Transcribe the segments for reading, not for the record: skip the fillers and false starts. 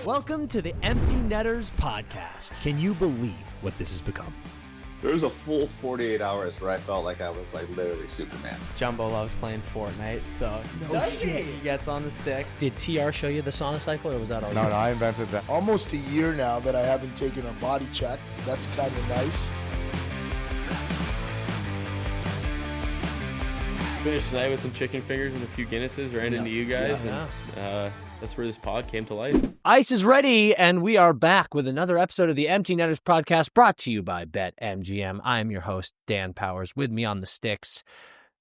Welcome to the Empty Netters podcast. Can you believe what this has become? There was a full 48 hours where I felt like I was like literally Superman. Jumbo loves playing Fortnite, so he gets on the sticks. Did TR show you the sauna cycle, or was that all? No, I invented that. Almost a year now that I haven't taken a body check. That's kind of nice. Finished tonight with some chicken fingers and a few Guinnesses right into you guys. And that's where this pod came to life. Ice is ready, and we are back with another episode of the Empty Netters podcast brought to you by BetMGM. I am your host, Dan Powers. With me on the sticks,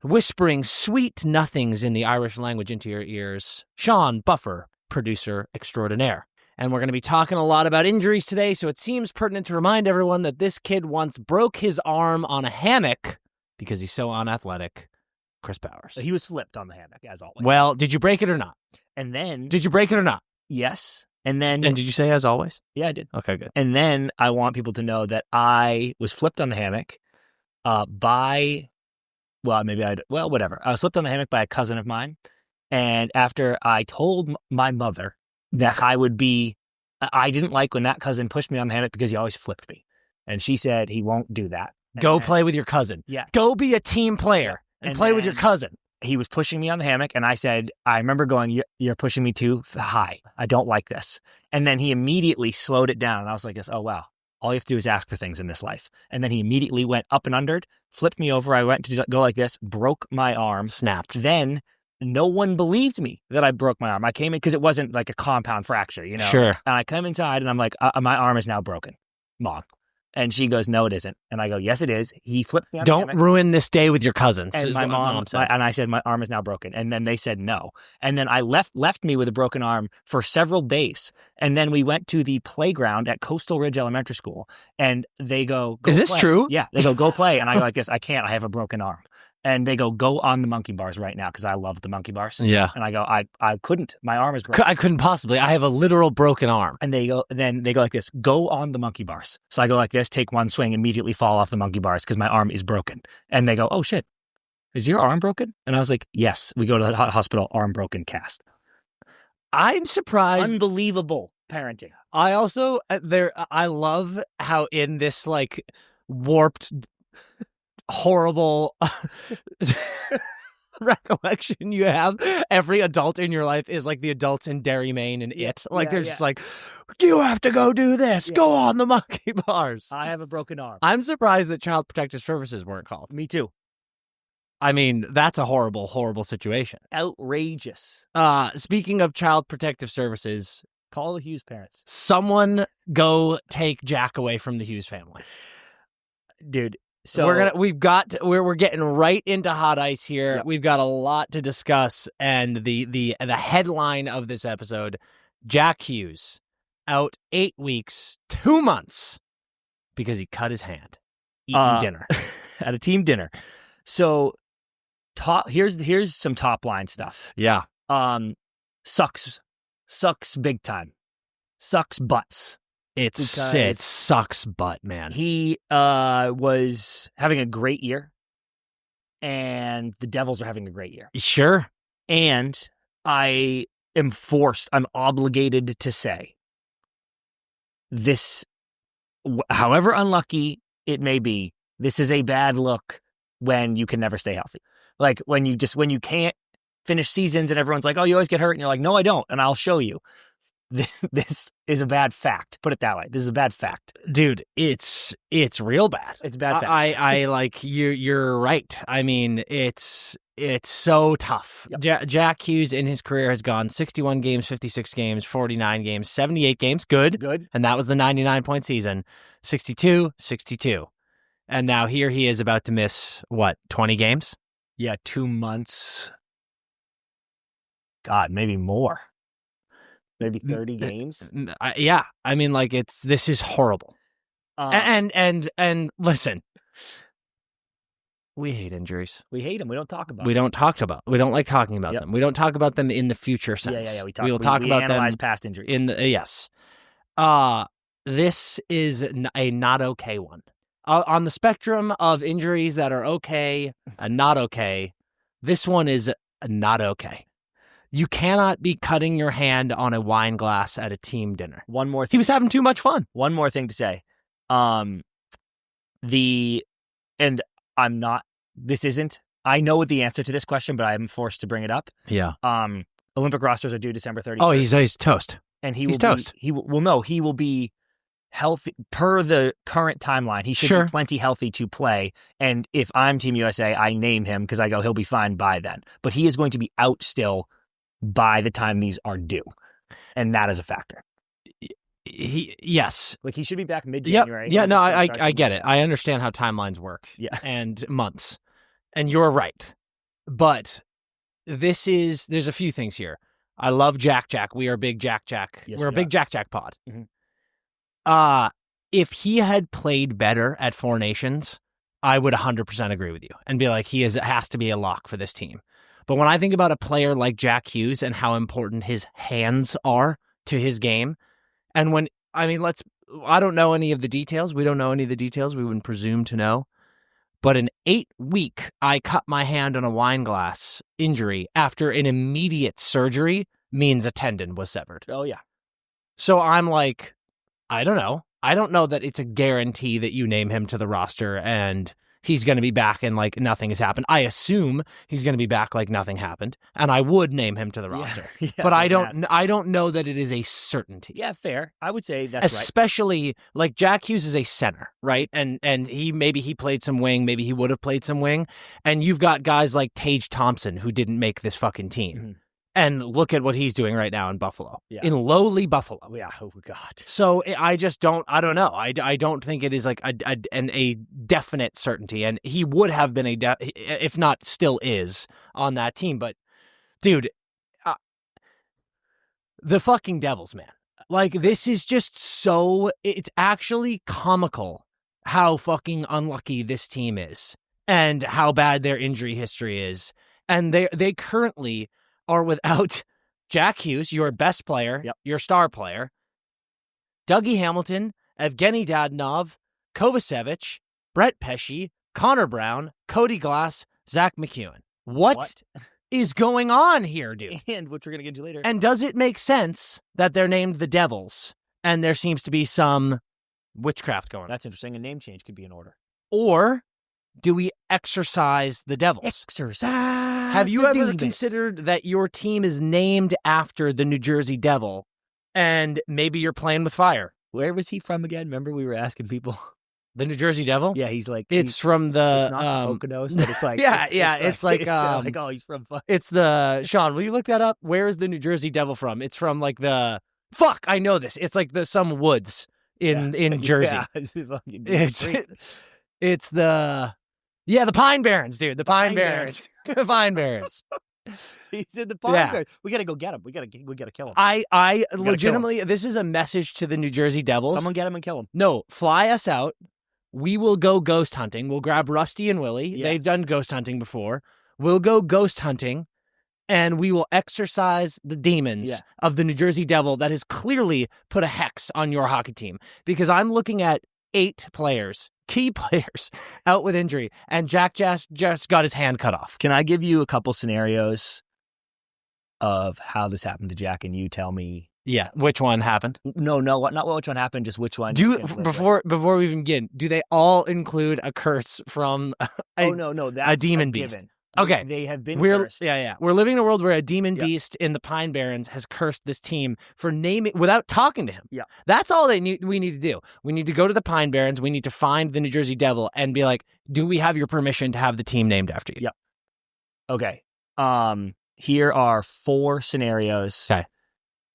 whispering sweet nothings in the Irish language into your ears, Sean Buffer, producer extraordinaire. And we're going to be talking a lot about injuries today, so it seems pertinent to remind everyone that this kid once broke his arm on a hammock because he's so unathletic. Chris Powers. He was flipped on the hammock, as always. Well, did you break it or not? And then... Did you break it or not? Yes. And then... And did you say as always? Yeah, I did. Okay, good. And then I want people to know that I was flipped on the hammock by... Well, maybe I... Well, whatever. I was flipped on the hammock by a cousin of mine. And after I told my mother that I would be... I didn't like when that cousin pushed me on the hammock because he always flipped me. And she said he won't do that. Go play with your cousin. Yeah. Go be a team player. And play with your cousin. He was pushing me on the hammock, and I said, I remember going, you're pushing me too high. I don't like this. And then he immediately slowed it down, and I was like, oh, wow. All you have to do is ask for things in this life. And then he immediately went up and under, flipped me over. I went to go like this, broke my arm. Snapped. Then no one believed me that I broke my arm. I came in because it wasn't like a compound fracture, you know? Sure. And I come inside, and I'm like, my arm is now broken, Mom. And she goes, no, it isn't. And I go, yes, it is. He flipped me on the hammock. Don't ruin this day with your cousins. And my mom said. And I said, my arm is now broken. And then they said no. And then I left me with a broken arm for several days. And then we went to the playground at Coastal Ridge Elementary School. And they go is this play. true? Yeah. They go play. And I go like this, I can't. I have a broken arm. And they go on the monkey bars right now because I love the monkey bars. Yeah. And I go, I couldn't. My arm is broken. I couldn't possibly. I have a literal broken arm. And they go like this, go on the monkey bars. So I go like this, take one swing, immediately fall off the monkey bars because my arm is broken. And they go, oh shit, is your arm broken? And I was like, yes. We go to the hospital, arm broken cast. I'm surprised. Unbelievable parenting. I also, I love how in this like warped, horrible recollection you have, every adult in your life is like the adults in Derry, Maine and It. Like they're just like, you have to go do this. Yeah. Go on the monkey bars. I have a broken arm. I'm surprised that Child Protective Services weren't called. Me too. I mean, that's a horrible, horrible situation. Outrageous. Speaking of Child Protective Services, call the Hughes parents. Someone go take Jack away from the Hughes family. Dude. So we're getting right into hot ice here. Yep. We've got a lot to discuss, and the headline of this episode: Jack Hughes out 8 weeks, 2 months because he cut his hand eating dinner at a team dinner. So here's some top line stuff. Yeah. Sucks big time. Sucks butts. It sucks butt, man. He was having a great year, and the Devils are having a great year. Sure. And I'm obligated to say this, however unlucky it may be, this is a bad look when you can never stay healthy. Like when you can't finish seasons and everyone's like, oh, you always get hurt. And you're like, no, I don't. And I'll show you. This is a bad fact. Put it that way. This is a bad fact, dude. It's real bad. It's a bad fact. I like you're right. I mean, it's so tough. Yep. Jack Hughes in his career has gone 61 games, 56 games, 49 games, 78 games. Good. And that was the 99-point season. 62. And now here he is about to miss, 20 games? Yeah, 2 months. God, maybe more. Maybe 30 games. Yeah, I mean, like this is horrible. And listen, we hate injuries. We hate them. We don't talk about. We don't like talking about them. We don't talk about them in the future sense. Yeah. We'll talk about analyze them past injuries. Yes. This is a not okay one. On the spectrum of injuries that are okay and not okay, this one is not okay. You cannot be cutting your hand on a wine glass at a team dinner. One more thing. He was having too much fun. One more thing to say. I know the answer to this question, but I'm forced to bring it up. Yeah. Olympic rosters are due December 31st. Oh, he's toast. And he's toast. He will be healthy per the current timeline. He should be plenty healthy to play. And if I'm Team USA, I name him because I go, he'll be fine by then. But he is going to be out still by the time these are due. And that is a factor. Yes. Like he should be back mid-January. Yeah, no, I get it. I understand how timelines work. Yeah. And months. And you're right. But there's a few things here. I love Jack. We are big Jack. Yes, We're a big Jack pod. Mm-hmm. If he had played better at Four Nations, I would 100% agree with you and be like, has to be a lock for this team. But when I think about a player like Jack Hughes and how important his hands are to his game, and I don't know any of the details. We don't know any of the details. We wouldn't presume to know. But an 8-week, I cut my hand on a wine glass injury after an immediate surgery means a tendon was severed. Oh, yeah. So I'm like, I don't know. I don't know that it's a guarantee that you name him to the roster and he's going to be back and like nothing has happened. I assume he's going to be back like nothing happened, and I would name him to the roster. Yeah, but I don't know that it is a certainty. Yeah, fair. I would say that's right. Especially like Jack Hughes is a center, right? And he played some wing, maybe he would have played some wing. And you've got guys like Tage Thompson who didn't make this fucking team. Mm-hmm. And look at what he's doing right now in Buffalo, in lowly Buffalo. Yeah, oh God. So I don't know. I don't think it is like a definite certainty. And he would have been if not still is on that team. But dude, the fucking Devils, man. Like this is just it's actually comical how fucking unlucky this team is and how bad their injury history is. And they currently are without Jack Hughes, your best player, your star player, Dougie Hamilton, Evgeny Dadonov, Kovacevic, Brett Pesce, Connor Brown, Cody Glass, Zach McEwen. What is going on here, dude? And which we're going to get into later. And does it make sense that they're named the Devils and there seems to be some witchcraft going on? That's interesting. A name change could be in order. Or do we exercise the Devils? Exercise. Have you ever considered that your team is named after the New Jersey Devil and maybe you're playing with fire? Where was he from again? Remember we were asking people. The New Jersey Devil? Yeah, he's like... It's from the... It's not Poconos, but it's like... it's like... oh, he's from... It's the... Sean, will you look that up? Where is the New Jersey Devil from? It's from like the... Fuck, I know this. It's like some woods in Jersey. It's the... Yeah, the Pine Barrens, dude. The Pine Barrens. The Pine Barrens. He's in the Pine Barrens. We gotta go get him. We gotta kill him. I legitimately, this is a message to the New Jersey Devils. Someone get him and kill him. No, fly us out. We will go ghost hunting. We'll grab Rusty and Willie. Yeah. They've done ghost hunting before. We'll go ghost hunting, and we will exorcise the demons of the New Jersey Devil that has clearly put a hex on your hockey team. Because I'm looking at 8 players, key players, out with injury, and Jack just got his hand cut off. Can I give you a couple scenarios of how this happened to Jack, and you tell me? Yeah, which one happened? No, not which one happened, just which one. Before we even begin, do they all include a curse from a demon beast? Given. Okay. They have been cursed. Yeah. We're living in a world where a demon beast in the Pine Barrens has cursed this team for naming without talking to him. Yeah. That's all we need to do. We need to go to the Pine Barrens. We need to find the New Jersey Devil and be like, do we have your permission to have the team named after you? Yeah. Okay. Here are 4 scenarios. Okay.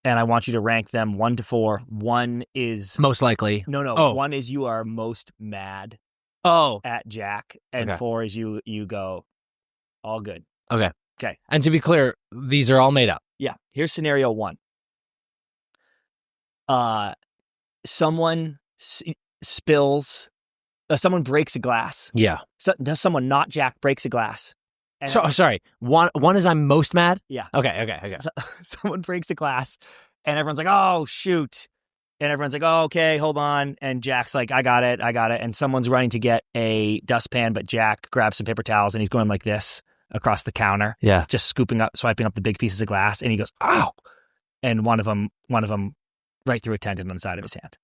And I want you to rank them 1 to 4. 1 is... most likely. No. Oh. 1 is you are most mad at Jack. And 4 is you go... all good. Okay. Okay. And to be clear, these are all made up. Yeah. Here's scenario 1. Someone spills... someone breaks a glass. Yeah. Does someone, not Jack, breaks a glass? Sorry. One is I'm most mad? Yeah. Okay. Someone breaks a glass, and everyone's like, oh, shoot. And everyone's like, oh, okay, hold on. And Jack's like, I got it. And someone's running to get a dustpan, but Jack grabs some paper towels, and he's going like this. across the counter, Yeah. just swiping up the big pieces of glass, and he goes, "Ow!" And one of them right through a tendon on the side of his hand.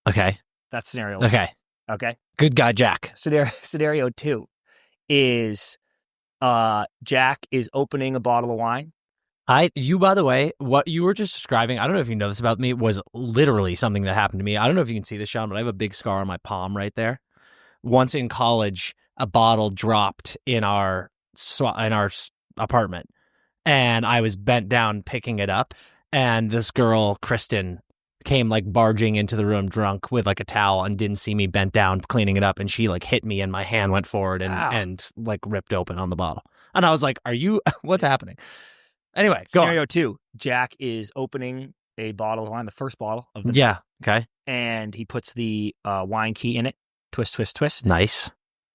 Okay. That's scenario 1. Okay. Okay. Good guy, Jack. Scenario 2 is Jack is opening a bottle of wine. You, by the way, what you were just describing, I don't know if you know this about me, was literally something that happened to me. I don't know if you can see this, Sean, but I have a big scar on my palm right there. Once in college, a bottle dropped in our apartment, and I was bent down picking it up, and this girl, Kristen, came like barging into the room drunk with like a towel and didn't see me bent down cleaning it up, and she like hit me and my hand went forward and like ripped open on the bottle. And I was like, "Are you? What's happening?" Anyway, go Scenario on. 2, Jack is opening a bottle of wine, the first bottle of the Yeah. Okay. and he puts the wine key in it. Twist, twist, twist. Nice.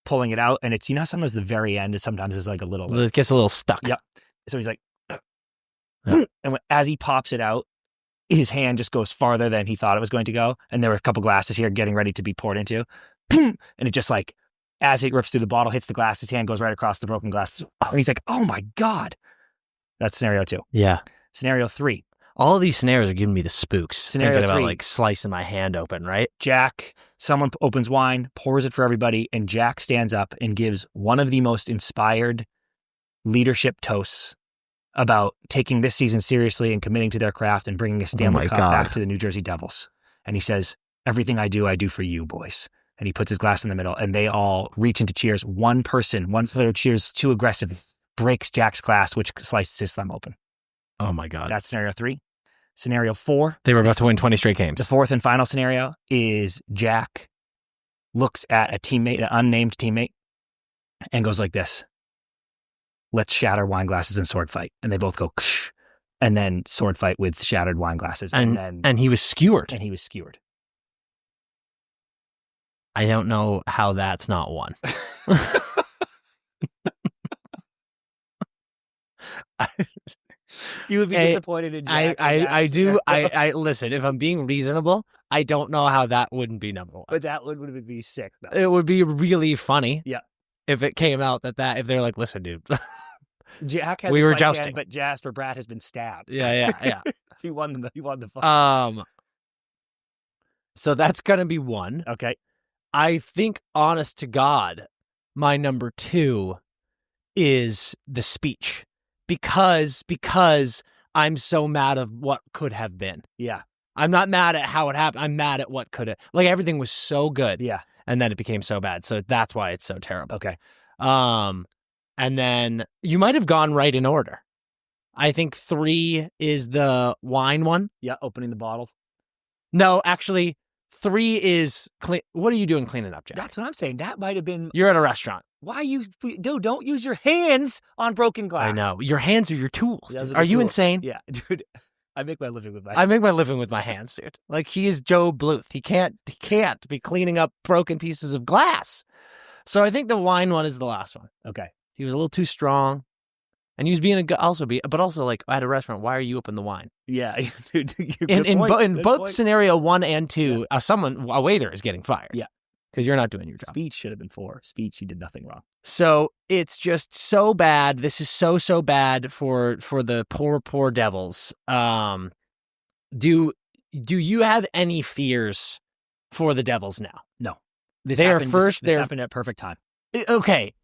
Pulling it out, and it's sometimes the very end is sometimes is like a little. It gets a little stuck. Yep. So he's like, Yeah. and as he pops it out, his hand just goes farther than he thought it was going to go, and there were a couple glasses here getting ready to be poured into, and it just like as it rips through the bottle, hits the glass, his hand goes right across the broken glass, and he's like, "Oh my god!" That's scenario 2. Yeah. Scenario 3. All of these scenarios are giving me the spooks. Scenario Thinking about 3. like slicing my hand open, right? Someone opens wine, pours it for everybody, and Jack stands up and gives one of the most inspired leadership toasts about taking this season seriously and committing to their craft and bringing a Stanley Cup back to the New Jersey Devils. And he says, "Everything I do for you, boys." And he puts his glass in the middle, and they all reach into cheers. One player cheers too aggressive, breaks Jack's glass, which slices his thumb open. Oh my God. That's scenario 3. Scenario 4. They were about to win 20 straight games. The fourth and final scenario is Jack looks at a teammate, an unnamed teammate, and goes like this: "Let's shatter wine glasses and sword fight." And they both go, "Ksh," and then sword fight with shattered wine glasses. And he was skewered. And he was skewered. I don't know how that's not one. You would be disappointed in Jack. I do. I listen, if I'm being reasonable, I don't know how that wouldn't be number one. But that would be sick, though. It would be really funny. Yeah. If it came out if they're like, "Listen, dude." Jack has we a were slight jousting, hand, but Jasper Bratt has been stabbed. Yeah. He won the fight. So that's gonna be one. Okay. I think, honest to God, my number 2 is the speech, because I'm so mad of what could have been. Yeah. I'm not mad at how it happened. I'm mad at what could have. Like, everything was so good. Yeah. And then it became so bad. So that's why it's so terrible. Okay. And then you might have gone right in order. I think 3 is the wine one. Yeah, opening the bottle. No, actually, 3 is clean. What are you doing cleaning up, Jack? That's what I'm saying. That might have been. You're at a restaurant. Dude, don't use your hands on broken glass. I know. Your hands are your tools. Those Dude. are Are the you tools. insane? Yeah, dude. I make my living with my I make my living with my hands, dude. Like, he is Joe Bluth. He can't be cleaning up broken pieces of glass. So I think the wine one is the last one. Okay. He was a little too strong. And he was being but also like at a restaurant, why are you opening the wine? Yeah, dude. In both scenario 1 and 2, a waiter is getting fired. Yeah. Because you're not doing your job. Speech should have been 4. Speech, he did nothing wrong. So it's just so bad. This is so bad for the poor Devils. Do you have any fears for the Devils now? No. This happened at perfect time. Okay.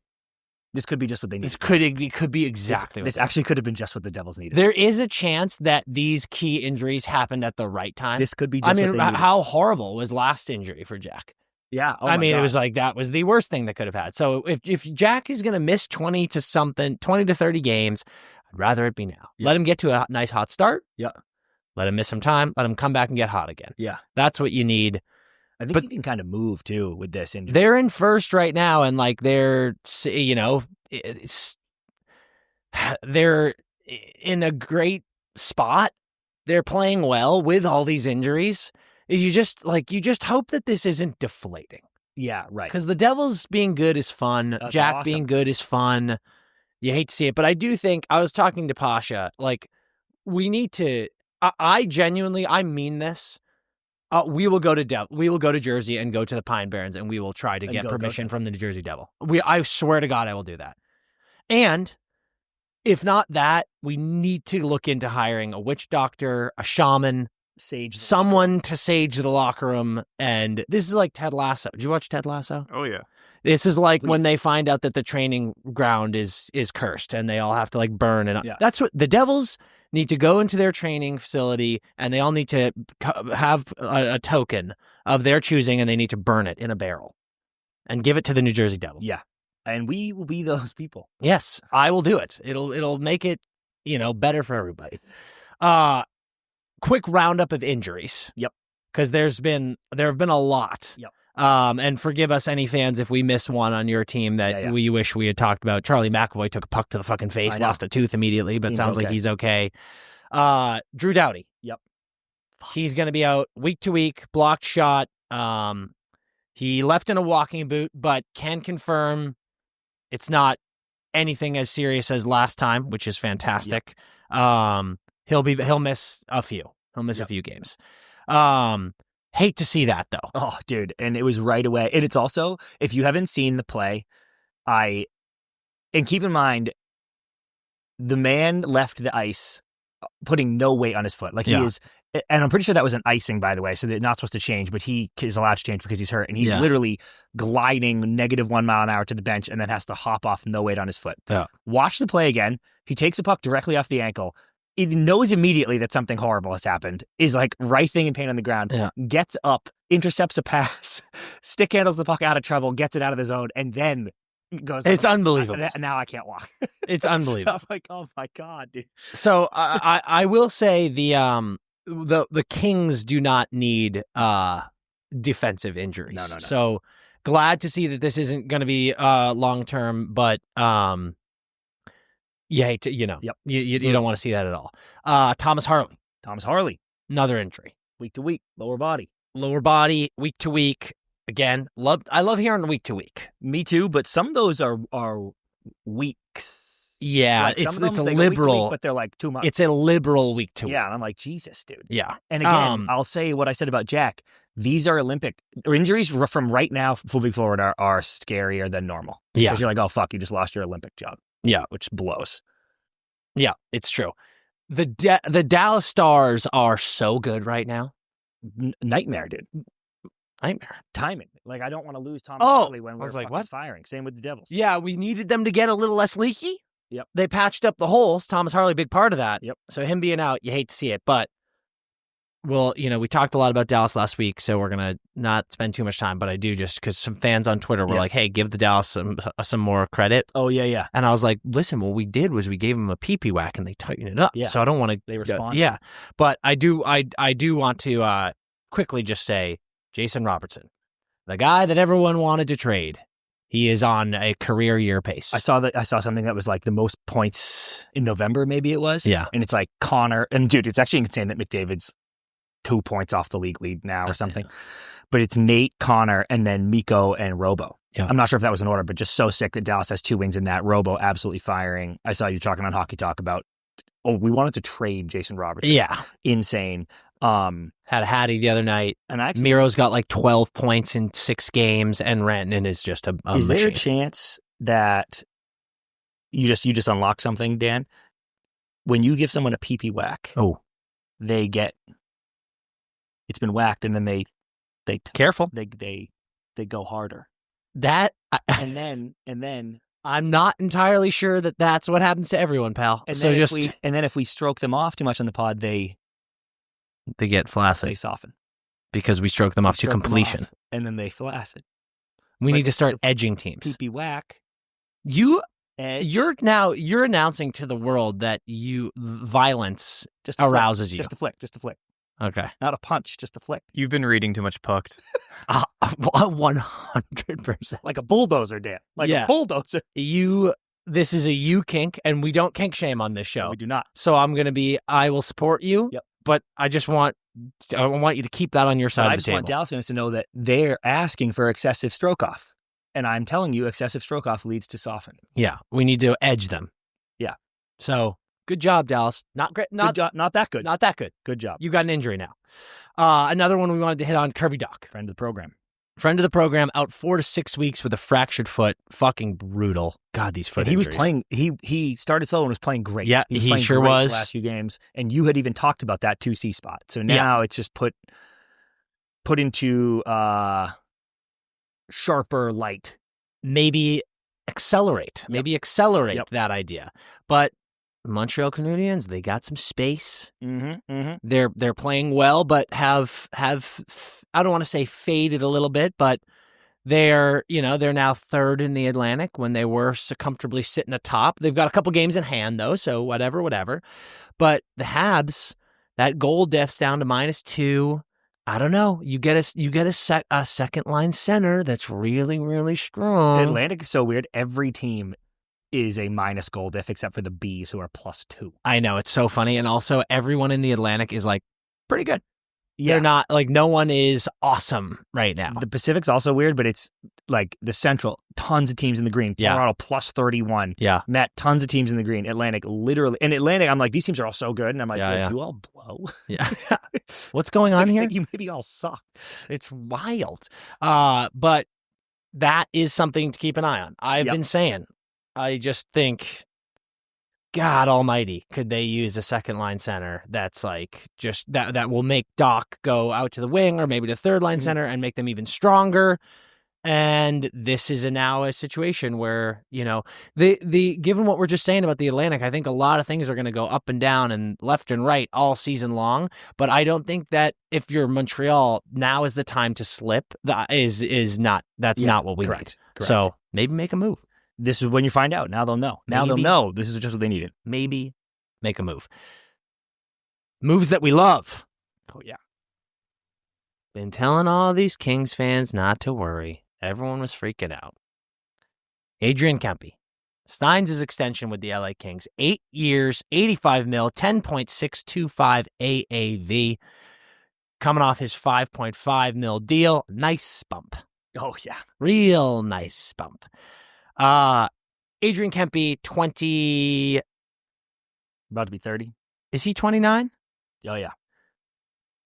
This could be just what they need. It could be exactly. This actually could have been just what the Devils needed. There is a chance that these key injuries happened at the right time. This could be just what they needed. How horrible was last injury for Jack? Yeah. Oh I mean, God. It was like that was the worst thing that could have had. So if Jack is going to miss 20 to 30 games, I'd rather it be now. Yeah. Let him get to a nice hot start. Yeah. Let him miss some time. Let him come back and get hot again. Yeah. That's what you need. I think he can kind of move too with this injury. They're in first right now, and like they're in a great spot. They're playing well with all these injuries. You just hope that this isn't deflating. Yeah, right. Because the Devils being good is fun. That's Jack awesome. being good is fun. You hate to see it, but I do think, I was talking to Pasha, like, we need to. I genuinely mean this. We will go to Jersey and go to the Pine Barrens, and we will try to get permission from the New Jersey Devil. I swear to God, I will do that. And if not that, we need to look into hiring a witch doctor, a shaman, someone to sage the locker room. And this is like Ted Lasso. Did you watch Ted Lasso? Oh, yeah. This is like when they find out that the training ground is cursed and they all have to like burn. And that's what the Devils need to go into their training facility, and they all need to have a token of their choosing, and they need to burn it in a barrel and give it to the New Jersey Devils. Yeah. And we will be those people. Yes, I will do it. It'll make it, better for everybody. Quick roundup of injuries. Yep. Because there have been a lot. Yep. And forgive us any fans if we miss one on your team that we wish we had talked about. Charlie McAvoy took a puck to the fucking face, lost a tooth immediately, but sounds like he's okay. Drew Doughty. Yep. He's going to be out week to week, blocked shot. He left in a walking boot, but can confirm it's not anything as serious as last time, which is fantastic. Yep. He'll miss a few. He'll miss a few games. Hate to see that though. Oh, dude. And it was right away. And it's also, if you haven't seen the play, and keep in mind, the man left the ice putting no weight on his foot. Like he is, and I'm pretty sure that was an icing, by the way, so they're not supposed to change, but he is allowed to change because he's hurt. And he's literally gliding -1 mile an hour to the bench and then has to hop off, no weight on his foot. Yeah. Watch the play again. He takes a puck directly off the ankle. It knows immediately that something horrible has happened, is like writhing in pain on the ground, gets up, intercepts a pass, stick handles the puck out of trouble, gets it out of the zone, and then goes. It's unbelievable. Now I can't walk. It's unbelievable. I'm like, oh my God, dude. So I will say the Kings do not need defensive injuries. No. So glad to see that this isn't going to be long term, but you hate to, you don't want to see that at all. Thomas Harley, another injury, week to week, lower body, week to week. Again, I love hearing week to week. Me too, but some of those are weeks. Yeah, like it's a liberal, liberal, week, but they're like 2 months. It's a liberal week to week. Yeah, and I'm like, Jesus, dude. Yeah, and again, I'll say what I said about Jack. These are Olympic injuries from right now, moving forward, are scarier than normal. Yeah, because you're like, oh fuck, you just lost your Olympic job. Yeah, which blows. Yeah, it's true. The Dallas Stars are so good right now. Nightmare, dude. Nightmare. Timing. Like, I don't want to lose Thomas Harley when we're like, what? Firing. Same with the Devils. Yeah, we needed them to get a little less leaky. Yep. They patched up the holes. Thomas Harley, big part of that. Yep. So him being out, you hate to see it. But, well, we talked a lot about Dallas last week, so we're going to not spend too much time. But I do, just because some fans on Twitter were like, hey, give the Dallas some more credit. Oh, yeah. And I was like, listen, what we did was we gave them a pee-pee whack and they tightened it up. Yeah. So I don't want to. They respond. Yeah. But I do want to quickly just say, Jason Robertson, the guy that everyone wanted to trade. He is on a career year pace. I saw something that was like the most points in November, maybe it was. Yeah. And it's like Connor. And dude, it's actually insane that McDavid's 2 points off the league lead now or something. Yeah. But it's Nate, Connor, and then Mikko and Robo. Yeah. I'm not sure if that was in order, but just so sick that Dallas has 2 wings in that. Robo absolutely firing. I saw you talking on Hockey Talk about, we wanted to trade Jason Robertson. Yeah. Insane. Had a Hattie the other night, and actually, Miro's got like 12 points in 6 games, and Rantanen is just a is machine. There a chance that you just unlock something, Dan? When you give someone a pee-pee whack, they get it's been whacked, and then they careful, they go harder. That and then I'm not entirely sure that that's what happens to everyone, pal. And so then if we stroke them off too much on the pod, they get flaccid. They soften. Because we stroke them off to completion. And then they flaccid. We need to start edging teams. Pee-pee whack. You're announcing to the world that violence just arouses you. Just a flick. Okay. Not a punch, just a flick. You've been reading too much Pucked. 100%. Like a bulldozer, Dan. A bulldozer. This is a you kink, and we don't kink shame on this show. No, we do not. So I will support you. Yep. But I want you to keep that on your side of the table. I just want Dallas fans to know that they're asking for excessive stroke off. And I'm telling you, excessive stroke off leads to soften. Yeah. We need to edge them. Yeah. So good job, Dallas. Not great. Not that good. Not that good. Good job. You got an injury now. Another one we wanted to hit on, Kirby Dach. Friend of the program. Friend of the program, out 4 to 6 weeks with a fractured foot. Fucking brutal. God, these foot And he injuries. was playing. He started slow and was playing great. Yeah, was he playing sure great was. The last few games, and you had even talked about that 2C spot. So now it's just put into sharper light. Maybe accelerate. Maybe accelerate Yep. that idea. But Montreal Canadiens, they got some space. Mm-hmm. They're playing well, but have I don't want to say faded a little bit, but they're now third in the Atlantic when they were so comfortably sitting atop. They've got a couple games in hand though, so whatever. But the Habs, that goal diff's down to -2. I don't know. You get a second line center that's really, really strong. Atlantic is so weird. Every team is a minus goal diff except for the Bees, who are +2. I know, it's so funny, and also everyone in the Atlantic is like pretty good. Yeah. They're not like, no one is awesome right now. The Pacific's also weird, but it's like the Central, tons of teams in the green. Yeah. Colorado +31. Yeah. Met tons of teams in the green. Atlantic, literally. And Atlantic, I'm like, these teams are all so good. And I'm like, Yeah. you all blow. Yeah. What's going on here? Like, you maybe all suck. It's wild. But that is something to keep an eye on. I've been saying, I just think, God almighty, could they use a second line center that's like just that will make Doc go out to the wing or maybe the third line center and make them even stronger. And this is now a situation where, the given what we're just saying about the Atlantic, I think a lot of things are going to go up and down and left and right all season long. But I don't think that if you're Montreal, now is the time to slip. That's not what we need. Correct. So maybe make a move. This is when you find out. Now they'll know. Now they'll know this is just what they needed. Maybe make a move. Moves that we love. Oh, yeah. Been telling all these Kings fans not to worry. Everyone was freaking out. Adrian Kempe signs his extension with the LA Kings. 8 years, $85 million, 10.625 AAV. Coming off his $5.5 million deal. Nice bump. Oh, yeah. Real nice bump. Adrian Kempe, 20. About to be 30. Is he 29? Oh, yeah.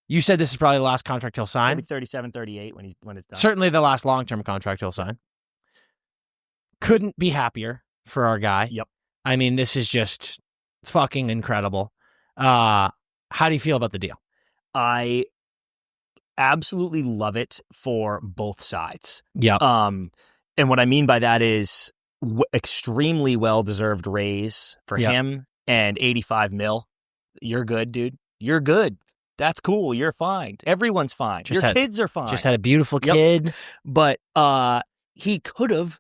You said this is probably the last contract he'll sign. Maybe 37, 38 when it's done. Certainly the last long-term contract he'll sign. Couldn't be happier for our guy. Yep. I mean, this is just fucking incredible. How do you feel about the deal? I absolutely love it for both sides. Yeah. And what I mean by that is extremely well-deserved raise for him and 85 mil. You're good, dude. You're good. That's cool. You're fine. Everyone's fine. Your kids are fine. Just had a beautiful kid. But he could have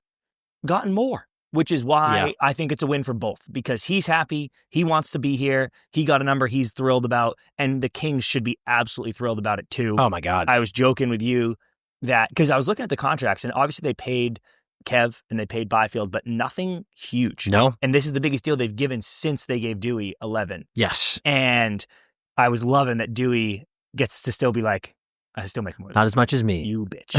gotten more, which is why I think it's a win for both, because he's happy. He wants to be here. He got a number he's thrilled about, and the Kings should be absolutely thrilled about it too. Oh, my God. I was joking with you that because I was looking at the contracts, and obviously they paid Kev and they paid Byfield, but nothing huge. No. And this is the biggest deal they've given since they gave Dewey 11. Yes. And I was loving that Dewey gets to still be like, I still make more. Not as much as me. You bitch.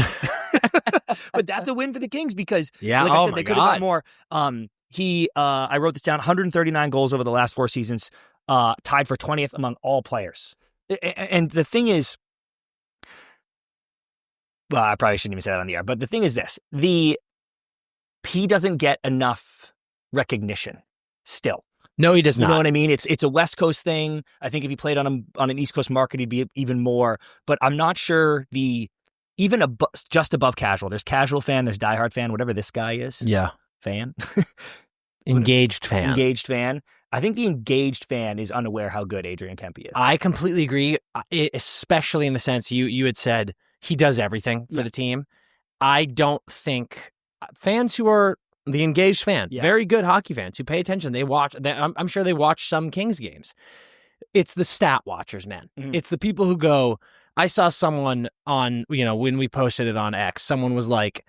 But that's a win for the Kings because, like oh I said, my they could have got God. more. I wrote this down, 139 goals over the last 4 seasons, tied for 20th among all players. And the thing is, well, I probably shouldn't even say that on the air, but the thing is this, he doesn't get enough recognition still. No, he does not. You know what I mean? It's a West Coast thing. I think if he played on an East Coast market, he'd be even more. But I'm not sure just above casual. There's casual fan, there's diehard fan, whatever this guy is. Yeah. Fan. Engaged fan. Engaged fan. I think the engaged fan is unaware how good Adrian Kempe is. I completely agree, especially in the sense you had said he does everything for the team. I don't think fans who are the engaged fan, very good hockey fans who pay attention, they watch. I'm sure they watch some Kings games. It's the stat watchers, man. Mm-hmm. It's the people who go. I saw someone on, when we posted it on X, someone was like,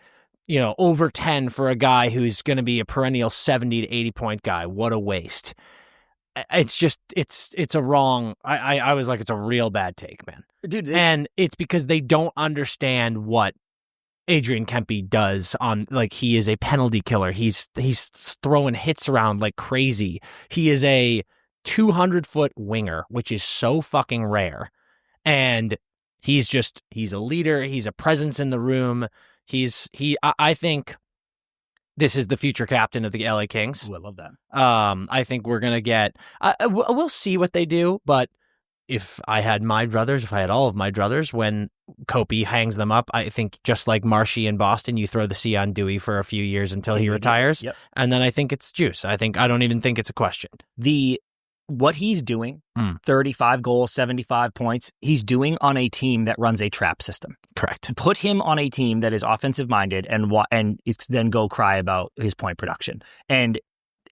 over 10 for a guy who's going to be a perennial 70 to 80 point guy. What a waste. It's just, it's a wrong. I was like, it's a real bad take, man. Dude, and it's because they don't understand what Adrian Kempe does he is a penalty killer. He's throwing hits around like crazy. He is a 200-foot winger, which is so fucking rare. And He's a leader. He's a presence in the room. I think this is the future captain of the LA Kings. Ooh, I love that. I think we're going to get, we'll see what they do, but if I had all of my druthers, when Kopi hangs them up, I think just like Marshy in Boston, you throw the C on Dewey for a few years until he retires. Yep. And then I think it's juice. I don't even think it's a question. What he's doing, 35 goals, 75 points, he's doing on a team that runs a trap system. Correct. Put him on a team that is offensive minded and it's then go cry about his point production. And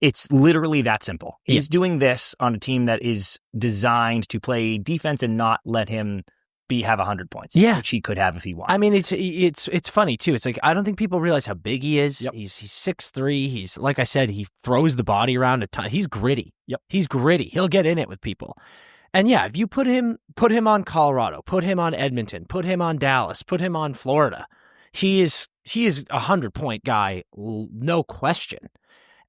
it's literally that simple. He's doing this on a team that is designed to play defense and not let him have 100 points, which he could have if he wanted. I mean, it's funny too. It's like, I don't think people realize how big he is. Yep. He's 6'3". He's, like I said, he throws the body around a ton. He's gritty. Yep. He's gritty. He'll get in it with people. And yeah, if you put him on Colorado, put him on Edmonton, put him on Dallas, put him on Florida, he is a 100-point guy, no question.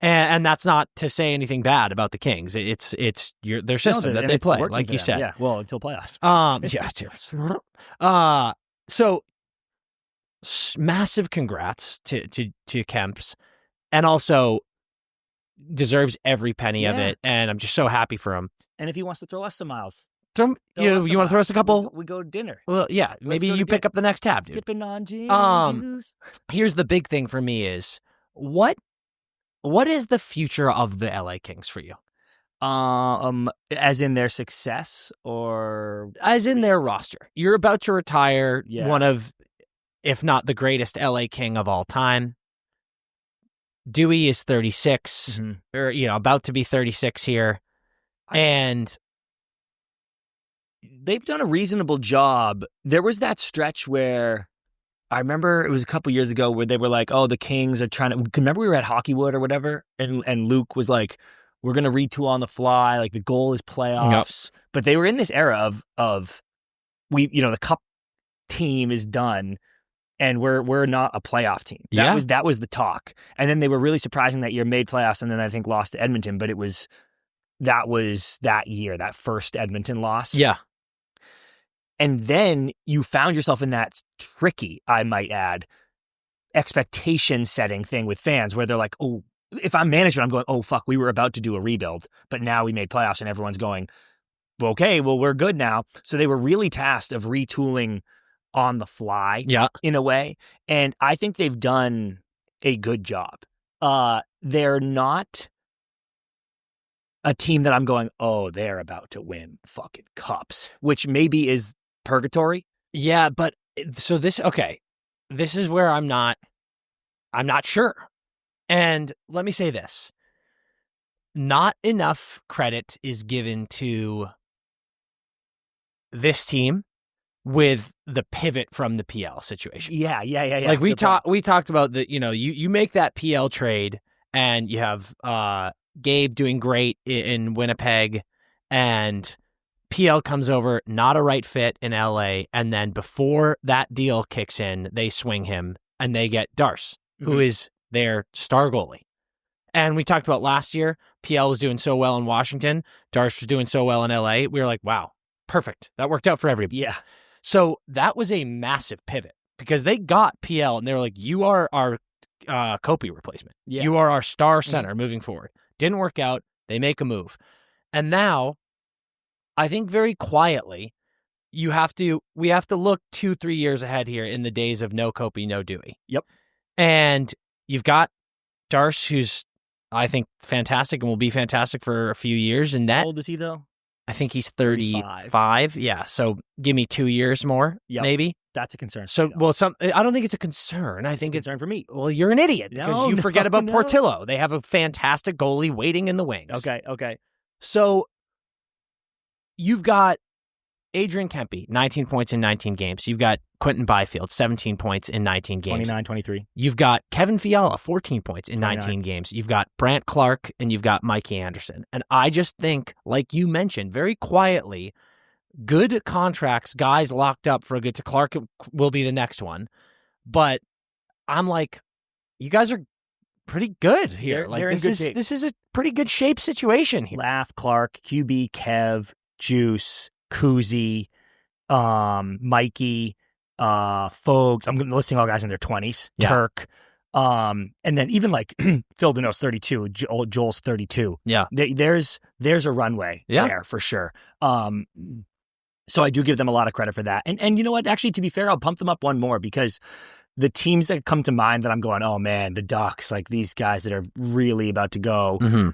And that's not to say anything bad about the Kings. It's their system that they play, like you said. Yeah, well, until playoffs. So massive congrats to Kemps, and also deserves every penny of it. And I'm just so happy for him. And if he wants to throw us some miles, you want to throw us a couple? We go to dinner. Well, yeah, maybe you pick up the next tab, dude. Sipping on gin juice. Here's the big thing for me is what is the future of the LA Kings for you? As in their success, or as in their roster? You're about to retire one of, if not the greatest LA King of all time. Dewey is 36, or about to be 36 here, and they've done a reasonable job. There was that stretch where I remember it was a couple years ago where they were like, "Oh, the Kings are trying to." Remember we were at Hockeywood or whatever, and Luke was like, "We're gonna retool on the fly. Like the goal is playoffs." Yep. But they were in this era of the Cup team is done, and we're not a playoff team. That was the talk. And then they were really surprising that year, made playoffs, and then I think lost to Edmonton. But that was that year, that first Edmonton loss. Yeah. And then you found yourself in that tricky, I might add, expectation setting thing with fans where they're like, oh, if I'm management, I'm going, oh, fuck, we were about to do a rebuild, but now we made playoffs and everyone's going, well, okay, well, we're good now. So they were really tasked of retooling on the fly in a way. And I think they've done a good job. They're not a team that I'm going, oh, they're about to win fucking cups, which maybe is purgatory. Yeah, but so this is where I'm not sure. And let me say this. Not enough credit is given to this team with the pivot from the PL situation. Yeah. Like we talked about that, you make that PL trade and you have Gabe doing great in Winnipeg, and PL comes over, not a right fit in LA, and then before that deal kicks in, they swing him and they get Darce, who is their star goalie. And we talked about last year, PL was doing so well in Washington, Darce was doing so well in LA. We were like, wow, perfect. That worked out for everybody. Yeah. So that was a massive pivot because they got PL and they were like, you are our Kopi replacement. Yeah. You are our star center moving forward. Didn't work out. They make a move. And now, I think very quietly, we have to look 2-3 years ahead here in the days of no Kopi, no Dewey. Yep. And you've got Darce, who's, I think, fantastic and will be fantastic for a few years. And how old is he, though? I think he's 35. Yeah, so give me 2 years more, maybe. That's a concern. So, I don't think it's a concern. I think it's a concern for me. Well, you're an idiot because you forget about Portillo. They have a fantastic goalie waiting in the wings. Okay. So, you've got Adrian Kempe, 19 points in 19 games. You've got Quentin Byfield, 17 points in 19 games. 29-23. You've got Kevin Fiala, 14 points in 19 games. You've got Brant Clark, and you've got Mikey Anderson. And I just think, like you mentioned, very quietly, good contracts, guys locked up for a good. Clark will be the next one. But I'm like, you guys are pretty good here. They're in good shape. This is a pretty good shape situation here. Laugh, Clark, QB, Kev, Juice, Kuzi, Mikey, Fogues. I'm listing all guys in their 20s. Yeah. Turk. And then even like Phil Deneau's 32, Joel's 32. Yeah. There's a runway there for sure. So I do give them a lot of credit for that. And you know what? Actually, to be fair, I'll pump them up one more because the teams that come to mind that I'm going, oh man, the Ducks, like these guys that are really about to go,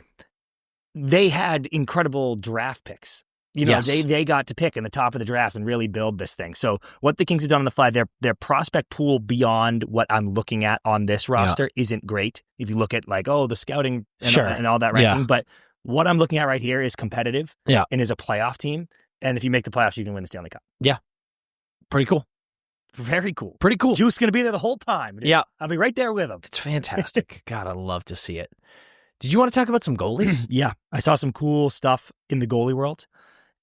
they had incredible draft picks. You know, they got to pick in the top of the draft and really build this thing. So what the Kings have done on the fly, their prospect pool beyond what I'm looking at on this roster isn't great. If you look at like, the scouting and all that ranking. But what I'm looking at right here is competitive and is a playoff team. And if you make the playoffs, you can win the Stanley Cup. Yeah. Pretty cool. Very cool. Pretty cool. Juice going to be there the whole time. Dude. Yeah. I'll be right there with him. It's fantastic. God, I love to see it. Did you want to talk about some goalies? Yeah. I saw some cool stuff in the goalie world.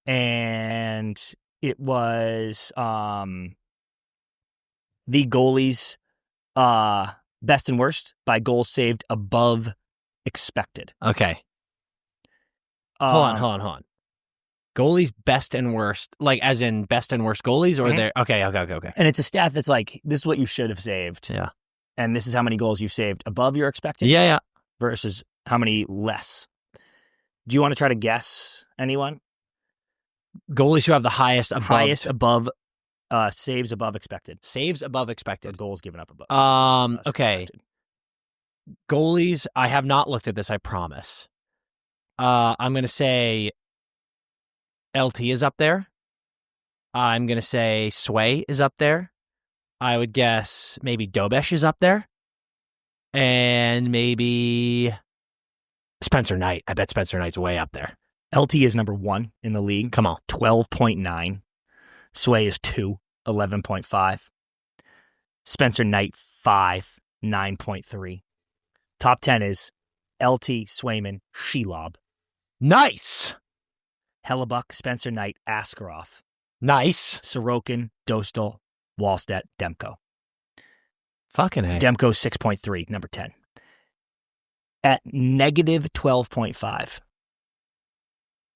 And it was the goalies best and worst by goals saved above expected. Okay. Hold on. Goalies best and worst, like as in best and worst goalies, or they're okay. And it's a stat that's like, this is what you should have saved. Yeah. And this is how many goals you've saved above your expected. Yeah. Versus how many less. Do you want to try to guess anyone? Goalies who have the highest above saves above expected. Saves above expected. Or goals given up above. Okay. Expected. Goalies, I have not looked at this, I promise. I'm going to say LT is up there. I'm going to say Sway is up there. I would guess maybe Dobesh is up there. And maybe Spencer Knight. I bet Spencer Knight's way up there. LT is number 1 in the league. Come on. 12.9. Sway is 2, 11.5. Spencer Knight, 5, 9.3. Top 10 is LT, Swayman, Shelob. Nice. Hellebuck, Spencer Knight, Askarov. Nice. Sorokin, Dostal, Wallstedt, Demko. Fucking A. Demko, 6.3, number 10. At negative 12.5.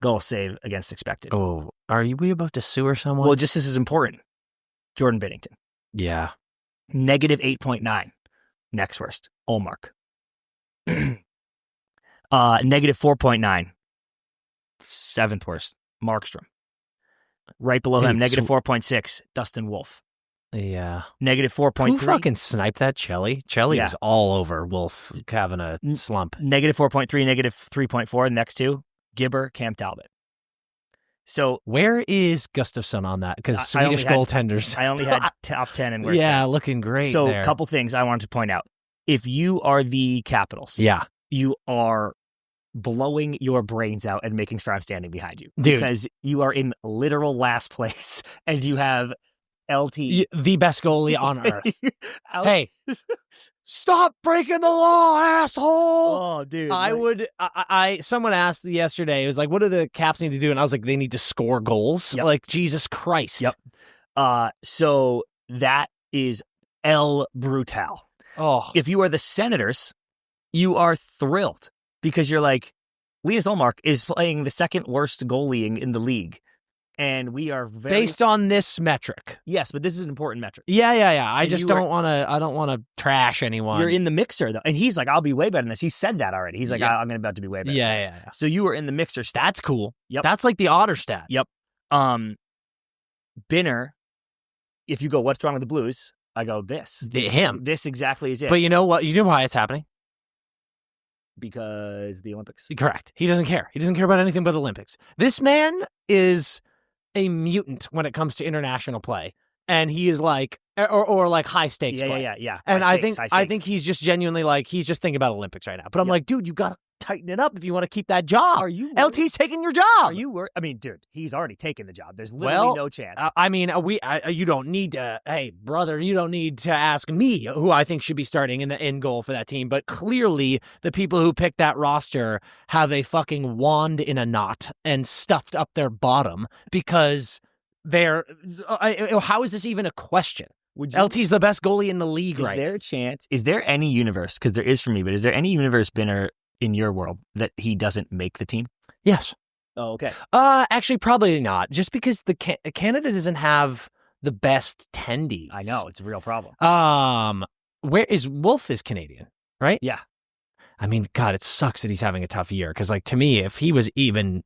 Goal save against expected. Oh, are we about to sue or someone? Well, just this is important. Jordan Binnington. Yeah. Negative 8.9. Next worst. Olmark. Negative 4.9. Seventh worst. Markstrom. Right below him, negative 4.6. Dustin Wolf. Yeah. Negative 4.3. Who fucking sniped that Chelly? Chelly was all over Wolf having a slump. Negative 4.3, negative 3.4. Next two. Gibber, Cam Talbot. So where is Gustafsson on that? Because Swedish goaltenders. I only had top 10 and worst. Yeah, looking great. So a couple things I wanted to point out. If you are the Capitals, you are blowing your brains out and making sure I'm standing behind you. Dude. Because you are in literal last place and you have LT. The best goalie on earth. Hey. Stop breaking the law, asshole! Oh, dude. Someone asked yesterday, it was like, what do the Caps need to do? And I was like, they need to score goals. Yep. Like, Jesus Christ. Yep. So that is El Brutal. Oh. If you are the Senators, you are thrilled because you're like, Elias Olmark is playing the second worst goalie in the league. And we are based on this metric. Yes, but this is an important metric. Yeah. I just don't want to trash anyone. You're in the mixer though. And he's like, I'll be way better than this. He said that already. He's like, I'm about to be way better than this. Yeah. So you were in the mixer. That's cool. Yep. That's like the Otter stat. Yep. Binner, if you go, what's wrong with the Blues? I go, this. Him. This exactly is it. But you know what? You know why it's happening? Because the Olympics. Correct. He doesn't care. He doesn't care about anything but Olympics. This man is a mutant when it comes to international play, and he is like, or like high stakes play. Yeah. And I think he's just genuinely like, he's just thinking about Olympics right now. But I'm like, dude, you gotta tighten it up if you want to keep that job. Are you? LT's taking your job. Are you worried? I mean, dude, he's already taken the job. There's literally no chance. You don't need to. Hey, brother, you don't need to ask me who I think should be starting in the end goal for that team. But clearly, the people who picked that roster have a fucking wand in a knot and stuffed up their bottom because they're. How is this even a question? LT's the best goalie in the league, right? Is there a chance? Is there any universe? Because there is for me, but is there any universe Binner in your world that he doesn't make the team? Yes. Oh, okay. Actually, probably not. Just because Canada doesn't have the best tendies. I know, it's a real problem. Where is Wolf is Canadian, right? Yeah. I mean, God, it sucks that he's having a tough year. Because, like, to me, if he was even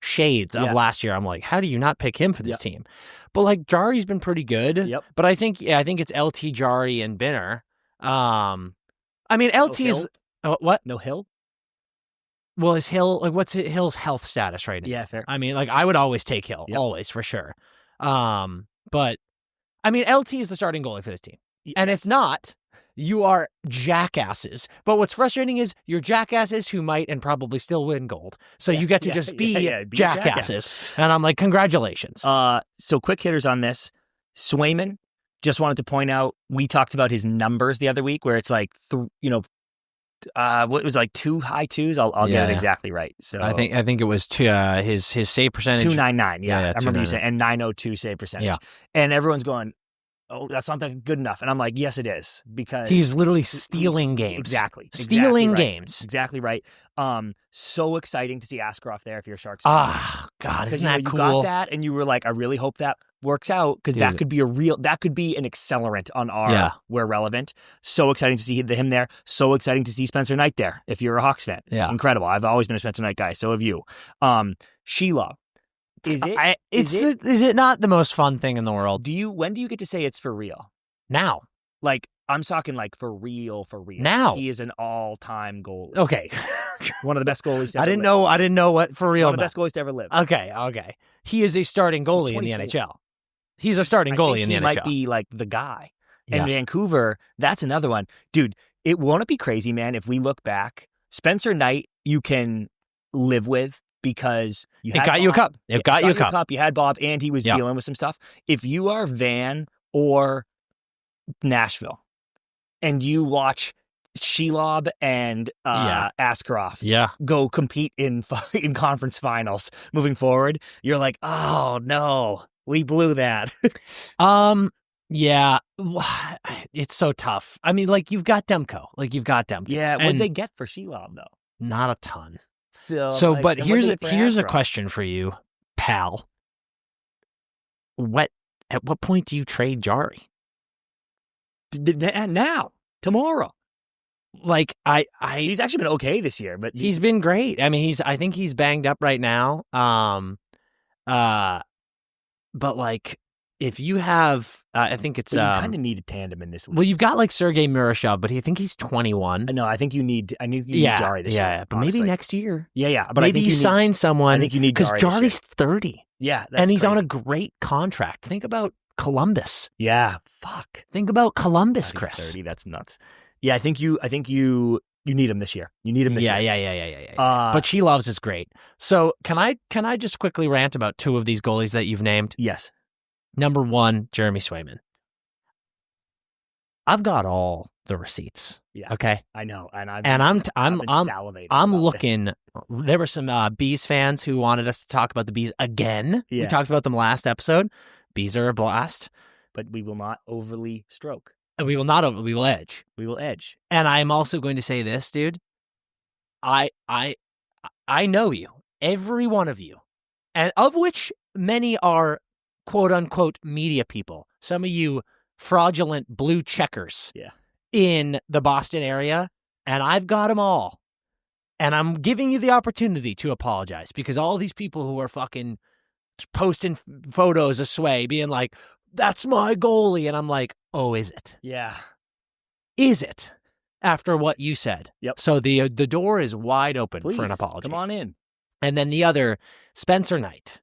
shades of last year, I'm like, how do you not pick him for this team? But, like, Jari's been pretty good. Yep. But I think it's LT, Jari, and Binner. I mean, LT is what? No Hill? Well, is Hill like what's Hill's health status right now? Yeah, fair. I mean, like I would always take Hill, always for sure. But I mean, LT is the starting goalie for this team, and if not, you are jackasses. But what's frustrating is you're jackasses who might and probably still win gold. So you get to just be jackasses, and I'm like, congratulations. So quick hitters on this. Swayman, just wanted to point out, we talked about his numbers the other week, where it's like, what was like 2 high twos? I'll get it exactly right. So I think it was his save percentage 299. Yeah, I remember you saying, and 902 save percentage. Yeah, and everyone's going, oh, that's not good enough. And I'm like, yes, it is, because he's literally stealing games. Exactly. Stealing right. games. Exactly right. So exciting to see Askarov there if you're a Sharks fan. Ah, God, isn't that cool? You got that, and you were like, I really hope that works out, because that could be an accelerant on our We're Relevant. So exciting to see him there. So exciting to see Spencer Knight there if you're a Hawks fan. Yeah. Incredible. I've always been a Spencer Knight guy. So have you. Sheila. Is it not the most fun thing in the world? When do you get to say it's for real? Now. Like, I'm talking like for real. Now. He is an all-time goalie. Okay. One of the best goalies to ever I didn't know what for real. One of the best goalies to ever live. Okay. He is a starting goalie in the NHL. He's a starting goalie in the NHL. He might be like the guy. And Vancouver, that's another one. Dude, won't it be crazy, man, if we look back, Spencer Knight you can live with, because it got you a cup. It got you a cup. You had Bob, and he was dealing with some stuff. If you are Van or Nashville and you watch Shelob and Askarov go compete in conference finals moving forward, you're like, oh no, we blew that. Yeah, it's so tough. I mean, like, you've got Demko. Yeah, what'd they get for Shelob though? Not a ton. So, but here's a question for you, pal. At what point do you trade Jari? Now, tomorrow. Like he's actually been okay this year, but he's been great. I mean, I think he's banged up right now. But like, if you have, I think it's you kind of need a tandem in this league. Well, you've got like Sergei Murashov, but I think he's 21. No, I think you need Jari this year. Yeah, but maybe next year. Yeah, but maybe I think you sign someone. I think you need because Jari's 30. Yeah, and he's on a great contract. Think about Columbus. Yeah, fuck. Think about Columbus, God, Chris. 30. That's nuts. Yeah, I think you need him this year. You need him this year. Yeah. But she loves is great. So can I just quickly rant about 2 of these goalies that you've named? Yes. Number 1, Jeremy Swayman. I've got all the receipts. Yeah. Okay. I know, and I'm salivating. I'm looking. There were some Bees fans who wanted us to talk about the Bees again. Yeah. We talked about them last episode. Bees are a blast, but we will not overly stroke. And we will not. We will edge. We will edge. And I'm also going to say this, dude. I know you, every one of you, and of which many are quote unquote media people. Some of you fraudulent blue checkers in the Boston area, and I've got them all. And I'm giving you the opportunity to apologize, because all these people who are fucking posting photos of Sway being like, that's my goalie. And I'm like, oh, is it? Yeah. Is it? After what you said. Yep. So the door is wide open for an apology. Come on in. And then the other, Spencer Knight.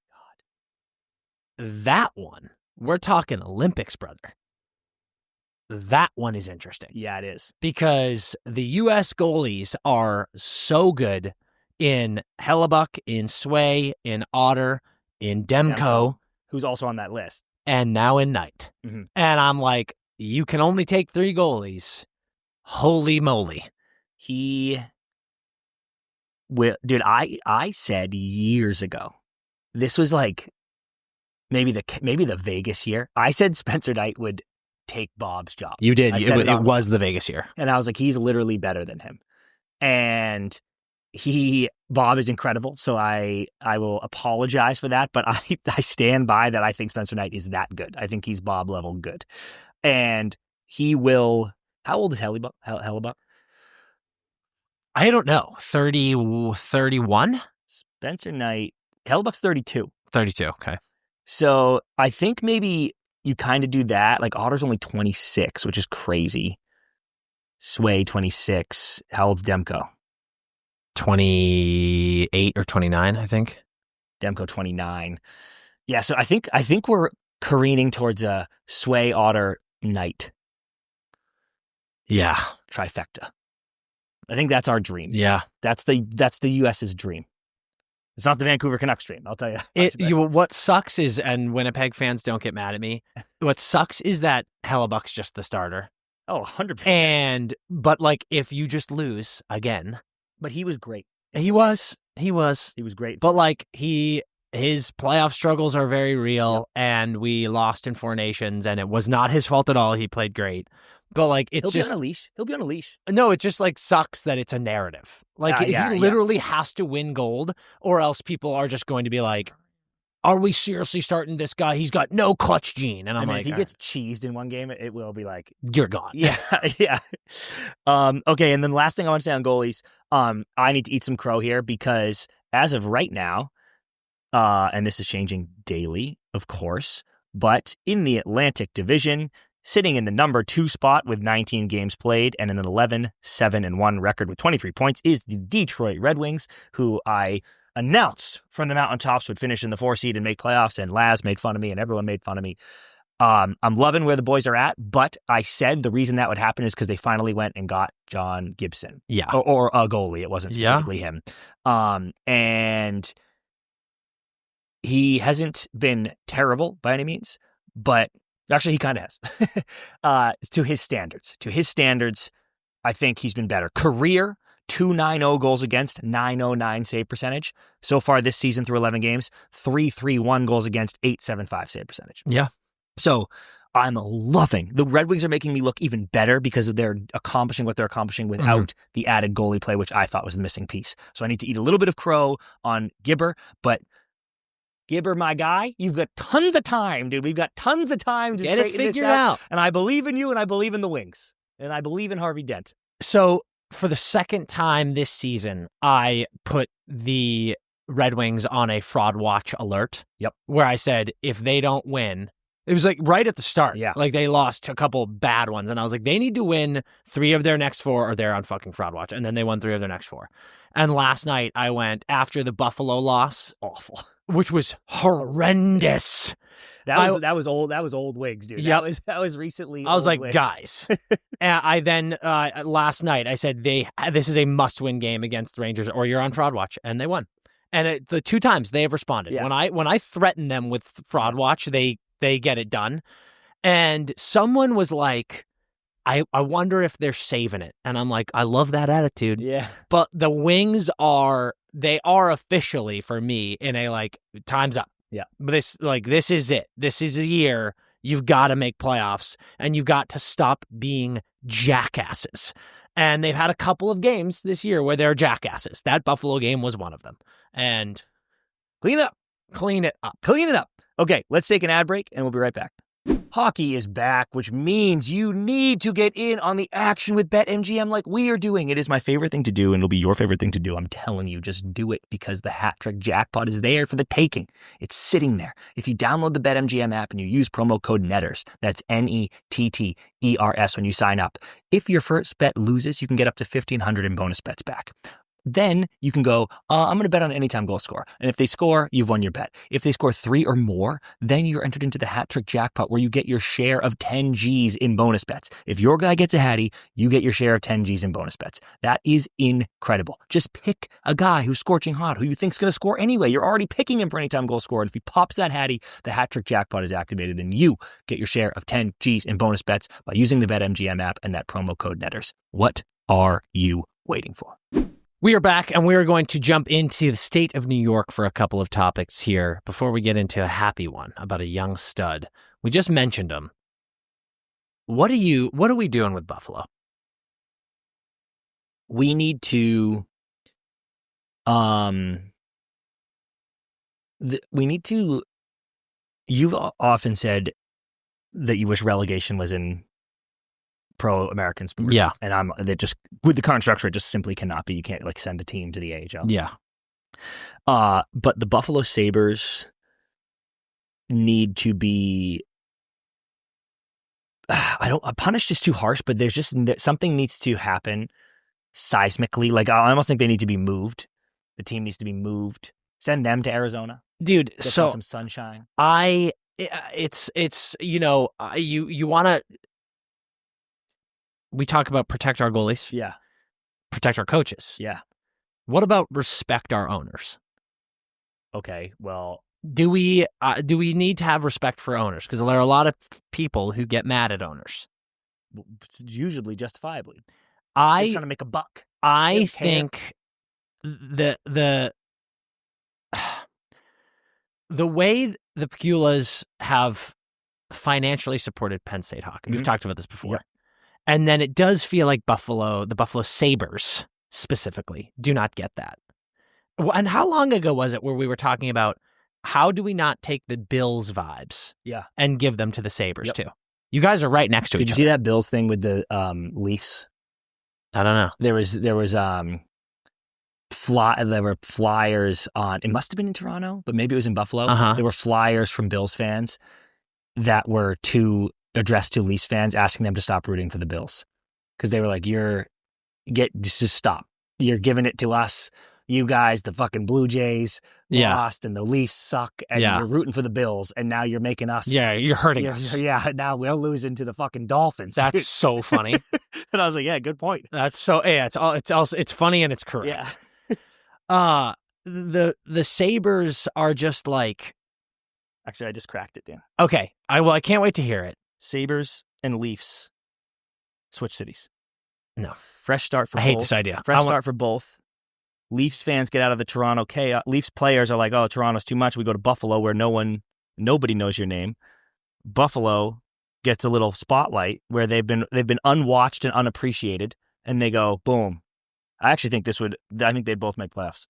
That one, we're talking Olympics, brother. That one is interesting. Yeah, it is. Because the U.S. goalies are so good in Hellebuck, in Sway, in Otter, in Demko. Who's also on that list. And now in Knight. Mm-hmm. And I'm like, you can only take 3 goalies. Holy moly. Dude, I said years ago, this was like maybe the Vegas year. I said Spencer Knight would take Bob's job. You did. It was the Vegas year. And I was like, he's literally better than him. And he Bob is incredible, so I will apologize for that, but I stand by that. I think Spencer Knight is that good. I think he's Bob level good. And he will... How old is Hellebuck? I don't know. 30, 31? Spencer Knight... Hellebuck's 32. 32, okay. So I think maybe you kind of do that. Like, Otter's only 26, which is crazy. Sway, 26. How old's Demko? 28 or 29, I think. Demko, 29. Yeah, so I think we're careening towards a Sway, Otter, Knight. Yeah. Trifecta. I think that's our dream. Yeah. That's the US's dream. It's not the Vancouver Canucks dream, I'll tell you. What sucks is, and Winnipeg fans don't get mad at me, what sucks is that Hellebuck's just the starter. Oh, 100%. But like, if you just lose again. But he was great. He was great. But like, his playoff struggles are very real, and we lost in 4 Nations, and it was not his fault at all. He played great. But like, He'll be on a leash. No, it just like sucks that it's a narrative. Like, he literally has to win gold, or else people are just going to be like, are we seriously starting this guy? He's got no clutch gene. And I'm like, if he gets cheesed in one game, it will be like, you're gone. Yeah, yeah. Okay, and then the last thing I want to say on goalies, I need to eat some crow here because as of right now, and this is changing daily, of course, but in the Atlantic Division, sitting in the number 2 spot with 19 games played and an 11-7-1 record with 23 points is the Detroit Red Wings, who I announced from the mountaintops would finish in the 4 seed and make playoffs, and Laz made fun of me and everyone made fun of me. I'm loving where the boys are at, but I said the reason that would happen is because they finally went and got John Gibson. Yeah. Or a goalie. It wasn't specifically him. And he hasn't been terrible by any means, but actually he kind of has. To his standards. To his standards, I think he's been better. Career, 2.90 goals against, 9.09 save percentage. So far this season through 11 games, 3.31 goals against, 8.75 save percentage. Yeah. So I'm loving. The Red Wings are making me look even better because they're accomplishing what they're accomplishing without the added goalie play, which I thought was the missing piece. So I need to eat a little bit of crow on Gibber, but Gibber, my guy, you've got tons of time, dude. We've got tons of time to get it figured out. And I believe in you, and I believe in the Wings, and I believe in Harvey Dent. So for the second time this season, I put the Red Wings on a fraud watch alert. Yep. Where I said, if they don't win, it was like right at the start. Yeah. Like they lost a couple bad ones. And I was like, they need to win 3 of their next 4 or they're on fucking fraud watch. And then they won 3 of their next 4. And last night I went after the Buffalo loss. Awful. Which was horrendous. That was old Wings, dude. Yep. That was recently. I was like, Wings. guys. And I then last night I said this is a must-win game against the Rangers, or you're on fraud watch, and they won. And the 2 times they have responded. Yeah. When I threaten them with fraud watch, they get it done. And someone was like, I wonder if they're saving it. And I'm like, I love that attitude. Yeah. But the Wings are officially for me in a like time's up. Yeah. But this is it. This is a year you've got to make playoffs and you've got to stop being jackasses. And they've had a couple of games this year where they're jackasses. That Buffalo game was one of them. And clean it up. Clean it up. Clean it up. Okay, let's take an ad break and we'll be right back. Hockey is back, which means you need to get in on the action with BetMGM like we are doing. It is my favorite thing to do, and it'll be your favorite thing to do. I'm telling you, just do it because the hat trick jackpot is there for the taking. It's sitting there. If you download the BetMGM app and you use promo code NETTERS, that's NETTERS when you sign up. If your first bet loses, you can get up to $1,500 in bonus bets back. Then you can go, I'm going to bet on anytime goal scorer. And if they score, you've won your bet. If they score 3 or more, then you're entered into the hat trick jackpot where you get your share of 10 G's in bonus bets. If your guy gets a hattie, you get your share of 10 G's in bonus bets. That is incredible. Just pick a guy who's scorching hot, who you think's going to score anyway. You're already picking him for anytime goal scorer. And if he pops that hattie, the hat trick jackpot is activated and you get your share of 10 G's in bonus bets by using the BetMGM app and that promo code NETTERS. What are you waiting for? We are back, and we are going to jump into the state of New York for a couple of topics here before we get into a happy one about a young stud. We just mentioned him. What are we doing with Buffalo? We need to We need to. You've often said that you wish relegation was in pro-American sports. Yeah. And that just with the current structure, it just simply cannot be. You can't like send a team to the AHL. Yeah. But the Buffalo Sabres need to be. Punished is too harsh, but there's just something needs to happen seismically. Like I almost think they need to be moved. The team needs to be moved. Send them to Arizona, dude. Get So some sunshine. You want to. We talk about protect our goalies. Yeah. Protect our coaches. Yeah. What about respect our owners? Okay. Well, do we need to have respect for owners? Because there are a lot of people who get mad at owners. Usually justifiably. They're trying to make a buck. I think the way the Pegulas have financially supported Penn State hockey, we've talked about this before, and then it does feel like the Buffalo Sabres specifically, do not get that. And how long ago was it where we were talking about how do we not take the Bills vibes and give them to the Sabres too? You guys are right next to each other. Did you see that Bills thing with the Leafs? I don't know. There was there were flyers on, it must have been in Toronto, but maybe it was in Buffalo. There were flyers from Bills fans that were addressed to Leafs fans asking them to stop rooting for the Bills. Because they were like, just stop. You're giving it to us. You guys, the fucking Blue Jays lost and the Leafs suck and you're rooting for the Bills and now you're making us. Yeah, you're hurting us. Yeah, now we're losing to the fucking Dolphins. That's so funny. And I was like, yeah, good point. That's so, it's funny and it's correct. Yeah. The Sabres are just like. Actually, I just cracked it, Dan. Okay. I can't wait to hear it. Sabres and Leafs switch cities. No. Fresh start for both. I hate this idea. Fresh start for both. Leafs fans get out of the Toronto chaos. Leafs players are like, oh, Toronto's too much. We go to Buffalo where nobody knows your name. Buffalo gets a little spotlight where they've been unwatched and unappreciated, and they go, boom. I actually think I think they'd both make playoffs.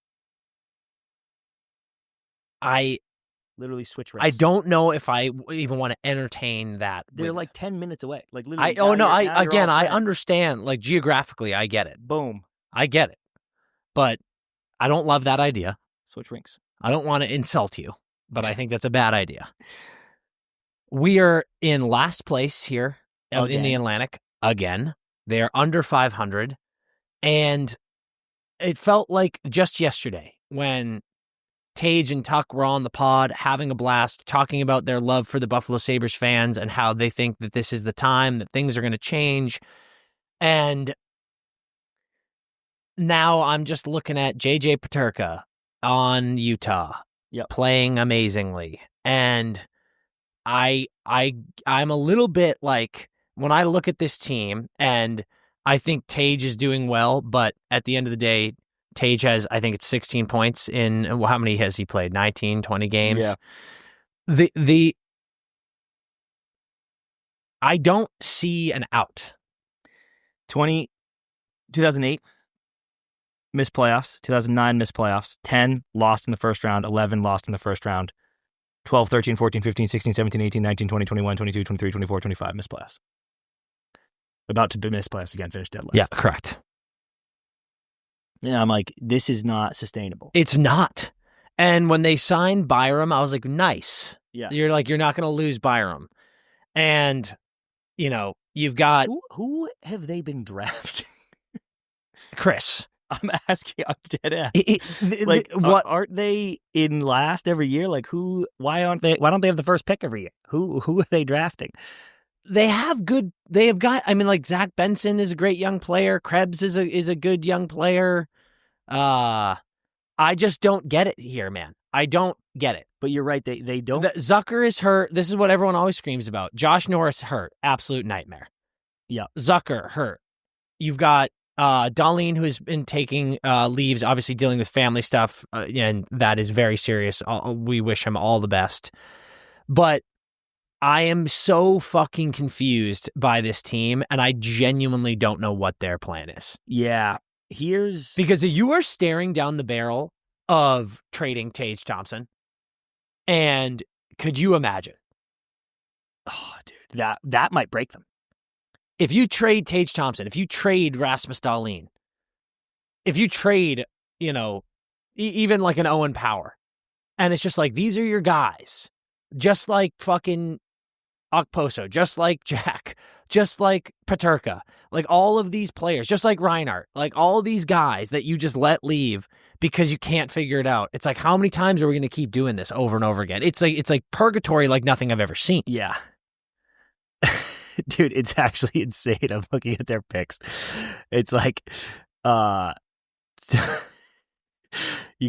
Literally switch race. I don't know if I even want to entertain that. They're like 10 minutes away. Like literally. I understand. Like geographically, I get it. Boom. I get it. But I don't love that idea. Switch rinks. I don't want to insult you, but I think that's a bad idea. We are in last place here in the Atlantic again. They are under 500. And it felt like just yesterday when Tage and Tuck were on the pod having a blast, talking about their love for the Buffalo Sabres fans and how they think that this is the time that things are going to change. And now I'm just looking at JJ Peterka on Utah playing amazingly. And I'm a little bit like, when I look at this team and I think Tage is doing well, but at the end of the day, Tage has, I think it's 16 points in, how many has he played? 19, 20 games? Yeah. I don't see an out. 2008, missed playoffs. 2009, missed playoffs. 10, lost in the first round. 11, lost in the first round. 12, 13, 14, 15, 16, 17, 18, 19, 20, 21, 22, 23, 24, 25, missed playoffs. About to miss playoffs again, finish dead last. Yeah, correct. Yeah, I'm like, this is not sustainable. It's not. And when they signed Byram, I was like, nice. Yeah. You're not going to lose Byram. And, you've got... Who have they been drafting? Chris. I'm asking, I'm dead ass. What aren't they in last every year? Like why don't they have the first pick every year? Who are they drafting? They have Zach Benson is a great young player. Krebs is a good young player. I just don't get it here, man. I don't get it. But you're right. They don't. Zucker is hurt. This is what everyone always screams about. Josh Norris hurt. Absolute nightmare. Yeah. Zucker hurt. You've got Darlene, who's been taking leaves, obviously dealing with family stuff, and that is very serious. We wish him all the best. But I am so fucking confused by this team, and I genuinely don't know what their plan is. Yeah. Because you are staring down the barrel of trading Tage Thompson, and could you imagine? Oh, dude, that might break them. If you trade Tage Thompson, if you trade Rasmus Dahlin, if you trade, even like an Owen Power, and it's just like, these are your guys, just like fucking Okposo, just like Jack, just like Peterka, like all of these players, just like Reinhardt, like all these guys that you just let leave because you can't figure it out. It's like, how many times are we going to keep doing this over and over again? It's like purgatory like nothing I've ever seen. Yeah. Dude, it's actually insane. I'm looking at their picks. It's like, you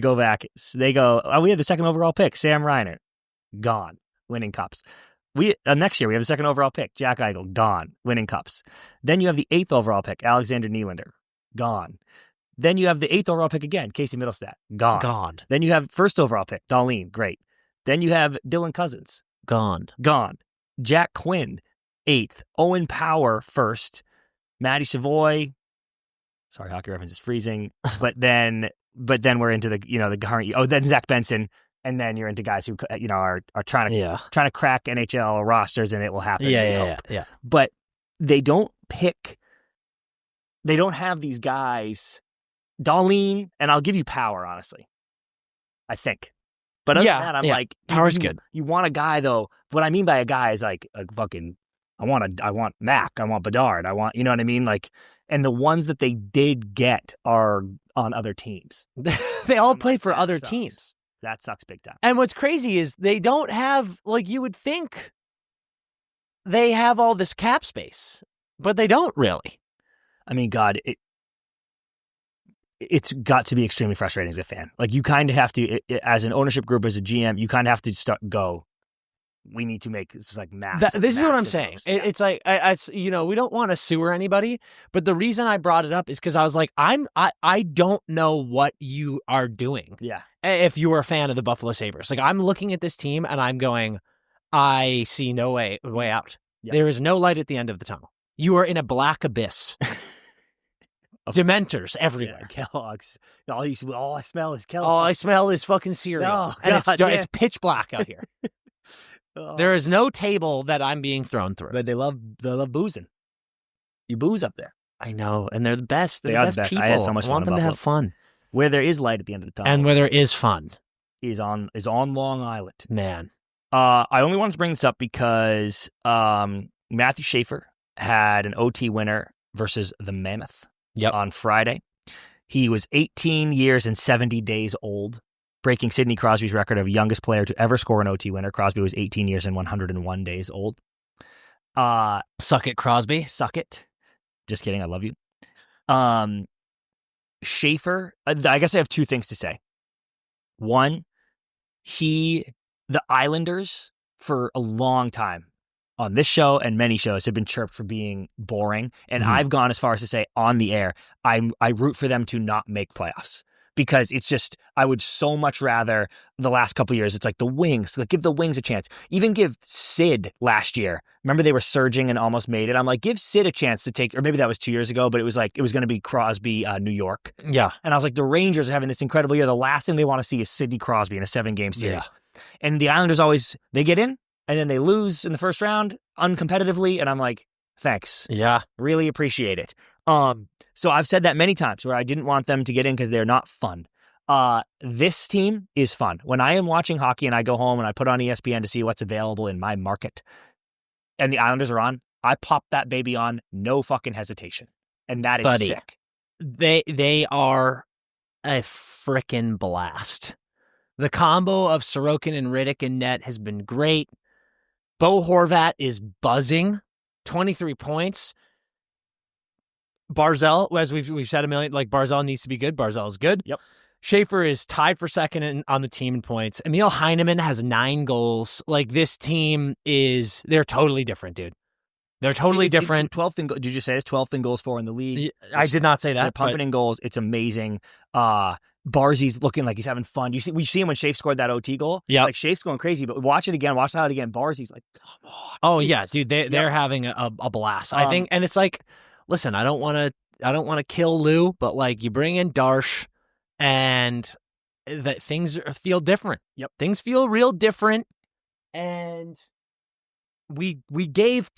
go back, they go, we have the second overall pick, Sam Reinhart, gone, winning cups. Next year, we have the second overall pick, Jack Eichel, gone, winning cups. Then you have the 8th overall pick, Alexander Nylander, gone. Then you have the 8th overall pick again, Casey Middlestat, gone. Then you have first overall pick, Dahlin, great. Then you have Dylan Cousins, Gone. Jack Quinn, 8th. Owen Power, 1st. Matty Savoy, sorry, hockey reference is freezing. But then we're into the current. Oh, then Zach Benson. And then you're into guys who are trying to crack NHL rosters, and it will happen. Yeah. But they don't have these guys, Dahlin, and I'll give you Power, honestly, I think. But other than that, I'm like, Power's good. You want a guy though. What I mean by a guy is like a fucking. I want Mac. I want Bedard. I want, you know what I mean? Like, and the ones that they did get are on other teams. They all play for other teams. That sucks big time. And what's crazy is they don't have, like, you would think they have all this cap space, but they don't really. I mean, God, it's got to be extremely frustrating as a fan. Like, you kind of have to, as an ownership group, as a GM, you kind of have to we need to make this like massive. This is what I'm saying. It's like, we don't want to sewer anybody, but the reason I brought it up is because I was like, I don't know what you are doing. Yeah. If you were a fan of the Buffalo Sabres, like, I'm looking at this team and I'm going, I see no way out. Yep. There is no light at the end of the tunnel. You are in a black abyss. Dementors everywhere. Yeah, Kellogg's. All I smell is Kellogg's. All I smell is fucking cereal. Oh, and God, it's pitch black out here. There is no table that I'm being thrown through. But they love boozing. You booze up there. I know, and they're the best. They They're are the best people. I had so much fun. I want them to have fun. Where there is light at the end of the tunnel, and where there is fun, is on Long Island. Man, I only wanted to bring this up because Matthew Schaefer had an OT winner versus the Mammoth. Yep. On Friday. He was 18 years and 70 days old, breaking Sidney Crosby's record of youngest player to ever score an OT winner. Crosby was 18 years and 101 days old. Suck it, Crosby. Suck it. Just kidding. I love you. Schaefer, I guess I have two things to say. One, the Islanders, for a long time on this show and many shows, have been chirped for being boring. And I've gone as far as to say on the air, I root for them to not make playoffs. Because it's just, I would so much rather the last couple of years, it's like the Wings, like give the Wings a chance. Even give Sid last year. Remember they were surging and almost made it? I'm like, give Sid a chance to take, or maybe that was 2 years ago, but it was like, it was going to be Crosby, New York. Yeah. And I was like, the Rangers are having this incredible year. The last thing they want to see is Sidney Crosby in a 7-game series. Yeah. And the Islanders always, they get in and then they lose in the first round uncompetitively. And I'm like, thanks. Yeah. Really appreciate it. So I've said that many times where I didn't want them to get in because they're not fun. This team is fun. When I am watching hockey and I go home and I put on ESPN to see what's available in my market and the Islanders are on, I pop that baby on, no fucking hesitation. And that is sick. They are a frickin' blast. The combo of Sorokin and Riddick in net has been great. Bo Horvat is buzzing. 23 points. Barzal, as we've said a million, like Barzal needs to be good. Barzal is good. Yep. Schaefer is tied for second on the team in points. Emil Heineman has 9 goals. Like, this team they're totally different, dude. They're totally different. 12th in, did you say it's 12th in goals for in the league? I did not say that. They're pumping in goals. It's amazing. Barzy's looking like he's having fun. We see him when Schaefer scored that OT goal. Yeah, like Schaef's going crazy. But watch it again. Watch it again. Barzy's like, come on. Oh yeah, dude. They're having a blast. I think, and it's like, listen, I don't want to. to kill Lou, but like you bring in Darsh, and that things feel different. Yep, things feel real different, and we gave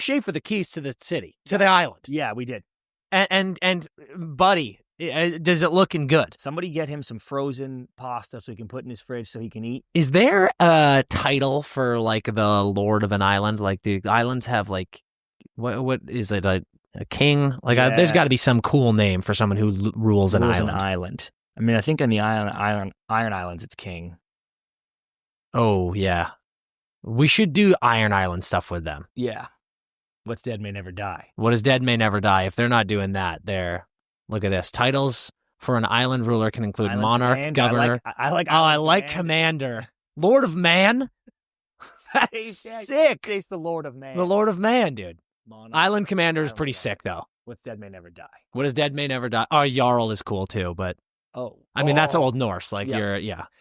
Schaefer the keys to the city, to the island. Yeah, we did. And buddy, does it looking good? Somebody get him some frozen pasta so he can put in his fridge so he can eat. Is there a title for like the Lord of an island? Like the islands have like what is it, a king? Like there's got to be some cool name for someone who rules an island. I mean, I think on the Iron Islands it's king. Oh yeah, we should do Iron Island stuff with them. Yeah. What's dead may never die. What is dead may never die. If they're not doing that, look at this. Titles for an island ruler can include monarch, Commander. governor. I like commander. Lord of Man. That's sick. He's the Lord of Man. The Lord of Man, dude. Monarch, Island commander is pretty sick, though. What's dead may never die. What is dead may never die. Oh, Jarl is cool too, but I mean that's Old Norse. Like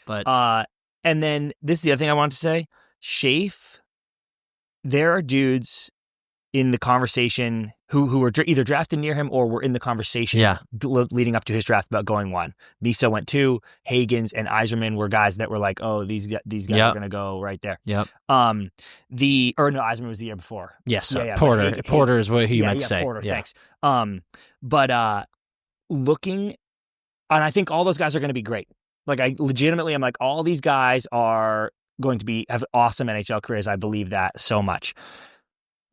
but and then this is the other thing I wanted to say. Shafe, there are dudes in the conversation who were either drafted near him or were in the conversation leading up to his draft about going 1. Misa went 2. Hagens and Eiserman were guys that were like, oh, these guys are going to go right there. Yep. Eiserman was the year before. Yes. Porter. Porter is what you meant to say. Porter, thanks. But looking, and I think all those guys are going to be great. Like I'm like, all these guys are going to have awesome NHL careers. I believe that so much.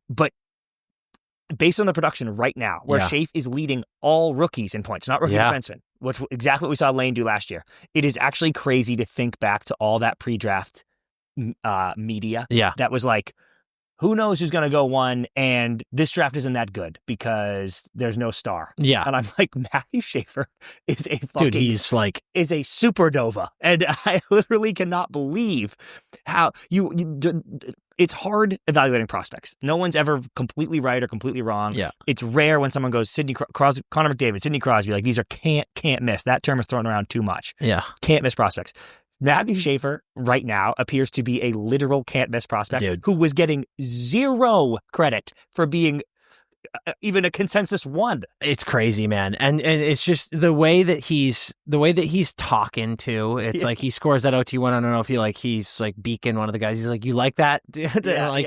But based on the production right now, where Shafe is leading all rookies in points, not rookie defensemen, which exactly what we saw Lane do last year, it is actually crazy to think back to all that pre-draft media that was like, who knows who's going to go 1, and this draft isn't that good because there's no star. Yeah. And I'm like, Matthew Schaefer is a fucking... Dude, he's like... is a supernova. And I literally cannot believe how it's hard evaluating prospects. No one's ever completely right or completely wrong. Yeah. It's rare when someone goes Sidney Crosby, Connor McDavid, Sidney Crosby, like these are can't miss. That term is thrown around too much. Yeah. Can't miss prospects. Matthew Schaefer right now appears to be a literal can't miss prospect who was getting 0 credit for being even a consensus 1. It's crazy, man. And it's just the way that he's talking to. It's like he scores that OT1. I don't know if he's like beaking one of the guys. He's like, you like that?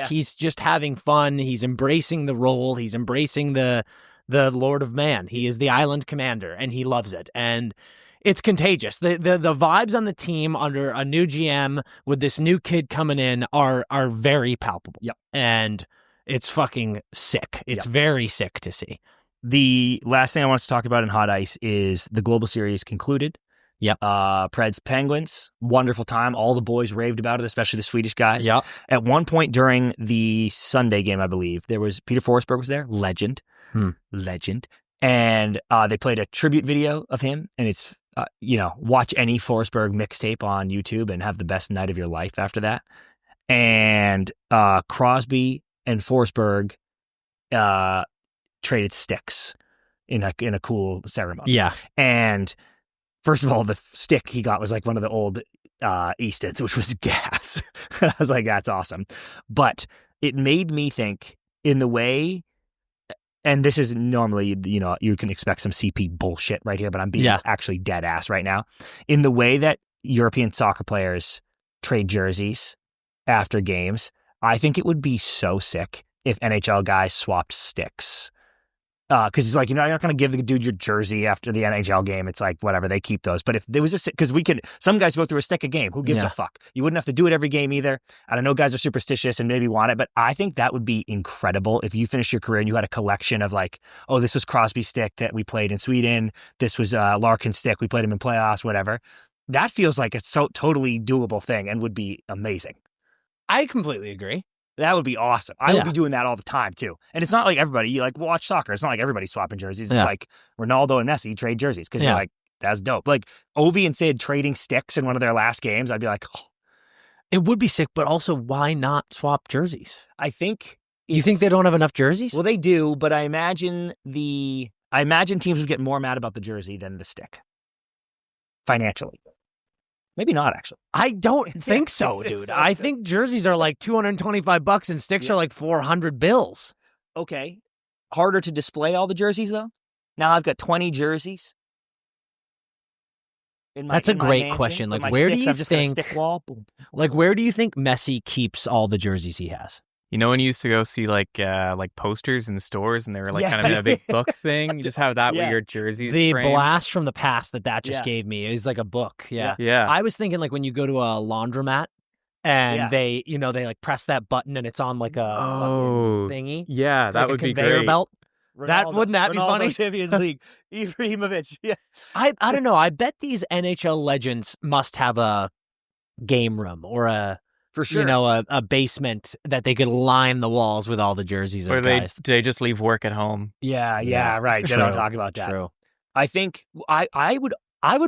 He's just having fun. He's embracing the role. He's embracing the Lord of Man. He is the island commander and he loves it. And it's contagious. The vibes on the team under a new GM with this new kid coming in are very palpable. Yep. And it's fucking sick. It's very sick to see. The last thing I want to talk about in Hot Ice is the Global Series concluded. Yep. Preds Penguins, wonderful time. All the boys raved about it, especially the Swedish guys. Yep. At one point during the Sunday game, I believe, there was Peter Forsberg was there, legend. And they played a tribute video of him, and it's watch any Forsberg mixtape on YouTube and have the best night of your life after that. And Crosby and Forsberg traded sticks in a cool ceremony. Yeah. And first of all, the stick he got was like one of the old Eastons, which was gas. I was like, that's awesome. But it made me think in the way, and this is normally, you can expect some CP bullshit right here, but I'm being actually dead ass right now. In the way that European soccer players trade jerseys after games, I think it would be so sick if NHL guys swapped sticks. Because it's like, you're not going to give the dude your jersey after the NHL game. It's like, whatever, they keep those. But if there was because some guys go through a stick a game. Who gives a fuck? You wouldn't have to do it every game either. And I know guys are superstitious and maybe want it, but I think that would be incredible if you finished your career and you had a collection of like, oh, this was Crosby's stick that we played in Sweden. This was Larkin's stick. We played him in playoffs, whatever. That feels like a totally doable thing and would be amazing. I completely agree. That would be awesome. I would be doing that all the time, too. And it's not like everybody, you watch soccer. It's not like everybody's swapping jerseys. It's like Ronaldo and Messi trade jerseys because you're like, that's dope. Like Ovi and Sid trading sticks in one of their last games. I'd be like, oh. It would be sick, but also why not swap jerseys? I think... You think they don't have enough jerseys? Well, they do, but I imagine teams would get more mad about the jersey than the stick. Financially. Maybe not, actually. I don't think so, dude. I think jerseys are like $225 and sticks are like 400 bills. Okay. Harder to display all the jerseys, though? Now I've got 20 jerseys. That's a great question. Like, where do you think? Stick wall. Boom. Like, where do you think Messi keeps all the jerseys he has? You know, when you used to go see like posters in the stores, and they were like kind of in a big book thing. You just have that with your jerseys. The framed. blast from the past that just gave me is like a book. Yeah. I was thinking like when you go to a laundromat and they like press that button and it's on like a thingy. Yeah, that like would a be conveyor great. belt. Ronaldo, Wouldn't that be funny? Champions League. Ibrahimovic. Yeah. I don't know. I bet these NHL legends must have a game room or for sure, a basement that they could line the walls with all the jerseys. Or of guys. they just leave work at home. Yeah, right. They don't talk about that. True. I think I would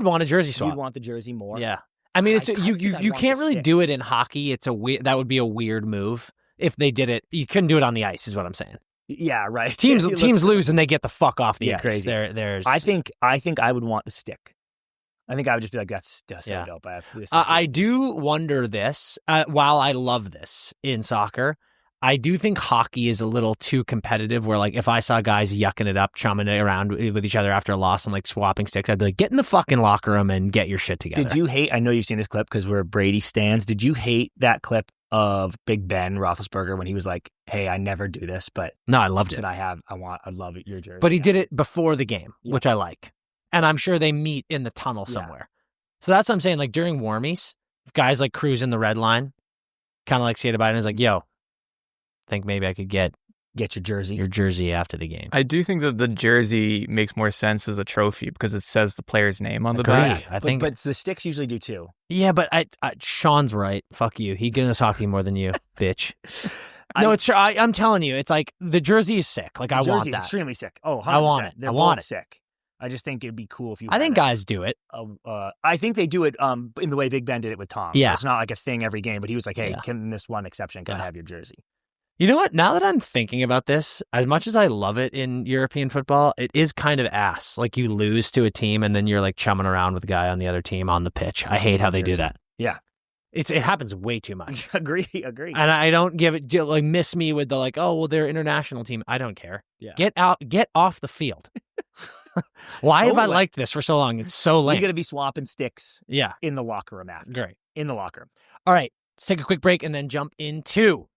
want a jersey swap. You'd want the jersey more. Yeah. I mean, it's you can't really do it in hockey. It's that would be a weird move if they did it. You couldn't do it on the ice, is what I'm saying. Yeah, right. Teams lose and they get the fuck off the ice. Crazy. There's. I think I would want the stick. I think I would just be like, that's so dope. I do wonder this. While I love this in soccer, I do think hockey is a little too competitive. Where like if I saw guys yucking it up, chumming it around with each other after a loss and like swapping sticks, I'd be like, get in the fucking locker room and get your shit together. Did you hate? I know you've seen this clip because we're Brady stans. Did you hate that clip of Big Ben Roethlisberger when he was like, "Hey, I never do this, but no, I loved it. I'd love it, your jersey." But he did it before the game, which I like. And I'm sure they meet in the tunnel somewhere. So that's what I'm saying. Like during warmies, guys like cruising the red line, kind of like skated by and is like, yo, think maybe I could get your jersey after the game. I do think that the jersey makes more sense as a trophy because it says the player's name on the back. I think, but the sticks usually do too. Yeah, but Sean's right. Fuck you. He gets hockey more than you, bitch. No, it's true. I'm telling you, it's like the jersey is sick. Like I want that. The jersey is extremely sick. Oh, 100%. I want it. They're I want both it. Sick. I just think it'd be cool if you. I think guys do it. I think they do it in the way Big Ben did it with Tom. Yeah, it's not like a thing every game, but he was like, "Hey, can this one exception? Can I have your jersey?" You know what? Now that I'm thinking about this, as much as I love it in European football, it is kind of ass. Like you lose to a team and then you're like chumming around with a guy on the other team on the pitch. I hate how they do that. Yeah. It happens way too much. Agree. And I don't give it, like, miss me with the, like, oh, well, they're an international team. I don't care. Yeah. Get off the field. Why have I liked this for so long? It's so lame. You're going to be swapping sticks in the locker room after. Great. In the locker room. All right. Let's take a quick break and then jump into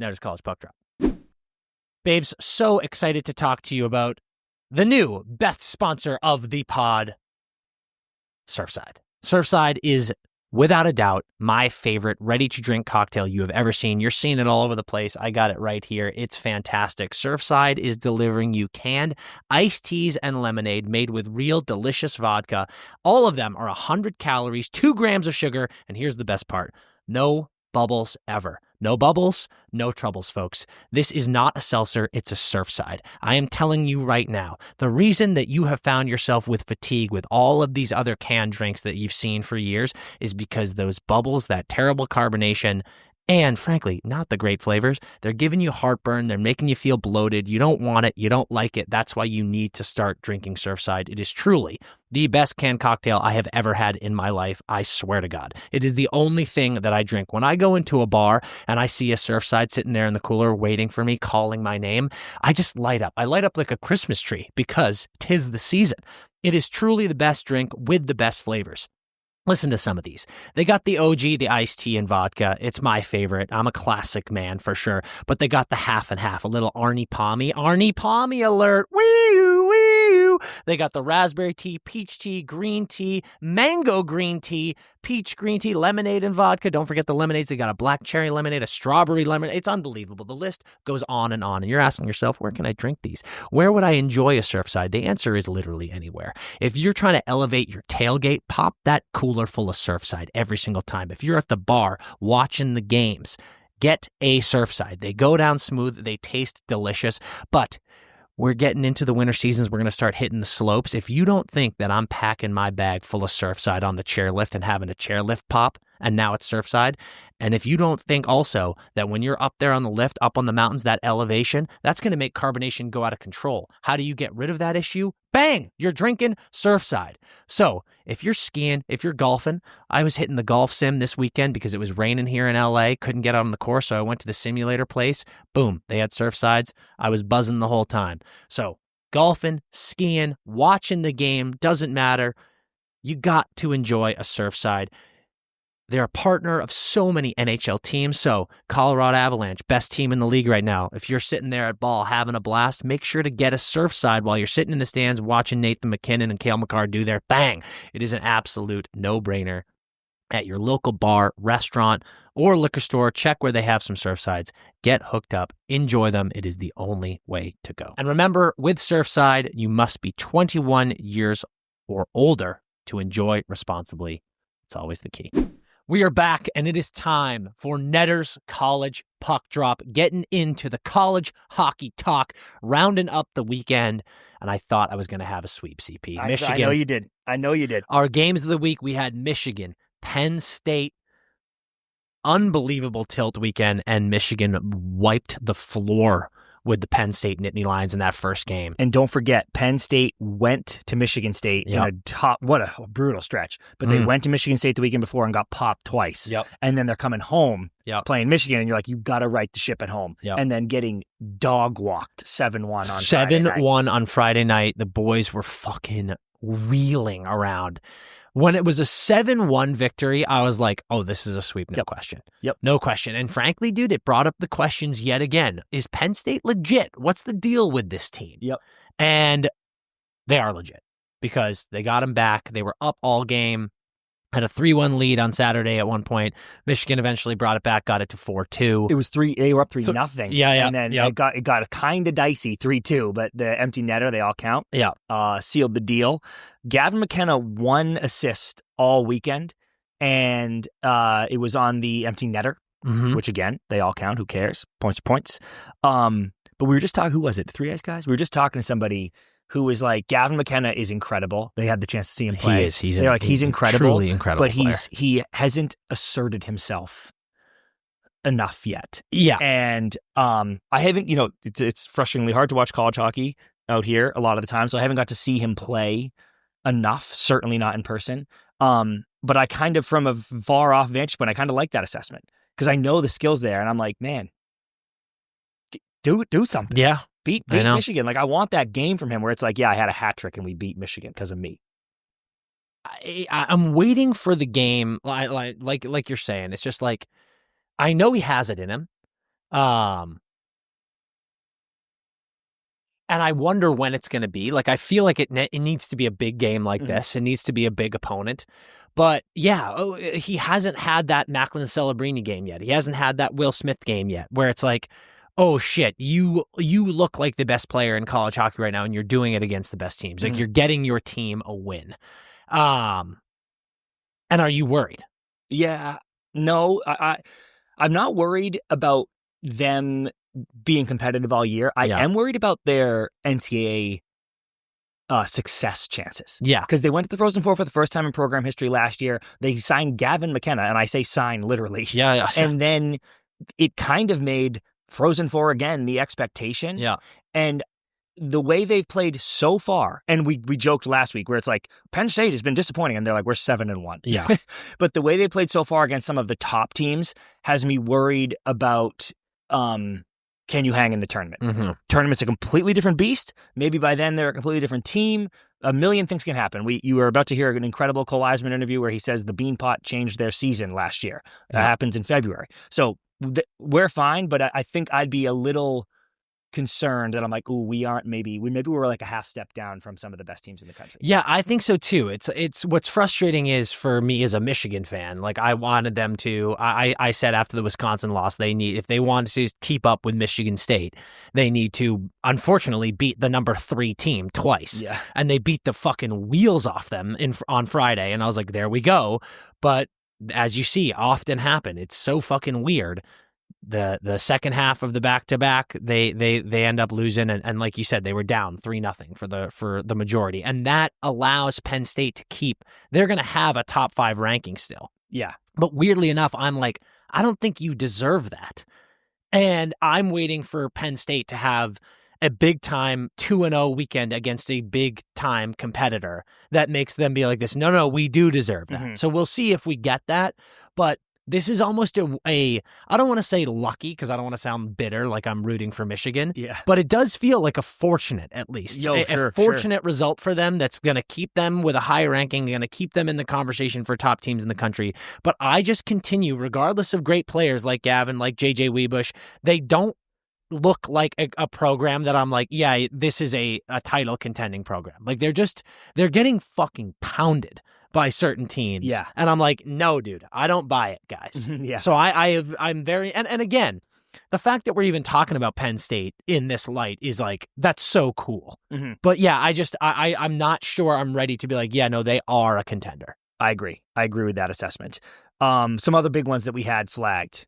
Netter's College Puck Drop. Babes, so excited to talk to you about the new best sponsor of the pod, Surfside. Surfside is, without a doubt, my favorite ready-to-drink cocktail you have ever seen. You're seeing it all over the place. I got it right here. It's fantastic. Surfside is delivering you canned iced teas and lemonade made with real delicious vodka. All of them are 100 calories, 2 grams of sugar, and here's the best part. No bubbles ever. No bubbles, no troubles, folks. This is not a seltzer, it's a Surfside. I am telling you right now, the reason that you have found yourself with fatigue with all of these other canned drinks that you've seen for years is because those bubbles, that terrible carbonation, and frankly, not the great flavors, they're giving you heartburn, they're making you feel bloated, you don't want it, you don't like it. That's why you need to start drinking Surfside. It is truly the best canned cocktail I have ever had in my life, I swear to God. It is the only thing that I drink. When I go into a bar and I see a Surfside sitting there in the cooler waiting for me, calling my name, I just light up. I light up like a Christmas tree because 'tis the season. It is truly the best drink with the best flavors. Listen to some of these. They got the OG, the iced tea and vodka. It's my favorite. I'm a classic man for sure. But they got the half and half, a little Arnie Palmy alert. Wee-oo, wee-oo. They got the raspberry tea, peach tea, green tea, mango green tea, peach green tea, lemonade and vodka. Don't forget the lemonades. They got a black cherry lemonade, a strawberry lemonade. It's unbelievable. The list goes on. And you're asking yourself, where can I drink these? Where would I enjoy a Surfside? The answer is literally anywhere. If you're trying to elevate your tailgate, pop that cooler full of Surfside every single time. If you're at the bar watching the games, get a Surfside. They go down smooth. They taste delicious. But we're getting into the winter seasons. We're going to start hitting the slopes. If you don't think that I'm packing my bag full of Surfside on the chairlift and having a chairlift pop, and now it's Surfside, and if you don't think also that when you're up there on the lift, up on the mountains, that elevation, that's going to make carbonation go out of control. How do you get rid of that issue? Bang! You're drinking Surfside. So if you're skiing, if you're golfing, I was hitting the golf sim this weekend because it was raining here in LA, couldn't get out on the course, so I went to the simulator place. Boom, they had Surfsides. I was buzzing the whole time. So golfing, skiing, watching the game, doesn't matter. You got to enjoy a Surfside. They're a partner of so many NHL teams. So Colorado Avalanche, best team in the league right now. If you're sitting there at ball having a blast, make sure to get a Surfside while you're sitting in the stands watching Nathan McKinnon and Cale Makar do their thing. It is an absolute no-brainer. At your local bar, restaurant, or liquor store, check where they have some Surfsides. Get hooked up. Enjoy them. It is the only way to go. And remember, with Surfside, you must be 21 years or older to enjoy responsibly. It's always the key. We are back, and it is time for Netter's College Puck Drop, getting into the college hockey talk, rounding up the weekend, and I thought I was going to have a sweep, CP. Michigan. I know you did. Our games of the week, we had Michigan, Penn State, unbelievable tilt weekend, and Michigan wiped the floor with the Penn State Nittany Lions in that first game. And don't forget, Penn State went to Michigan State in what a brutal stretch. But they went to Michigan State the weekend before and got popped twice. Yep. And then they're coming home playing Michigan, and you're like, you got to right the ship at home. Yep. And then getting dog-walked 7-1 on Friday night. 7-1 on Friday night. The boys were fucking reeling around. When it was a 7-1 victory, I was like, oh, this is a sweep, no question. Yep. No question. And frankly, dude, it brought up the questions yet again. Is Penn State legit? What's the deal with this team? Yep. And they are legit because they got them back. They were up all game, had a 3-1 lead on Saturday at one point. Michigan eventually brought it back, got it to 4-2. It was they were up 3-0. Yeah. And then it got kind of dicey, 3-2, but the empty netter, they all count. Yeah. Sealed the deal. Gavin McKenna, 1 assist all weekend, and it was on the empty netter, which again, they all count. Who cares? Points are points. But we were just talking, who was it? The Three Ice guys? We were just talking to somebody who was like, Gavin McKenna is incredible. They had the chance to see him play. He is. He's incredible. Truly incredible. But he hasn't asserted himself enough yet. Yeah. And I haven't, it's frustratingly hard to watch college hockey out here a lot of the time, so I haven't got to see him play enough, certainly not in person. But I kind of, from a far off vantage point, I kind of like that assessment because I know the skills there, and I'm like, man, do something. Yeah. Beat Michigan. Like, I want that game from him where it's like, yeah, I had a hat trick and we beat Michigan because of me. I'm waiting for the game, like you're saying. It's just like, I know he has it in him. And I wonder when it's going to be. Like, I feel like it needs to be a big game like this. It needs to be a big opponent. But, yeah, he hasn't had that Macklin Celebrini game yet. He hasn't had that Will Smith game yet where it's like, oh, shit, you look like the best player in college hockey right now, and you're doing it against the best teams. Like, you're getting your team a win. And are you worried? Yeah. No, I'm not worried about them being competitive all year. I am worried about their NCAA success chances. Yeah. Because they went to the Frozen Four for the first time in program history last year. They signed Gavin McKenna, and I say sign literally. Yeah. And then it kind of made Frozen Four again the expectation. Yeah. And the way they've played so far, and we joked last week where it's like, Penn State has been disappointing, and they're like, we're 7-1. Yeah. But the way they played so far against some of the top teams has me worried about can you hang in the tournament? Tournament's a completely different beast. Maybe by then they're a completely different team. A million things can happen. You were about to hear an incredible Cole Eiserman interview where he says the Beanpot changed their season last year. That happens in February. So we're fine, but I think I'd be a little concerned that I'm like, ooh, maybe we're like a half step down from some of the best teams in the country. Yeah, I think so too. It's what's frustrating is for me as a Michigan fan, like I wanted them to, I said after the Wisconsin loss, if they want to keep up with Michigan State, they need to unfortunately beat the number 3 team twice. Yeah. And they beat the fucking wheels off them on Friday. And I was like, there we go. But as you see, often happen. It's so fucking weird. The second half of the back-to-back, they end up losing, and like you said, they were down 3-0 for the majority, and that allows Penn State to keep. They're going to have a top 5 ranking still. Yeah, but weirdly enough, I'm like, I don't think you deserve that, and I'm waiting for Penn State to have a big-time 2-0 weekend against a big-time competitor that makes them be like this. No, we do deserve that. So we'll see if we get that, but this is almost I don't want to say lucky because I don't want to sound bitter like I'm rooting for Michigan. Yeah. But it does feel like a fortunate, at least. A fortunate result for them that's going to keep them with a high ranking, going to keep them in the conversation for top teams in the country. But I just continue, regardless of great players like Gavin, like JJ Webush, they don't look like a program that I'm like, yeah, this is a title contending program. Like they're getting fucking pounded by certain teams. Yeah. And I'm like, no, dude, I don't buy it, guys. Yeah. So I'm very, and again, the fact that we're even talking about Penn State in this light is like, that's so cool. Mm-hmm. But yeah, I'm not sure I'm ready to be like, yeah, no, they are a contender. I agree with that assessment. Some other big ones that we had flagged.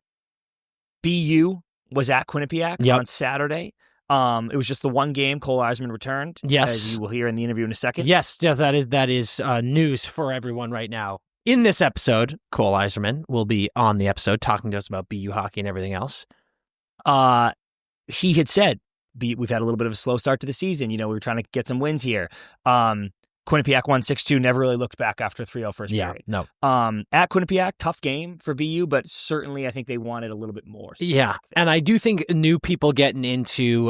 BU was at Quinnipiac on Saturday. It was just the one game. Cole Eiserman returned. Yes. As you will hear in the interview in a second. Yes, that is news for everyone right now. In this episode, Cole Eiserman will be on the episode talking to us about BU hockey and everything else. He had said, we've had a little bit of a slow start to the season. We were trying to get some wins here. Quinnipiac won 6-2, never really looked back after 3-0 first period. No. At Quinnipiac, tough game for BU, but certainly I think they wanted a little bit more. Yeah, and I do think new people getting into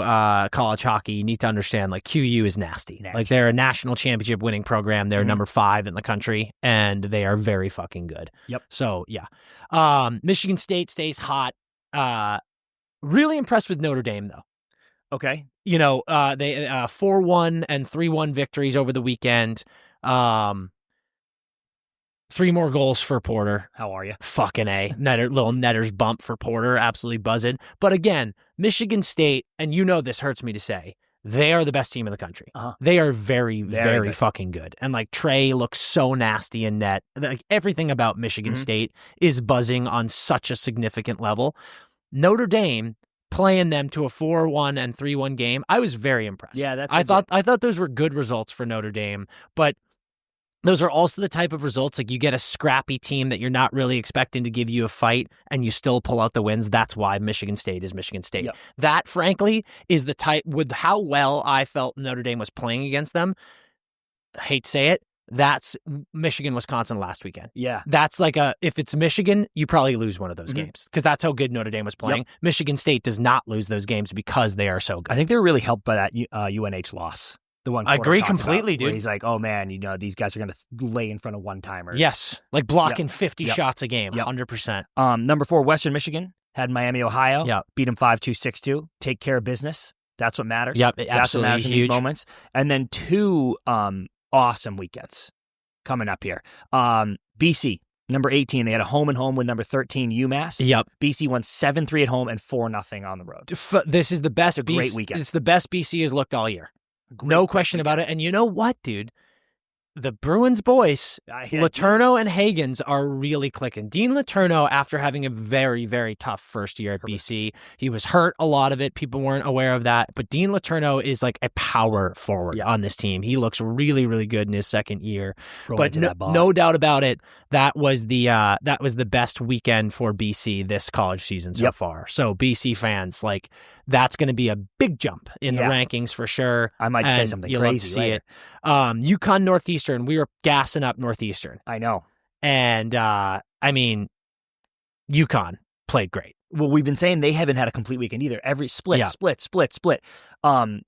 college hockey, you need to understand, like, QU is nasty. Like, they're a national championship winning program. They're number 5 in the country, and they are very fucking good. Yep. So, yeah. Michigan State stays hot. Really impressed with Notre Dame, though. Okay. They 4-1 and 3-1 victories over the weekend. 3 more goals for Porter. How are you? Fucking A. Little netter's bump for Porter. Absolutely buzzing. But again, Michigan State, and this hurts me to say, they are the best team in the country. Uh-huh. They are very, very good. fucking good. And like Trey looks so nasty in net. Like everything about Michigan State is buzzing on such a significant level. Notre Dame playing them to a 4-1 and 3-1 game, I was very impressed. Yeah, I thought those were good results for Notre Dame, but those are also the type of results like you get a scrappy team that you're not really expecting to give you a fight and you still pull out the wins. That's why Michigan State is Michigan State. Yep. That, frankly, is the type with how well I felt Notre Dame was playing against them. I hate to say it. That's Michigan, Wisconsin last weekend. Yeah. That's like if it's Michigan, you probably lose one of those games because that's how good Notre Dame was playing. Yep. Michigan State does not lose those games because they are so good. I think they were really helped by that UNH loss. The one I agree Porter talked completely, about, dude. where he's like, oh man, these guys are going to lay in front of one-timers. Yes. Like blocking 50 shots a game. 100%. Number 4, Western Michigan had Miami, Ohio. Yep. Beat them 5-2, 6-2. Take care of business. That's what matters. Yep. That's Absolutely what matters in huge. these moments. And then 2 awesome weekends coming up here. BC, number 18, they had a home-and-home with number 13, UMass. Yep. BC won 7-3 at home and 4-0 on the road. This is the best. It's a great weekend. It's the best BC has looked all year. No question about it. And you know what, dude? The Bruins boys, Letourneau and Hagens, are really clicking. Dean Letourneau, after having a very, very tough first year at BC, he was hurt a lot of it. People weren't aware of that. But Dean Letourneau is like a power forward on this team. He looks really, really good in his second year. But no doubt about it, that was the best weekend for BC this college season so far. So BC fans, like, that's going to be a big jump in the rankings for sure. I might say something you'll crazy love to see later. it. UConn Northeastern, we were gassing up Northeastern. I know. And, UConn played great. Well, we've been saying they haven't had a complete weekend either. Every split. UConn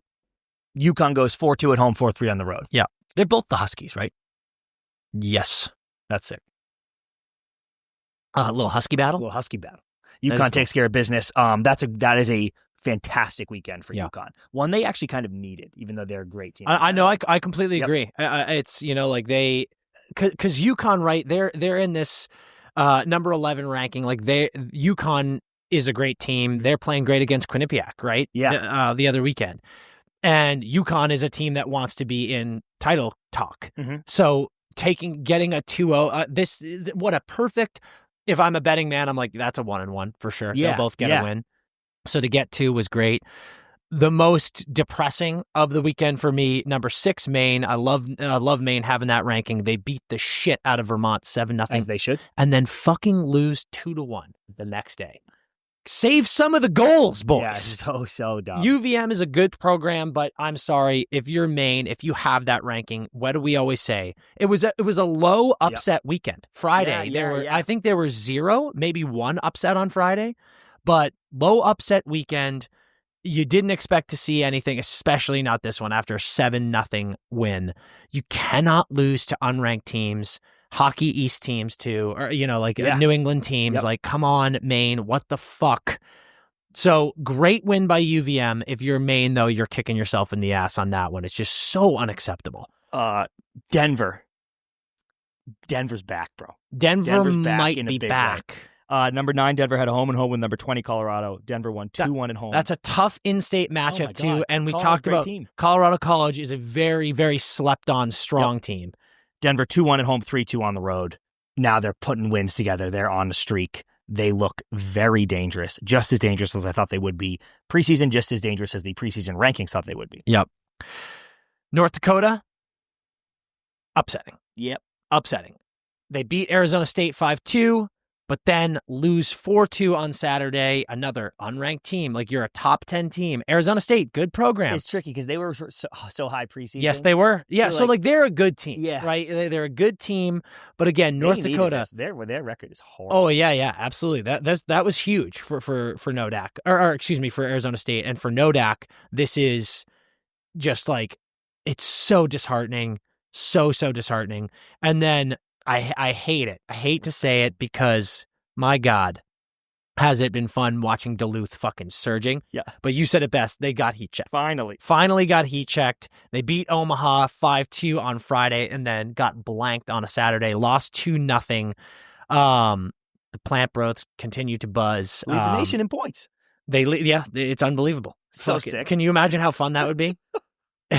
goes 4-2 at home, 4-3 on the road. Yeah. They're both the Huskies, right? Yes. That's it. A little Husky battle? UConn takes care of business. That is a fantastic weekend for UConn. One they actually kind of needed, even though they're a great team. I know. I completely agree. It's, like because UConn, right? They're in this number 11 ranking. Like UConn is a great team. They're playing great against Quinnipiac, right? Yeah. The other weekend. And UConn is a team that wants to be in title talk. Mm-hmm. So getting a 2-0, what a perfect, if I'm a betting man, I'm like, that's a 1-1 for sure. Yeah. They'll both get a win. So to get 2 was great. The most depressing of the weekend for me, number 6, Maine. I love Maine having that ranking. They beat the shit out of Vermont 7-0. As they should. And then fucking lose 2-1 the next day. save some of the goals, boys. Yeah, so dumb. UVM is a good program, but I'm sorry, if you're Maine, if you have that ranking, what do we always say? It was a low upset weekend. Friday, I think there were 0, maybe 1 upset on Friday, but low upset weekend. You didn't expect to see anything, especially not this one after a 7-0 win. You cannot lose to unranked teams, Hockey East teams too, or, New England teams. Yep. Like, come on, Maine, what the fuck? So great win by UVM. If you're Maine, though, you're kicking yourself in the ass on that one. It's just so unacceptable. Denver's back, bro. Denver's might be back. Number 9, Denver had a home and home with number 20, Colorado. Denver won 2-1 at home. That's a tough in-state matchup, too. And we Colorado's talked about team. Colorado College is a very, very slept-on, strong team. Denver 2-1 at home, 3-2 on the road. Now they're putting wins together. They're on the streak. They look very dangerous, just as dangerous as I thought they would be. Preseason, just as dangerous as the preseason rankings thought they would be. Yep. North Dakota, upsetting. Yep. Upsetting. They beat Arizona State 5-2. But then lose 4-2 on Saturday. Another unranked team. Like, you're a top 10 team. Arizona State, good program. It's tricky because they were so high preseason. Yes, they were. Yeah, so they're a good team. Yeah. Right? They're a good team. But again, North Dakota. Their record is horrible. Oh, yeah, absolutely. That was huge for Nodak. Or excuse me, for Arizona State. And for Nodak, this is just like, it's so disheartening. So disheartening. And then I hate it. I hate to say it because, my God, has it been fun watching Duluth fucking surging? Yeah. But you said it best. They got heat checked. Finally got heat checked. They beat Omaha 5-2 on Friday and then got blanked on a Saturday. Lost 2-0. The Plant Broths continue to buzz. Lead the nation in points. It's unbelighting. So sick. Can you imagine how fun that would be?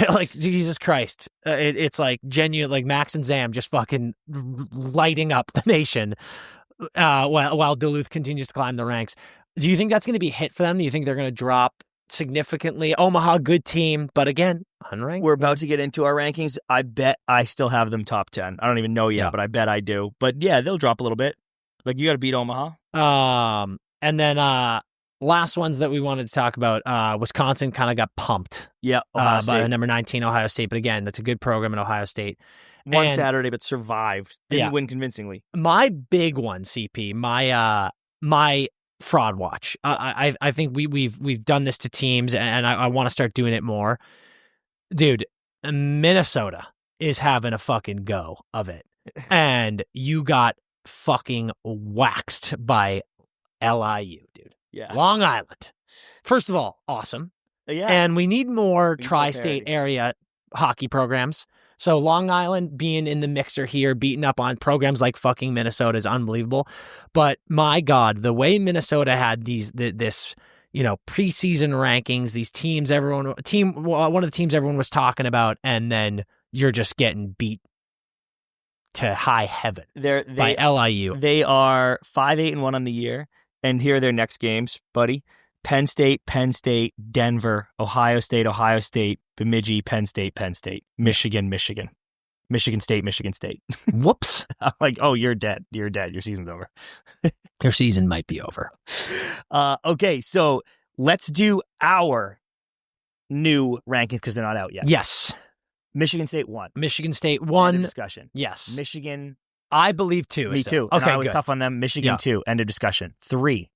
Like, Jesus Christ. It's like genuine, like Max and Zam just fucking lighting up the nation while Duluth continues to climb the ranks. Do you think that's going to be a hit for them? Do you think they're going to drop significantly? Omaha, good team, but again, unranked. We're about to get into our rankings. I bet I still have them top 10. I don't even know yet, but I bet I do. But yeah, they'll drop a little bit. Like, you got to beat Omaha. And then last ones that we wanted to talk about, Wisconsin kind of got pumped. Yeah, by number 19, Ohio State. But again, that's a good program in Ohio State. Won Saturday, but survived. Didn't win convincingly. My big one, CP, my fraud watch. I think we've done this to teams, and I want to start doing it more. Dude, Minnesota is having a fucking go of it. And you got fucking waxed by LIU, dude. Yeah. Long Island. First of all, awesome. Yeah. And we need more tri-state area hockey programs. So Long Island being in the mixer here, beating up on programs like fucking Minnesota is unbelievable. But my God, the way Minnesota had this preseason rankings, these teams, one of the teams everyone was talking about, and then you're just getting beat to high heaven by LIU. They are 5-8-1 on the year. And here are their next games, buddy. Penn State, Denver, Ohio State, Bemidji, Penn State, Michigan State. Whoops. I'm like, oh, you're dead. Your season's over. Your season might be over. Okay, so let's do our new rankings because they're not out yet. Yes. Michigan State won. End of discussion. Yes. Michigan. I believe 2. Me too. Okay, I was tough on them. Michigan 2. End of discussion. 3.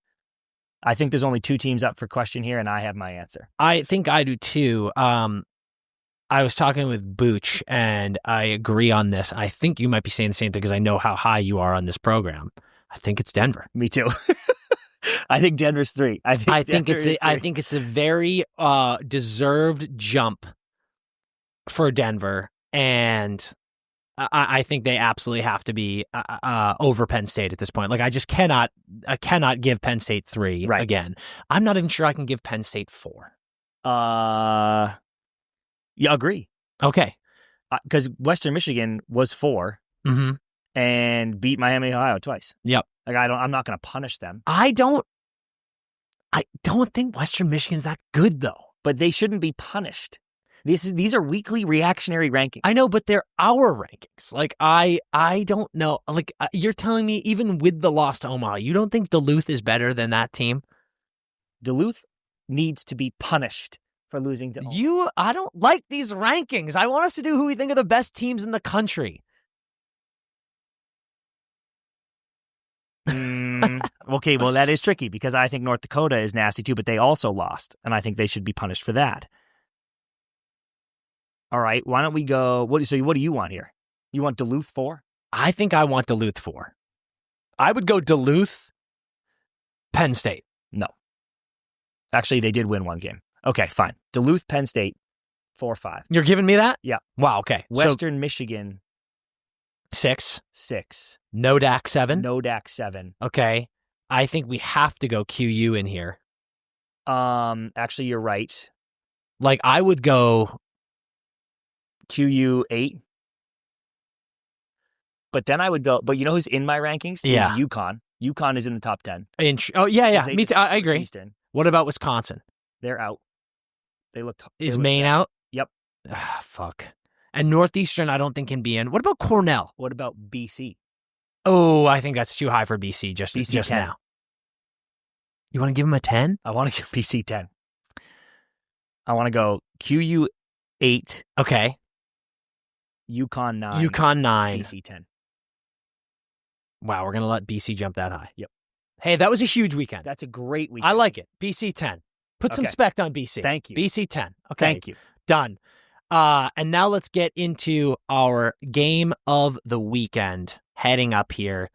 I think there's only 2 teams up for question here, and I have my answer. I think I do too. I was talking with Booch, and I agree on this. I think you might be saying the same thing because I know how high you are on this program. I think it's Denver. Me too. I think Denver's 3. I think it's a very deserved jump for Denver, and I think they absolutely have to be over Penn State at this point. Like, I cannot give Penn State 3 again. I'm not even sure I can give Penn State 4. Yeah, agree. Okay. Because Western Michigan was 4 and beat Miami, Ohio twice. Yep. Like, I'm not going to punish them. I don't think Western Michigan's that good though. But they shouldn't be punished. These are weekly reactionary rankings. I know, but they're our rankings. Like, I don't know. Like, you're telling me even with the loss to Omaha, you don't think Duluth is better than that team? Duluth needs to be punished for losing to Ulm. I don't like these rankings. I want us to do who we think are the best teams in the country. Okay, well, that is tricky because I think North Dakota is nasty too, but they also lost, and I think they should be punished for that. All right, why don't we go? What do you want here? You want Duluth 4? I think I want Duluth 4. I would go Duluth, Penn State. No. Actually, they did win one game. Okay, fine. Duluth, Penn State, 4-5. You're giving me that? Yeah. Wow, okay. Western Michigan, 6. 6. Nodak 7. Nodak 7. Okay. I think we have to go QU in here. Actually, you're right. Like, I would go QU 8. But then I would go, but you know who's in my rankings? Yeah. Is UConn. UConn is in the top 10. Yeah. Me too. I agree. Eastern. What about Wisconsin? They're out. Is Maine out? Yep. Ah, fuck. And Northeastern, I don't think can be in. What about Cornell? What about BC? Oh, I think that's too high for BC just 10. now. You want to give them a 10? I want to give BC 10. I want to go QU 8. Okay. UConn 9. UConn 9. BC 10. Wow, we're going to let BC jump that high. Yep. Hey, that was a huge weekend. That's a great weekend. I like it. BC 10. Put some spect on BC. Thank you. BC 10. Okay. Thank you. Done. And now let's get into our game of the weekend. Heading up here.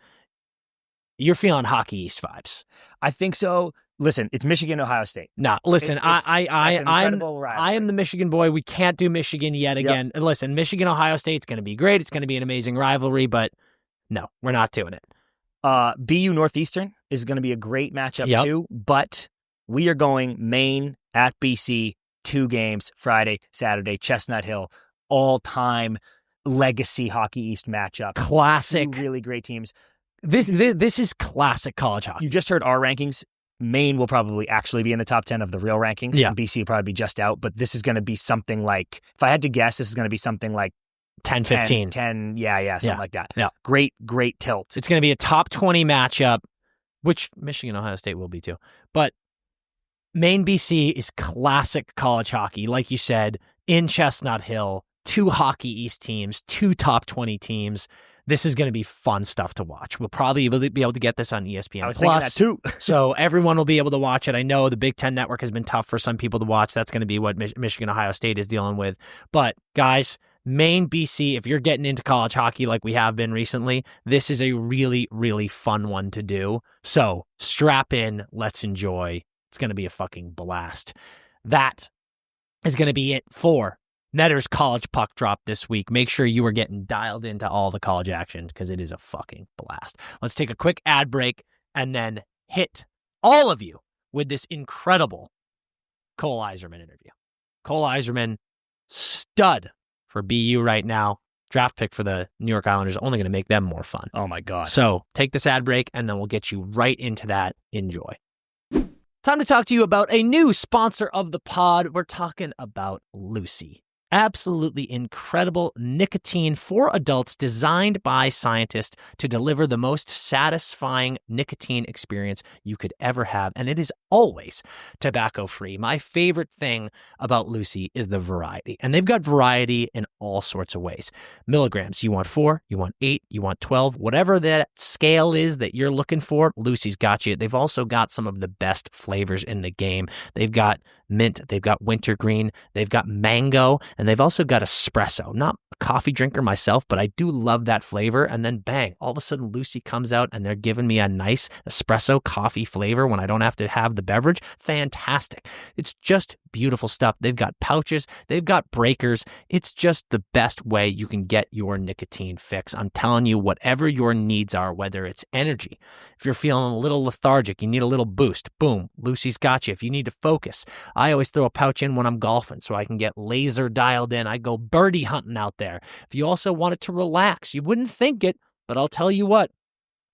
You're feeling Hockey East vibes. I think so. Listen, it's Michigan, Ohio State. No, listen, I am the Michigan boy. We can't do Michigan yet again. Yep. Listen, Michigan, Ohio State's going to be great. It's going to be an amazing rivalry, but no, we're not doing it. BU Northeastern is going to be a great matchup too, but we are going Maine at BC, 2 games, Friday, Saturday, Chestnut Hill, all-time legacy Hockey East matchup. Classic. 2 really great teams. This is classic college hockey. You just heard our rankings. Maine will probably actually be in the top 10 of the real rankings. Yeah. BC will probably be just out, but this is going to be something like, if I had to guess, this is going to be something like 10, 15. 10, something like that. Yeah. Great tilt. It's going to be a top 20 matchup, which Michigan, Ohio State will be too. But Maine, BC is classic college hockey. Like you said, in Chestnut Hill, 2 Hockey East teams, 2 top 20 teams. This is going to be fun stuff to watch. We'll probably be able to get this on ESPN+. I was thinking that too. So everyone will be able to watch it. I know the Big Ten Network has been tough for some people to watch. That's going to be what Michigan, Ohio State is dealing with. But guys, Maine, BC, if you're getting into college hockey like we have been recently, this is a really, really fun one to do. So strap in. Let's enjoy. It's going to be a fucking blast. That is going to be it for Netter's College Puck Drop this week. Make sure you are getting dialed into all the college action because it is a fucking blast. Let's take a quick ad break and then hit all of you with this incredible Cole Eiserman interview. Cole Eiserman, stud for BU right now. Draft pick for the New York Islanders, only going to make them more fun. Oh my God. So take this ad break and then we'll get you right into that. Enjoy. Time to talk to you about a new sponsor of the pod. We're talking about Lucy. Absolutely incredible nicotine for adults designed by scientists to deliver the most satisfying nicotine experience you could ever have. And it is always tobacco-free. My favorite thing about Lucy is the variety. And they've got variety in all sorts of ways. Milligrams, you want 4, you want 8, you want 12, whatever that scale is that you're looking for, Lucy's got you. They've also got some of the best flavors in the game. They've got mint, they've got wintergreen, they've got mango, and they've also got espresso. Not a coffee drinker myself, but I do love that flavor. And then bang, all of a sudden Lucy comes out and they're giving me a nice espresso coffee flavor when I don't have to have the beverage. Fantastic. It's just beautiful stuff. They've got pouches, they've got breakers. It's just the best way you can get your nicotine fix. I'm telling you, whatever your needs are, whether it's energy, if you're feeling a little lethargic, you need a little boost, boom, Lucy's got you. If you need to focus, I always throw a pouch in when I'm golfing so I can get laser dialed in. I go birdie hunting out there. If you also want it to relax, you wouldn't think it, but I'll tell you what,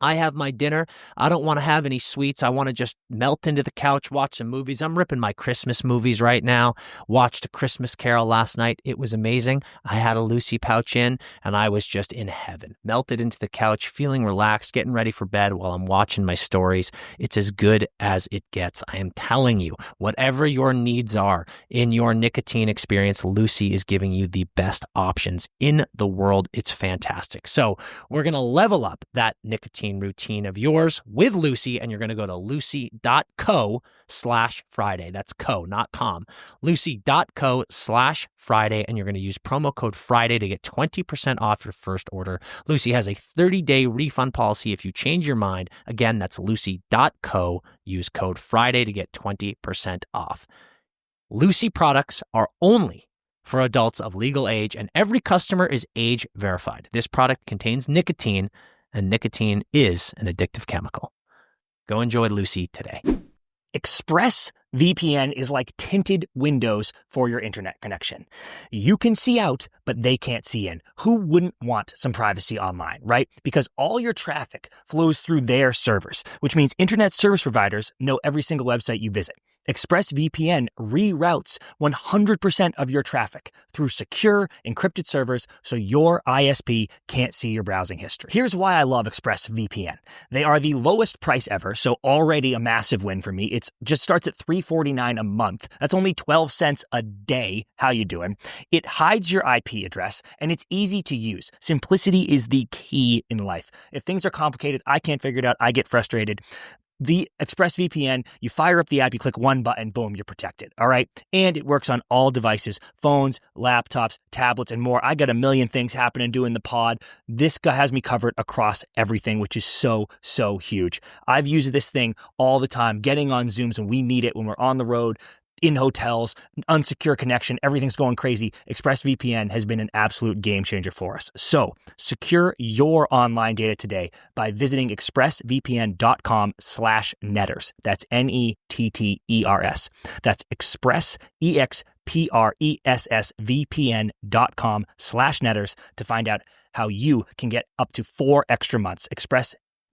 I have my dinner. I don't want to have any sweets. I want to just melt into the couch, watch some movies. I'm ripping my Christmas movies right now. Watched A Christmas Carol last night. It was amazing. I had a Lucy pouch in, and I was just in heaven. Melted into the couch, feeling relaxed, getting ready for bed while I'm watching my stories. It's as good as it gets. I am telling you, whatever your needs are in your nicotine experience, Lucy is giving you the best options in the world. It's fantastic. So we're going to level up that nicotine routine of yours with Lucy, and you're going to go to lucy.co/Friday. That's co, not com. lucy.co/Friday, and you're going to use promo code Friday to get 20% off your first order. Lucy has a 30-day refund policy if you change your mind. Again, that's lucy.co. Use code Friday to get 20% off. Lucy products are only for adults of legal age, and every customer is age verified. This product contains nicotine, and nicotine is an addictive chemical. Go enjoy Lucy today. ExpressVPN is like tinted windows for your internet connection. You can see out, but they can't see in. Who wouldn't want some privacy online, right? Because all your traffic flows through their servers, which means internet service providers know every single website you visit. ExpressVPN reroutes 100% of your traffic through secure, encrypted servers so your ISP can't see your browsing history. Here's why I love ExpressVPN. They are the lowest price ever, so already a massive win for me. It just starts at $3.49 a month. That's only 12 cents a day. How you doing? It hides your IP address, and it's easy to use. Simplicity is the key in life. If things are complicated, I can't figure it out, I get frustrated. The ExpressVPN, you fire up the app, you click one button, boom, you're protected, all right? And it works on all devices, phones, laptops, tablets, and more. I got a million things happening doing the pod. This guy has me covered across everything, which is so, so huge. I've used this thing all the time, getting on Zooms when we need it, when we're on the road, in hotels, unsecure connection, everything's going crazy. ExpressVPN has been an absolute game changer for us. So secure your online data today by visiting expressvpn.com/netters. That's NETTERS. That's expressvpn.com/netters to find out how you can get up to 4 extra months.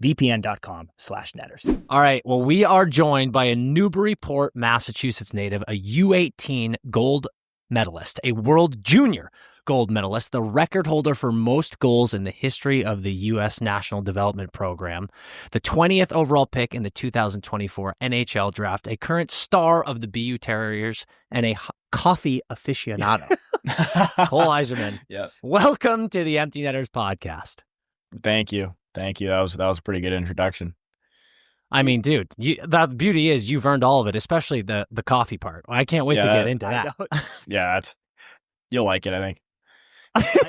vpn.com/netters. All right. Well, we are joined by a Newburyport, Massachusetts native, a U18 gold medalist, a World Junior gold medalist, the record holder for most goals in the history of the U.S. National Development Program, the 20th overall pick in the 2024 NHL Draft, a current star of the BU Terriers, and a coffee aficionado. Cole Eiserman. Yes. Welcome to the Empty Netters podcast. Thank you. That was a pretty good introduction. I mean, dude, the beauty is you've earned all of it, especially the coffee part. I can't wait to get into that. Yeah, you'll like it, I think.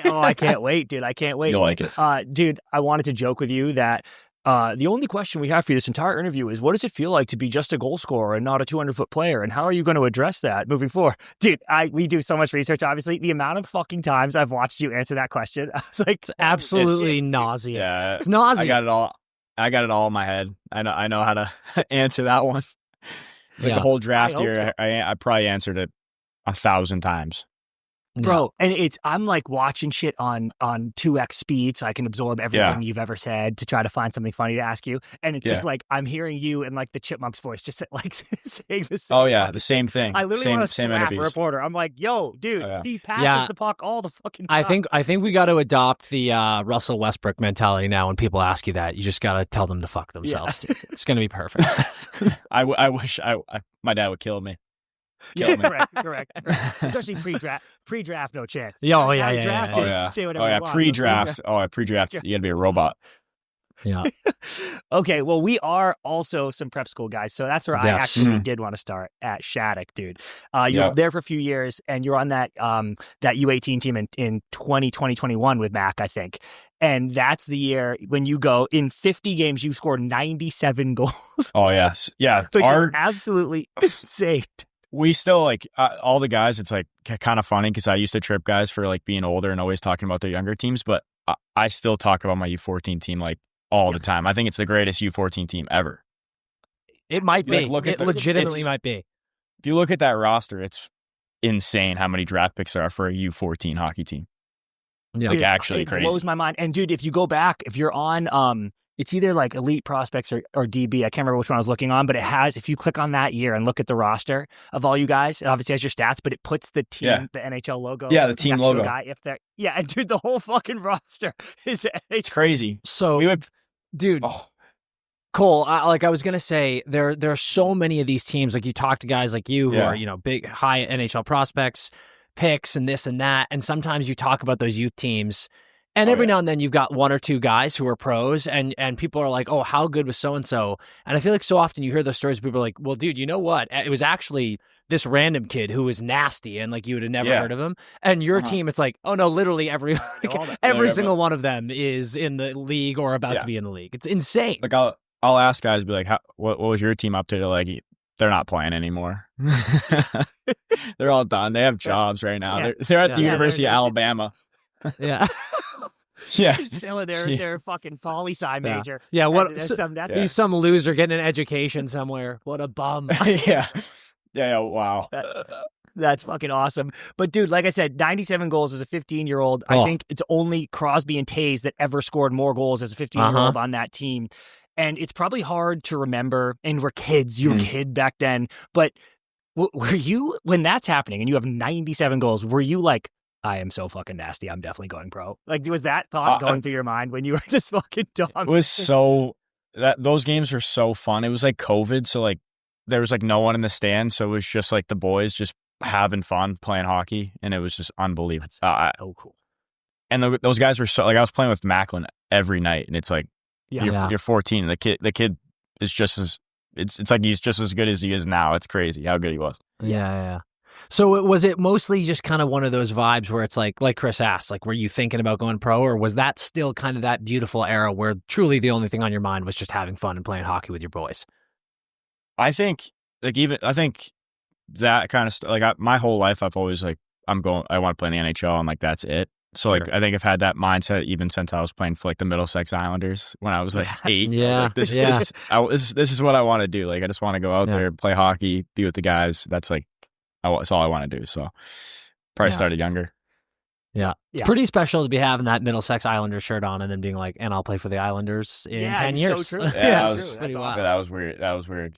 I can't wait, dude. I can't wait. You'll like it. Dude, I wanted to joke with you that the only question we have for you this entire interview is, what does it feel like to be just a goal scorer and not a 200-foot player? And how are you going to address that moving forward? Dude, we do so much research, obviously. The amount of fucking times I've watched you answer that question, I was like, it's absolutely nauseating. Yeah, it's nauseating. I got it all in my head. I know how to answer that one. It's like the whole draft year, so. I probably answered it 1,000 times. Bro, and I'm like watching shit on 2x speed so I can absorb everything you've ever said to try to find something funny to ask you. And it's just like I'm hearing you in like the Chipmunks voice, just like saying the same. Oh yeah, the same thing. I literally want to slap a reporter. I'm like, yo, dude, he passes the puck all the fucking time. I think we got to adopt the Russell Westbrook mentality now. When people ask you that, you just got to tell them to fuck themselves. Yeah. It's going to be perfect. I wish my dad would kill me. Correct. Especially pre-draft, no chance. Pre-draft. Say whatever you want. Pre-draft. Pre-draft. You got to be a robot. Yeah. Okay. Well, we are also some prep school guys, so that's where I actually did want to start at Shattuck, dude. You were there for a few years, and you're on that U18 team in 2021 with Mac, I think. And that's the year when you go in 50 games, you scored 97 goals. Oh yes, yeah. Which is absolutely insane. We still like all the guys. It's like kind of funny because I used to trip guys for like being older and always talking about their younger teams, but I still talk about my U14 team like all the time. I think it's the greatest U14 team ever. It might be. It legitimately might be. If you look at that roster, it's insane how many draft picks there are for a U14 hockey team. Yeah, like actually crazy. It blows my mind. And dude, if you go back, if you're on it's either like elite prospects or DB. I can't remember which one I was looking on, but it has, if you click on that year and look at the roster of all you guys, it obviously has your stats, but it puts the team, the NHL logo. Yeah, the team logo. Guy if they're, and dude, the whole fucking roster is It's crazy. So, dude, Cole, I was gonna say, there are so many of these teams. Like, you talk to guys like you who are, big, high NHL prospects, picks, and this and that, and sometimes you talk about those youth teams. And every now and then you've got one or two guys who are pros, and people are like, oh, how good was so-and-so? And I feel like so often you hear those stories, people are like, well, dude, you know what? It was actually this random kid who was nasty, and like you would have never heard of him. And your team, it's like, oh no, literally every single one of them is in the league or about to be in the league. It's insane. Like I'll ask guys, be like, what was your team up to? They're like, they're not playing anymore. They're all done. They have jobs right now. They're at the University of Alabama. Yeah. Yeah. Still their fucking poli-sci major. Yeah. He's some loser getting an education somewhere. What a bum. Yeah. Wow. That's fucking awesome. But dude, like I said, 97 goals as a 15-year-old. I think it's only Crosby and Taves that ever scored more goals as a 15-year-old on that team. And it's probably hard to remember. And we're kids. You were a kid back then. But were you, when that's happening and you have 97 goals, were you like, I am so fucking nasty, I'm definitely going pro? Like, was that thought going through your mind when you were just fucking dumb? It was those games were so fun. It was like COVID, so like there was like no one in the stands, so it was just like the boys just having fun playing hockey, and it was just unbelievable. So cool. And those guys were so, like, I was playing with Macklin every night, and it's like you're 14, and the kid is just as it's like he's just as good as he is now. It's crazy how good he was. Yeah. So was it mostly just kind of one of those vibes where it's like Chris asked, like, were you thinking about going pro, or was that still kind of that beautiful era where truly the only thing on your mind was just having fun and playing hockey with your boys? I think that kind of stuff, like my whole life I've always like, I want to play in the NHL, and like that's it. So like I think I've had that mindset even since I was playing for like the Middlesex Islanders when I was like 8. Yeah. Like, this is what I want to do. Like I just want to go out there, play hockey, be with the guys. That's like that's all I want to do. So probably started younger. Yeah. It's pretty special to be having that Middlesex Islanders shirt on and then being like, and I'll play for the Islanders in 10 years. So true. That was pretty wild. That was weird. That was weird.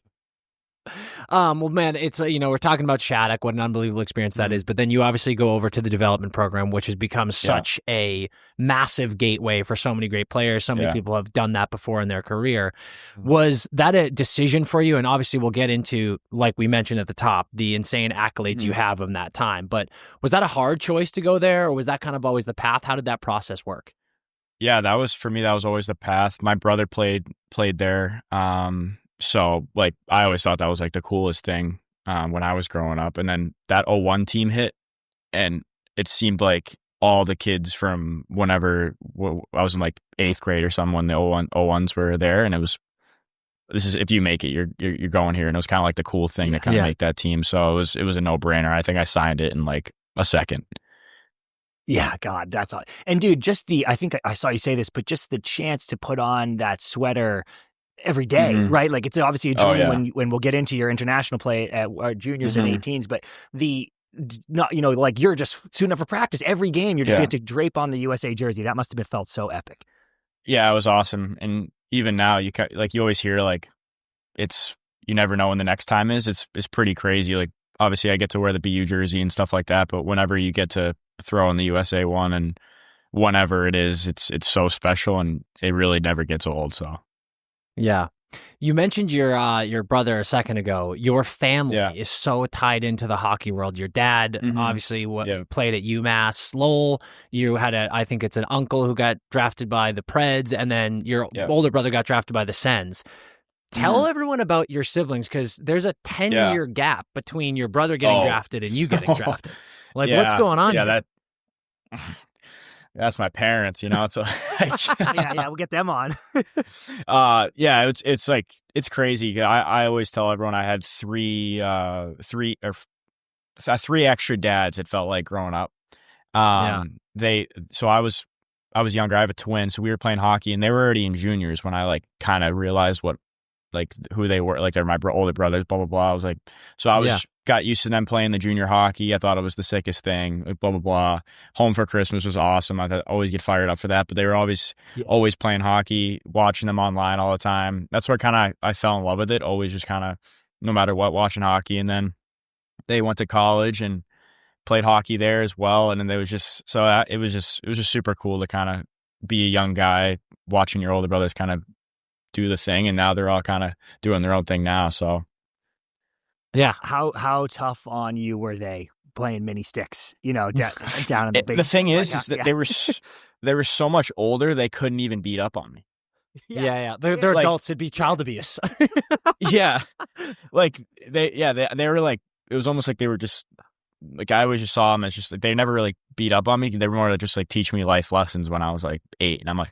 Well, man, it's we're talking about Shattuck, what an unbelievable experience that is, but then you obviously go over to the development program, which has become such a massive gateway for so many great players. So many people have done that before in their career. Was that a decision for you? And obviously we'll get into, like we mentioned at the top, the insane accolades you have in that time, but was that a hard choice to go there, or was that kind of always the path? How did that process work? Yeah, that was always the path. My brother played there. So, like, I always thought that was, like, the coolest thing when I was growing up. And then that 01 team hit, and it seemed like all the kids from whenever I was in, like, 8th grade or something when the 01s were there. And this is if you make it, you're going here. And it was kind of like the cool thing to kind of make that team. So it was a no-brainer. I think I signed it in, like, a second. Yeah, God, that's all. And, dude, I think I saw you say this, but just the chance to put on that sweater every day, right? Like, it's obviously a dream when we'll get into your international play at juniors and 18s, but like you're just suiting up for practice every game. You're just going to drape on the USA jersey. That must have felt so epic. Yeah, it was awesome. And even now, you always hear, like, you never know when the next time is. It's pretty crazy. Like, obviously I get to wear the BU jersey and stuff like that, but whenever you get to throw in the USA one and whenever it is, it's so special, and it really never gets old. So. Yeah. You mentioned your brother a second ago. Your family is so tied into the hockey world. Your dad obviously played at UMass Lowell. You had I think it's an uncle who got drafted by the Preds, and then your older brother got drafted by the Sens. Tell everyone about your siblings, because there's a 10-year gap between your brother getting drafted and you getting drafted. Like, what's going on here? That's my parents, It's we'll get them on. It's like, it's crazy. I always tell everyone I had three extra dads. It felt like growing up. So I was younger. I have a twin, so we were playing hockey, and they were already in juniors when I like kind of realized what like who they were, like they're my older brothers, blah blah blah. I was like, so I was got used to them playing the junior hockey. I thought it was the sickest thing, like blah blah blah. Home for Christmas was awesome. I always get fired up for that. But they were always playing hockey, watching them online all the time. That's where kind of I fell in love with it. Always just kind of no matter what, watching hockey. And then they went to college and played hockey there as well. And then it was just super cool to kind of be a young guy watching your older brothers kind of do the thing, and now they're all kind of doing their own thing now. So, yeah, how tough on you were they playing mini sticks? You know, down in the big. The thing is that they were so much older they couldn't even beat up on me. Yeah. They're like, adults. It'd be child abuse. Yeah, like they were like, it was almost like they were just like, I always just saw them as just like, they never really beat up on me. They were more to just like teach me life lessons when I was like 8, and I'm like,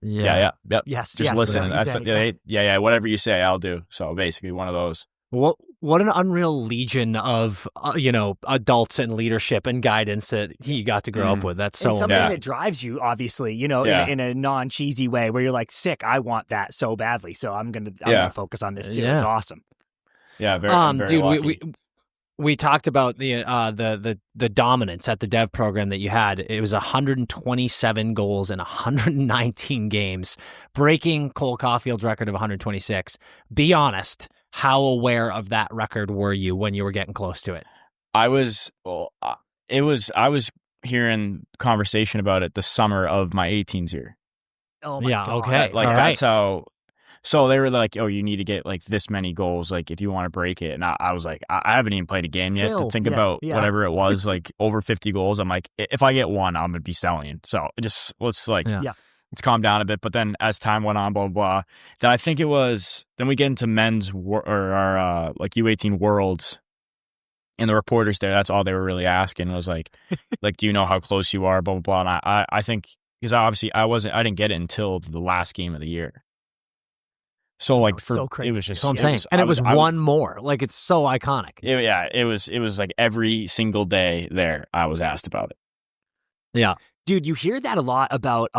yep. Yes. Just listen. Whatever you say, I'll do. So basically one of those. What an unreal legion of, adults and leadership and guidance that he got to grow up with. That's so and something that drives you, obviously, in a non-cheesy way where you're like, sick, I want that so badly. So I'm going to focus on this too. It's awesome. Yeah. Very dude, lucky. we talked about the dominance at the dev program that you had. It was 127 goals in 119 games, breaking Cole Caulfield's record of 126. Be honest, how aware of that record were you when you were getting close to it? I was hearing conversation about it the summer of my 18s year. Oh my God. Okay. That's how. So they were like, "Oh, you need to get like this many goals, like if you want to break it." And I was like, I haven't even played a game yet to think about whatever it was, like over 50 goals. I'm like, if I get one, I'm gonna be selling. So let's calm down a bit. But then as time went on, blah blah blah. Then I think it was. Then we get into men's or our like U18 Worlds, and the reporters there. That's all they were really asking was like, do you know how close you are? Blah blah blah. And I think because obviously I didn't get it until the last game of the year. So like so crazy. It was just that's what I'm saying. It was one more. Like it's so iconic. It was like every single day there I was asked about it. Yeah. Dude, you hear that a lot about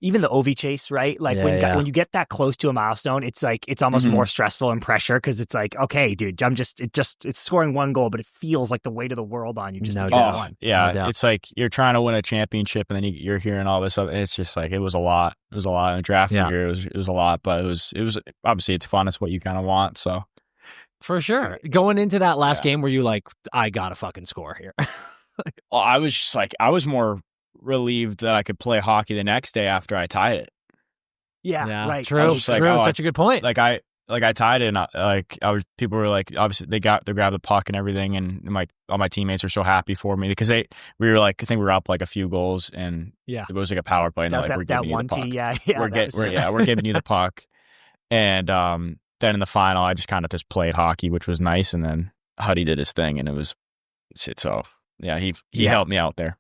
even the OV chase, right? Like when you get that close to a milestone, it's like it's almost more stressful and pressure because it's like, okay, dude, it's scoring one goal, but it feels like the weight of the world on you just to get one. Yeah, No it's like you're trying to win a championship and then you're hearing all this stuff. And it's just like it was a lot. It was a lot in the draft year. It was a lot, but it was obviously it's fun. It's what you kind of want. So for sure, going into that last game, were you like, I gotta fucking score here? Well, I was just like, I was more relieved that I could play hockey the next day after I tied it. Yeah, right. True. Like, Such a good point. Like I tied it, and people were like, obviously they grabbed the puck and everything, and all my teammates were so happy for me because we were like, I think we were up like a few goals, and it was like a power play, and they're like, we're giving you the puck. We're giving you the puck, and then in the final, I just kind of just played hockey, which was nice, and then Huddy did his thing, and he helped me out there.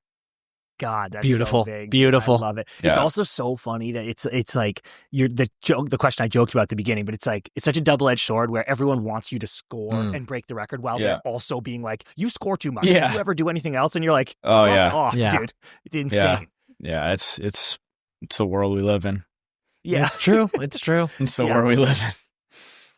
God, that's beautiful, so big. beautiful. I love it. Yeah. It's also so funny that it's like the question I joked about at the beginning, but it's like it's such a double-edged sword where everyone wants you to score and break the record while they're also being like, you score too much. Yeah. Do you ever do anything else? And you're like, off, dude. It's insane. Yeah, it's the world we live in. Yeah, it's true. It's true. It's the world we live in.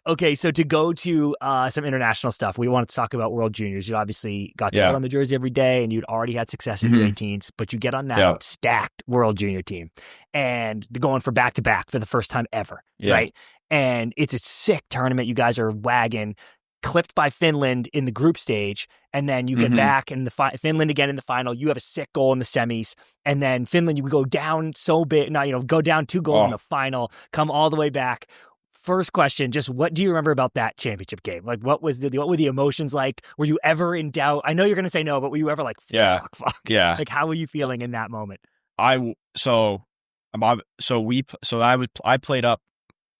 Okay, so to go to some international stuff, we wanted to talk about World Juniors. You obviously got to put on the jersey every day, and you'd already had success in U18s, but you get on that stacked World Junior team, and they're going for back-to-back for the first time ever, right? And it's a sick tournament. You guys are wagging, clipped by Finland in the group stage, and then you get back in the Finland again in the final. You have a sick goal in the semis, and then Finland, you go down so big, go down 2 goals in the final, come all the way back. First question, just what do you remember about that championship game? Like, what were the emotions like? Were you ever in doubt? I know you're going to say no, but were you ever like, fuck? Yeah. Like, how were you feeling in that moment? I played up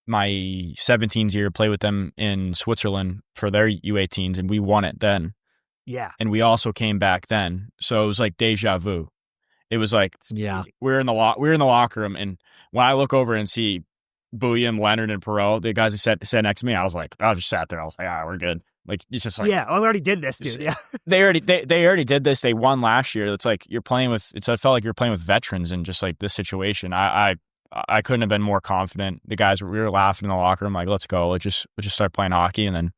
my 17s year, played with them in Switzerland for their U18s, and we won it then. Yeah. And we also came back then. So it was like deja vu. It was like, we're in the locker room, and when I look over and see Bouillon, Leonard, and Perreault, the guys that sat next to me, I just sat there. I was like, we're good. Like, it's just like, we already did this, dude. Yeah. They already did this. They won last year. It's like I felt like you're playing with veterans in just like this situation. I I couldn't have been more confident. The guys, we were laughing in the locker room, like, let's go. Let's just start playing hockey. And then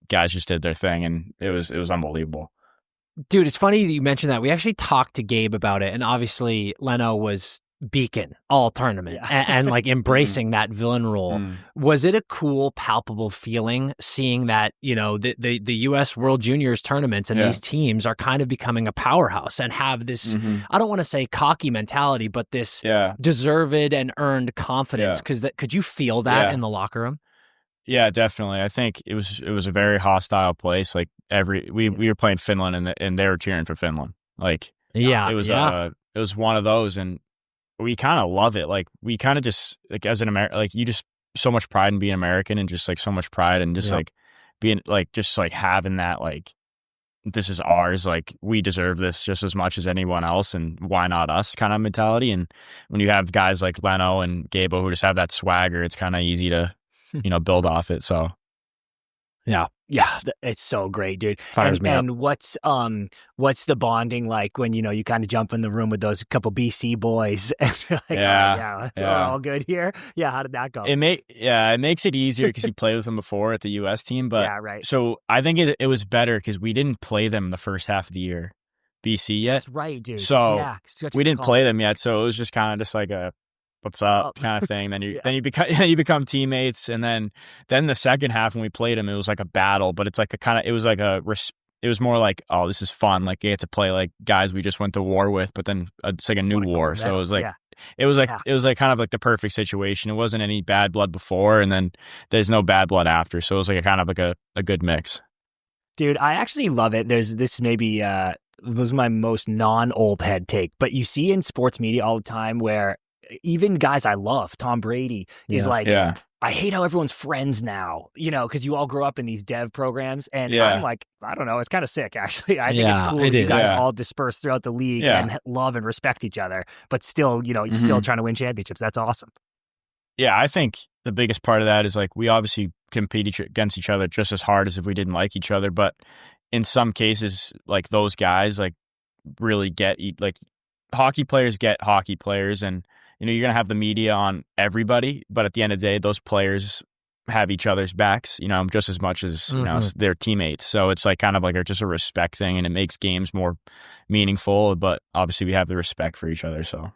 guys just did their thing, and it was unbelievable. Dude, it's funny that you mentioned that. We actually talked to Gabe about it, and obviously Leno was beacon all tournament and like embracing that villain role. Was it a cool, palpable feeling seeing that, you know, the U.S. World Juniors tournaments and these teams are kind of becoming a powerhouse and have this, I don't want to say cocky mentality, but this deserved and earned confidence? Because could you feel that in the locker room? Yeah, definitely. I think it was a very hostile place. Like we were playing Finland and they were cheering for Finland. Like it was one of those, and we kind of love it. Like we kind of just like as an American, like you just so much pride in being American, and just like so much pride and just like being like just like having that like this is ours. Like we deserve this just as much as anyone else, and why not us kind of mentality. And when you have guys like Leno and Gabo who just have that swagger, it's kind of easy to build off it. So yeah, it's so great, dude. Fires me up. And what's the bonding like when you kind of jump in the room with those couple BC boys and you're like, we're all good here. Yeah, how did that go? It makes it easier because you played with them before at the U.S. team, but so I think it was better because we didn't play them the first half of the year, BC yet. That's right, dude. So we didn't play them yet, so it was just kind of just like a what's up kind of thing. Then you become teammates, and then the second half when we played them, it was like a battle, but it's like it was more like, oh, this is fun. Like you get to play like guys we just went to war with, but then it's like a new war. So it was like it was like kind of like the perfect situation. It wasn't any bad blood before, and then there's no bad blood after. So it was like a kind of like a good mix. Dude, I actually love it. There's this maybe this is my most non-old head take, but you see in sports media all the time where even guys I love, Tom Brady, is like, I hate how everyone's friends now, because you all grow up in these dev programs. And I'm like, I don't know, it's kind of sick, actually. I think it's cool that you guys all disperse throughout the league and love and respect each other, but still, still trying to win championships. That's awesome. Yeah, I think the biggest part of that is like we obviously compete against each other just as hard as if we didn't like each other. But in some cases, like those guys like really get like hockey players get hockey players, and you're going to have the media on everybody, but at the end of the day, those players have each other's backs, just as much as their teammates. So it's like kind of like just a respect thing, and it makes games more meaningful. But obviously, we have the respect for each other. So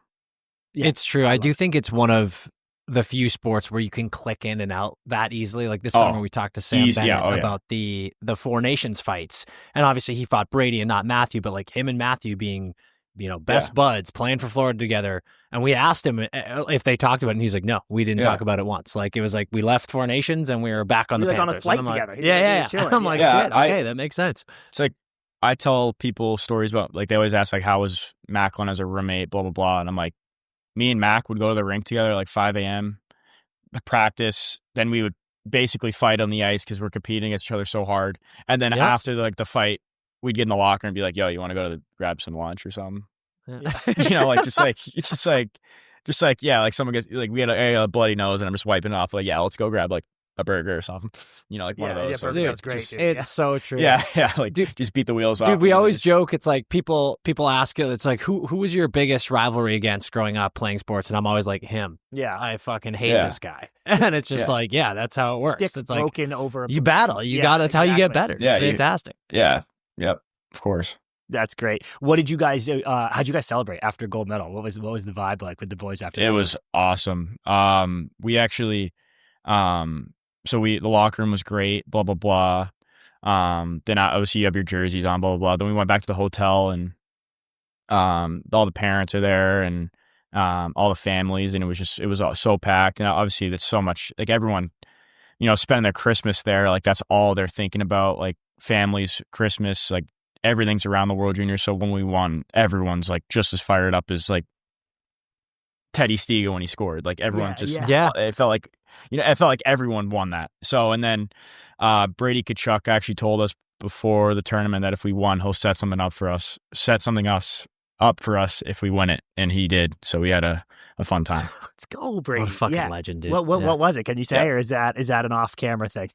it's true. I do think it's one of the few sports where you can click in and out that easily. Like this summer, we talked to Sam Bennett about the Four Nations fights, and obviously he fought Brady and not Matthew, but like him and Matthew being best buds, playing for Florida together. And we asked him if they talked about it, and he's like, no, we didn't talk about it once. Like, it was like we left Four Nations and we were back on the Panthers. On a flight together. I'm like, shit, okay, that makes sense. It's like, I tell people stories about, like, they always ask, like, how was Macklin as a roommate, blah, blah, blah. And I'm like, me and Mac would go to the rink together at like 5 a.m., practice. Then we would basically fight on the ice because we're competing against each other so hard. And then after like the fight, we'd get in the locker and be like, yo, you want to go to grab some lunch or something? Like just like like someone gets like we had a bloody nose and I'm just wiping it off, like, yeah, let's go grab like a burger or something, like one of those. Yeah, that's great. It's so true. Yeah, like dude, just beat the wheels off. Dude, we always joke. It's like people ask, it's like who was your biggest rivalry against growing up playing sports, and I'm always like him. Yeah, I fucking hate this guy, and it's just like that's how it works. Sticks it's broken over. You battle. You got. That's how you get better. Yeah, it's fantastic. Yep, of course. That's great. What did you guys do? How'd you guys celebrate after gold medal? What was the vibe like with the boys after? It was awesome. We actually, so the locker room was great. Blah blah blah. Then obviously you have your jerseys on. Blah blah blah. Then we went back to the hotel, and all the parents are there, and all the families, and it was all so packed. And obviously there's so much, like, everyone, spending their Christmas there. Like that's all they're thinking about. Like families, Christmas, like. Everything's around the World Juniors, so when we won, everyone's like just as fired up as like Teddy Stiga when he scored. Like everyone it felt like everyone won that. So, and then Brady Tkachuk actually told us before the tournament that if we won, he'll set something up for us if we win it, and he did. So we had a fun time. Let's go, Brady! What a fucking legend, dude. What was it? Can you say, or is that an off-camera thing?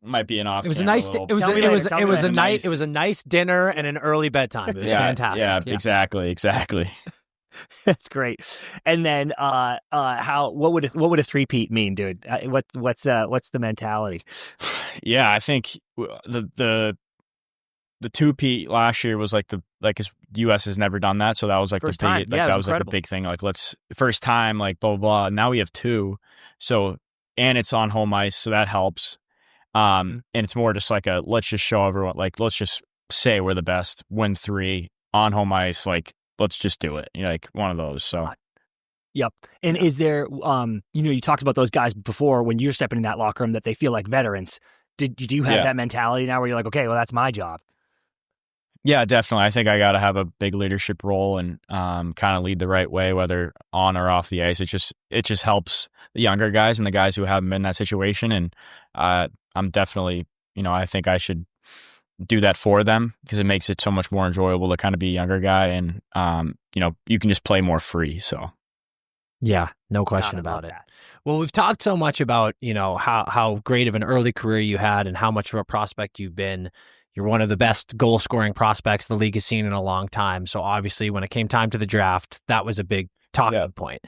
Might be an off. It was a nice. It was a nice dinner and an early bedtime. It was fantastic. Yeah, exactly. That's great. And then, what would a three-peat mean, dude? What's the mentality? Yeah, I think the two-peat last year was his U.S. has never done that, so that was like First the big, time. Yeah, that it was was like the big thing. Like first time, like blah blah blah. Now we have two, so and it's on home ice, so that helps. And it's more just like let's just show everyone, like let's just say we're the best, win 3 on home ice, like let's just do it, like one of those. So. Yep. And is there, you talked about those guys before when you're stepping in that locker room that they feel like veterans. Do you have that mentality now where you're like, okay, well, that's my job? Yeah, definitely. I think I got to have a big leadership role and kind of lead the right way, whether on or off the ice. It just helps the younger guys and the guys who haven't been in that situation. And I'm definitely, I think I should do that for them because it makes it so much more enjoyable to kind of be a younger guy and, you can just play more free. So. Yeah, no question about it. Well, we've talked so much about, how great of an early career you had and how much of a prospect you've been. You're one of the best goal-scoring prospects the league has seen in a long time. So obviously, when it came time to the draft, that was a big talking point.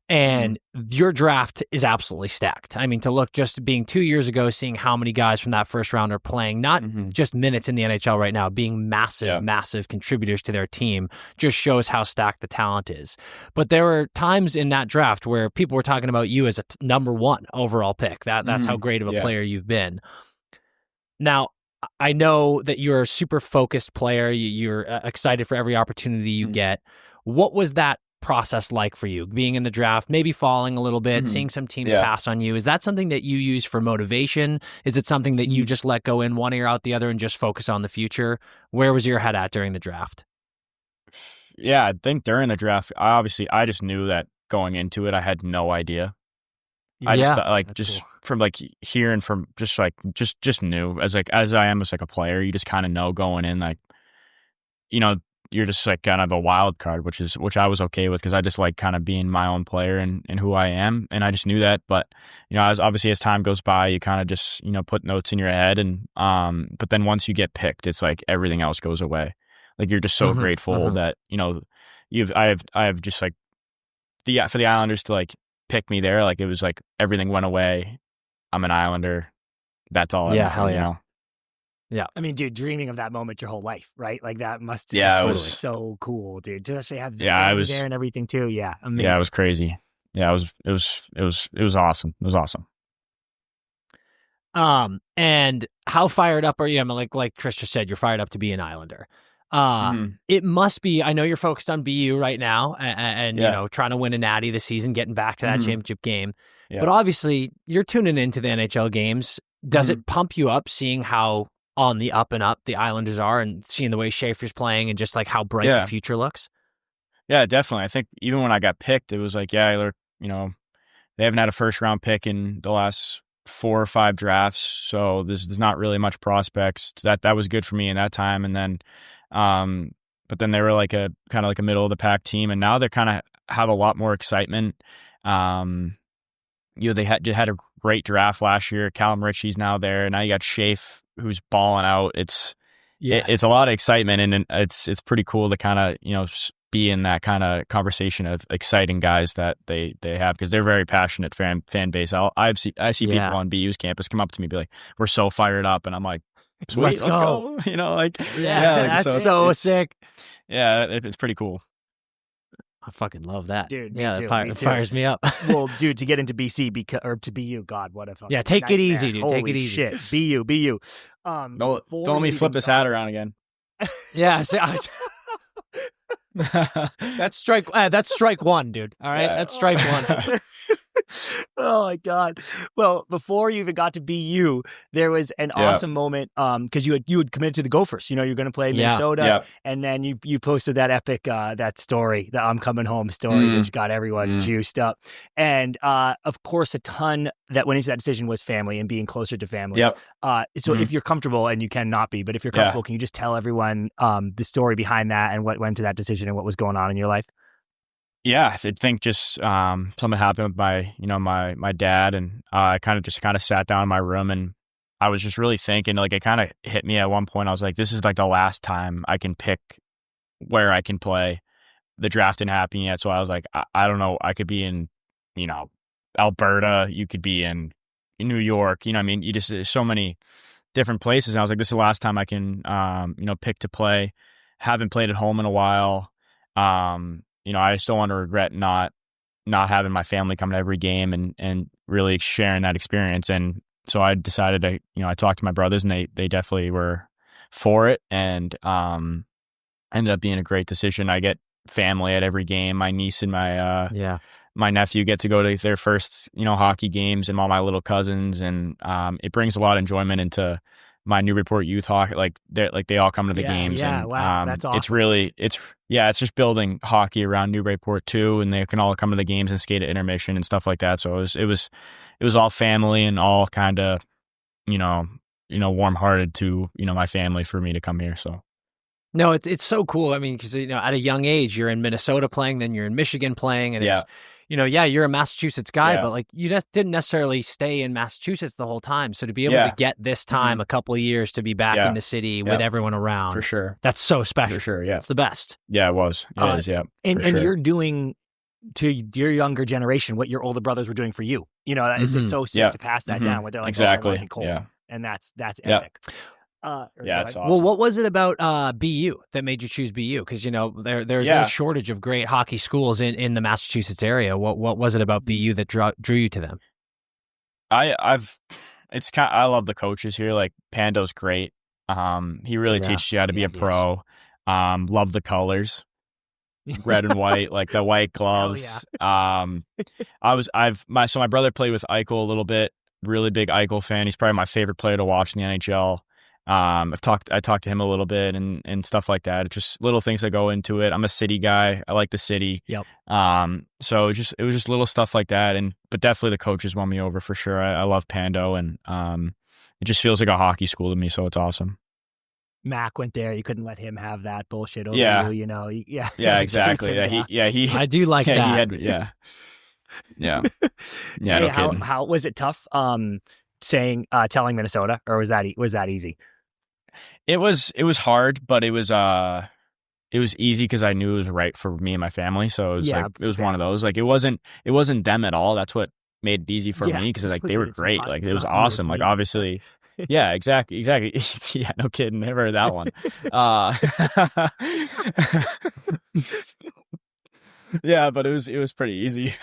And your draft is absolutely stacked. I mean, to look just being 2 years ago, seeing how many guys from that first round are playing, not just minutes in the NHL right now, being massive contributors to their team, just shows how stacked the talent is. But there were times in that draft where people were talking about you as a number 1 overall pick. That's how great of a player you've been. Now, I know that you're a super focused player. You're excited for every opportunity you get. What was that process like for you, being in the draft, maybe falling a little bit, seeing some teams pass on you? Is that something that you use for motivation? Is it something that you just let go in one ear out the other and just focus on the future? Where was your head at during the draft? Yeah, I think during the draft, I just knew that going into it, I had no idea. I just cool. From like hearing from just knew as I am as like a player, you just kind of know going in, like, you're just like kind of a wild card, which I was okay with because I just like kind of being my own player and who I am. And I just knew that. But, as obviously as time goes by, you kind of just, put notes in your head. And, but then once you get picked, it's like everything else goes away. Like you're just so grateful that, I have just like for the Islanders to like pick me there. Like it was like everything went away. I'm an Islander. That's all. Hell yeah. Yeah. I mean, dude, dreaming of that moment your whole life, right? Like that must have it was was so cool, dude. To actually have I was there and everything too. Yeah. Amazing. Yeah, it was crazy. Yeah, it was awesome. It was awesome. And how fired up are you? I mean, like Chris just said, you're fired up to be an Islander. It must be, I know you're focused on BU right now and trying to win a natty this season, getting back to that championship game. Yeah. But obviously you're tuning into the NHL games. Does it pump you up seeing how on the up and up the Islanders are and seeing the way Schaefer's playing and just like how bright the future looks? Yeah, definitely. I think even when I got picked, it was like, they haven't had a first round pick in the last 4 or 5 drafts. So there's not really much prospects. That was good for me in that time. And then, but then they were like a kind of like a middle of the pack team. And now they kind of have a lot more excitement. They had a great draft last year. Callum Ritchie's now there. Now you got Schaefer, who's balling out. It's a lot of excitement, and it's pretty cool to kind of be in that kind of conversation of exciting guys that they have because they're very passionate fan base. I see people on BU's campus come up to me and be like, "We're so fired up," and I'm like, "Sweet, let's go!" That's so sick. Yeah, it's pretty cool. I fucking love that, dude. It fires me up. Well, dude, to get into BC or to BU, God, what if? Yeah, take it easy, dude. Holy take it easy. Shit, BU. Don't let me flip this hat around again. Yeah, that's strike one, dude. All right, that's strike one. Oh my God. Well, before you even got to BU, there was an awesome moment because you had committed to the Gophers. You're going to play Minnesota, and then you posted that epic that story, the I'm coming home story, which got everyone juiced up. And of course, a ton that went into that decision was family and being closer to family. Yep. So if you're comfortable, and you cannot be, but if you're comfortable, can you just tell everyone the story behind that and what went to that decision and what was going on in your life? Yeah, I think just something happened with my dad, and I kind of sat down in my room, and I was just really thinking, like it kind of hit me at one point. I was like, this is like the last time I can pick where I can play the draft didn't happen yet. So I was like, I don't know. I could be in, Alberta. You could be in New York. You know what I mean? There's so many different places. And I was like, this is the last time I can, pick to play. Haven't played at home in a while. I just don't want to regret not having my family come to every game and really sharing that experience. And so I decided to, I talked to my brothers, and they definitely were for it, and ended up being a great decision. I get family at every game. My niece and my nephew get to go to their first, hockey games, and all my little cousins, and it brings a lot of enjoyment into my Newburyport youth hockey. Like they all come to the games. Yeah, and, wow, that's awesome. It's just building hockey around Newburyport too, and they can all come to the games and skate at intermission and stuff like that. So it was all family and all kind of, warm-hearted to, my family for me to come here. So. No, it's so cool. I mean, because, at a young age, you're in Minnesota playing, then you're in Michigan playing, and it's, you're a Massachusetts guy, but like you just didn't necessarily stay in Massachusetts the whole time. So to be able to get this time, a couple of years to be back in the city with everyone around, for sure, that's so special. For sure, yeah, it's the best. Yeah, it was. It is, yeah. And you're doing to your younger generation what your older brothers were doing for you. It's just so sick to pass that down. Where they're like, exactly, Cole, and that's epic. It's awesome. Well, what was it about BU that made you choose BU? Because there's no shortage of great hockey schools in the Massachusetts area. What was it about BU that drew you to them? I love the coaches here. Like Pando's great. He really teaches you how to be a pro. Love the colors, red and white, like the white gloves. So my brother played with Eichel a little bit. Really big Eichel fan. He's probably my favorite player to watch in the NHL. I talked to him a little bit and stuff like that. It's just little things that go into it. I'm a city guy. I like the city. Yep. So it was just little stuff like that. But definitely the coaches won me over for sure. I love Pando, and it just feels like a hockey school to me. So it's awesome. Mac went there. You couldn't let him have that bullshit over you. Yeah, exactly. He. I do like that. Yeah. Hey, no kidding. How was it tough? Telling Minnesota, or was that easy? It was hard, but it was easy because I knew it was right for me and my family. So it was one of those. Like it wasn't them at all. That's what made it easy for me, because like they were great. Like it was awesome. Like obviously. Yeah, exactly. Yeah, no kidding. Never heard that one. Yeah, but it was pretty easy.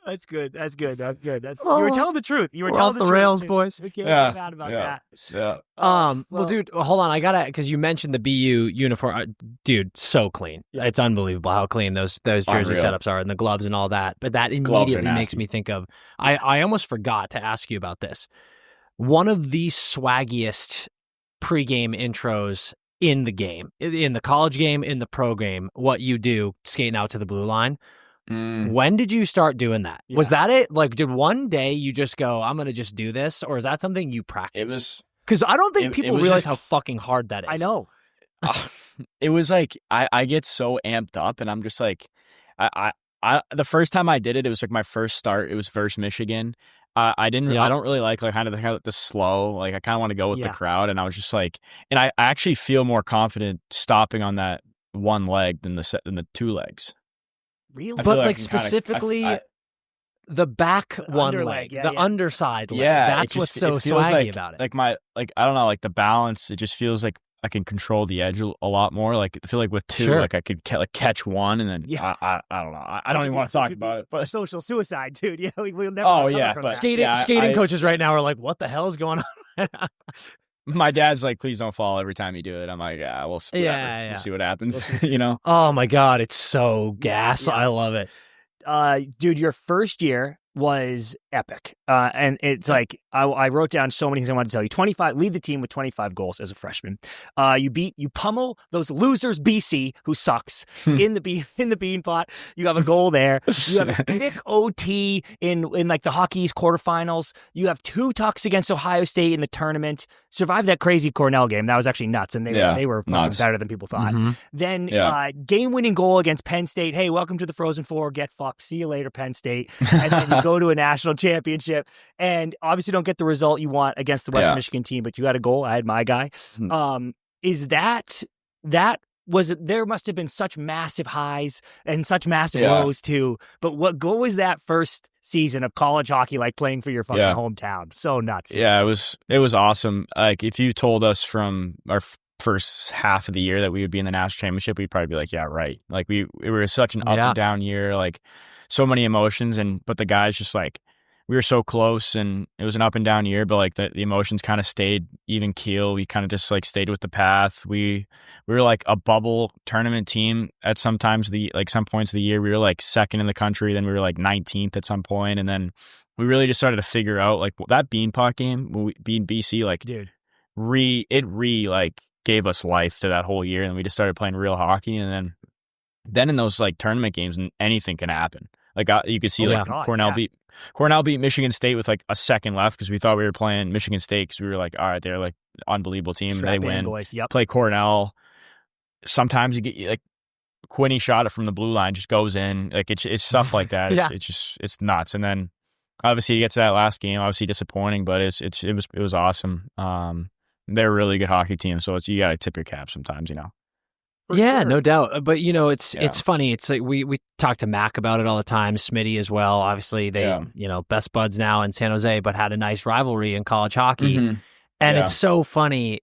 That's good. You were telling the truth. You were telling the rails, boys. We can't get mad about that. Yeah. Well, dude, hold on. because you mentioned the BU uniform. Dude, so clean. Yeah. It's unbelievable how clean those jersey setups are, and the gloves and all that. But that immediately makes me think of. I almost forgot to ask you about this. One of the swaggiest pregame intros in the game, in the college game, in the pro game, what you do skating out to the blue line. When did you start doing that? Yeah. Was that it? Like, did one day you just go, I'm going to just do this? Or is that something you practice? It was. Because I don't think people realize how fucking hard that is. I know. It was like, I get so amped up, and I'm just like, the first time I did it, it was like my first start. It was versus Michigan. I don't really like kind of the slow, like I kind of want to go with the crowd. And I was just like, and I actually feel more confident stopping on that one leg than the two legs. Really? But like specifically the back one leg, the underside leg. That's what's so swaggy about it. Like I don't know, like the balance, it just feels like I can control the edge a lot more. Like I feel like with two, like I could catch one, and then I don't know. I don't even want to talk about it. But social suicide, dude. Yeah, we'll never. Oh yeah, but skating coaches right now are like, what the hell is going on? My dad's like, please don't fall every time you do it. I'm like, we'll see. We'll see what happens. Oh my god, it's so gas. I love it. Dude, your first year was epic. And it's like, I wrote down so many things I wanted to tell you. Lead the team with 25 goals as a freshman. You pummel those losers BC, who sucks, in the bean pot. You have a goal there. You have a big OT in like the Hockey East quarterfinals. You have 2 tucks against Ohio State in the tournament. Survived that crazy Cornell game. That was actually nuts. And they were better than people thought. Mm-hmm. Then game-winning goal against Penn State. Hey, welcome to the Frozen Four. Get fucked. See you later, Penn State. And then you go to a national championship, and obviously don't get the result you want against the Western Michigan team, but you had a goal. I had my guy. Is that there must have been such massive highs and such massive lows too. But what was that first season of college hockey like, playing for your fucking hometown? So nuts. Yeah, it was awesome. Like, if you told us from our first half of the year that we would be in the national championship, we'd probably be like, yeah, right. Like, it was such an up and down year, like so many emotions, but the guys just like, we were so close, and it was an up and down year, but like the emotions kind of stayed even keel. We kind of just like stayed with the path. We were like a bubble tournament team at some points of the year. We were like second in the country, then we were like 19th at some point, and then we really just started to figure out like that Beanpot game when we beat BC, like, dude, like gave us life to that whole year, and we just started playing real hockey. And then in those like tournament games, anything can happen. Like, you could see Cornell beat Michigan State with like a second left, because we thought we were playing Michigan State, because we were like, all right, they're like unbelievable team. They win. Boys. Yep. Play Cornell. Sometimes you get like Quinney shot it from the blue line, just goes in. Like, it's stuff like that. It's nuts. And then obviously you get to that last game, obviously disappointing, but it was awesome. They're a really good hockey team, so you got to tip your cap sometimes, you know. Sure. No doubt. But, it's funny. It's like we talk to Mac about it all the time, Smitty as well. Obviously, they, best buds now in San Jose, but had a nice rivalry in college hockey. Mm-hmm. And it's so funny,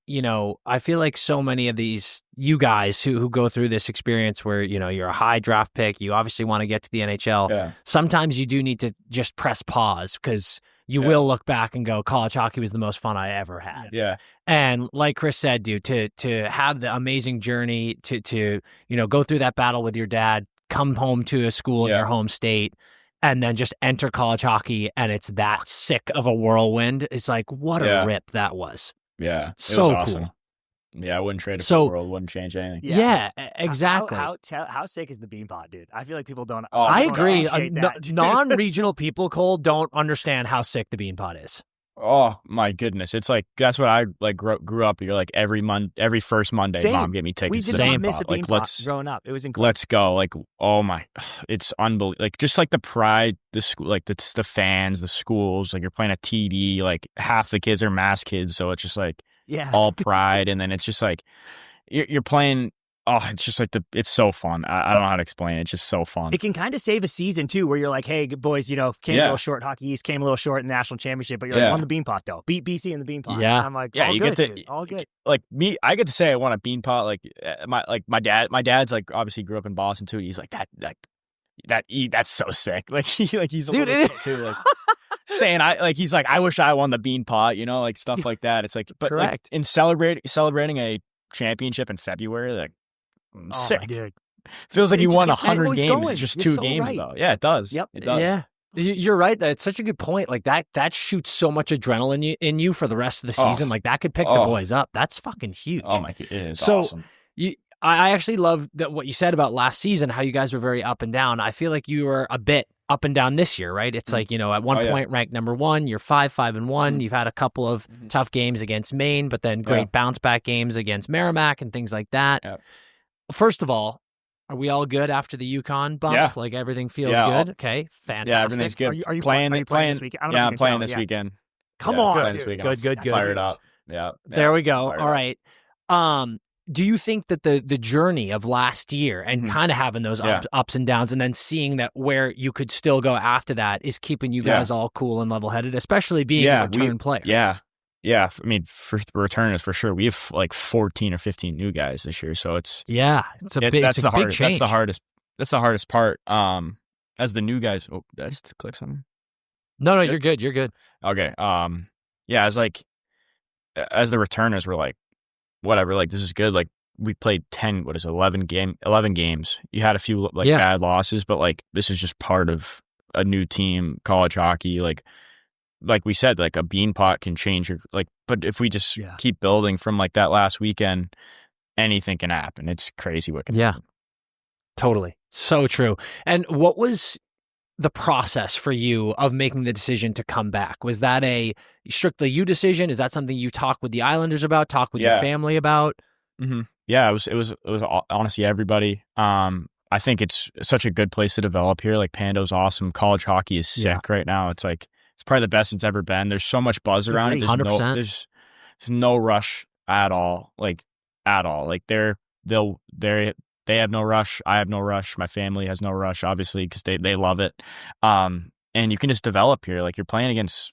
I feel like so many of these, you guys who go through this experience where, you're a high draft pick, you obviously want to get to the NHL. Yeah. Sometimes you do need to just press pause, because you will look back and go, college hockey was the most fun I ever had. Yeah. And like Chris said, dude, to have the amazing journey to go through that battle with your dad, come home to a school in your home state, and then just enter college hockey, and it's that sick of a whirlwind. It's like, what a rip that was. Yeah. So awesome. Cool. Yeah, I wouldn't trade it for the world. Wouldn't change anything. Yeah, exactly. How sick is the Beanpot, dude? I feel like people don't. I agree. Non-regional people, Cole, don't understand how sick the Beanpot is. Oh my goodness! It's like, that's what I like grew up. You're like, every first Monday, Same. Mom get me tickets. We did not miss a Beanpot growing up. It was incredible. Let's go! Like, oh my, it's unbelievable. Like, just like the pride, the school, like the fans, the schools. Like, you're playing a TD. Like, half the kids are mass kids, so it's just like all pride, and then it's just like you're playing. Oh, it's just like it's so fun. I don't know how to explain it. It's just so fun. It can kind of save a season too, where you're like, hey, boys, came a little short. Hockey East came a little short in the national championship, but you're like, won the Beanpot though. Beat BC in the Beanpot. Yeah, and I'm like, all good. All good. Like me, I get to say I won a Beanpot. Like my dad's like obviously grew up in Boston too. He's like that's so sick. Like he's a little kid too. Like saying he's like, I wish I won the Beanpot. Like stuff like that. It's like, but correct. Like, in celebrating a championship in February, like. Sick. Dude. Feels like you won 100 games. It's just two games though. Yeah, it does. Yep. It does. Yeah. You're right. That's such a good point. Like that shoots so much adrenaline in you for the rest of the season. Like that could pick the boys up. That's fucking huge. Oh my God. It's awesome. I actually love what you said about last season, how you guys were very up and down. I feel like you were a bit up and down this year, right? It's like, at one point ranked number 1, you're 5-1. You've had a couple of tough games against Maine, but then great bounce back games against Merrimack and things like that. Yeah. First of all, are we all good after the Yukon bump? Yeah. Like everything feels good? Okay, fantastic. Yeah, everything's good. Are you playing this weekend? I'm playing this weekend. Come on, this weekend. Good. Fired up. Yeah. There we go. All right. Do you think that the journey of last year and kind of having those ups and downs, and then seeing that where you could still go after that, is keeping you guys all cool and level-headed, especially being a return player? Yeah. I mean, for returners, for sure. We have like 14 or 15 new guys this year, so it's a big change. That's the hardest part. As the new guys, did I just click something? No, you're good. You're good. Okay. As the returners, we're like, whatever. Like, this is good. Like, we played 11 games. You had a few bad losses, but like, this is just part of a new team, college hockey. Like we said, like a Beanpot can change but if we just keep building from like that last weekend, anything can happen. It's crazy what can happen. Totally. So true. And what was the process for you of making the decision to come back? Was that a strictly you decision? Is that something you talked with the Islanders about, talk with your family about? Mm-hmm. Yeah, it was honestly everybody. I think it's such a good place to develop here. Like, Pando's awesome. College hockey is sick right now. It's like, it's probably the best it's ever been. There's so much buzz around it. There's no rush at all. Like, at all. Like, they have no rush. I have no rush. My family has no rush, obviously, because they love it. And you can just develop here. Like, you're playing against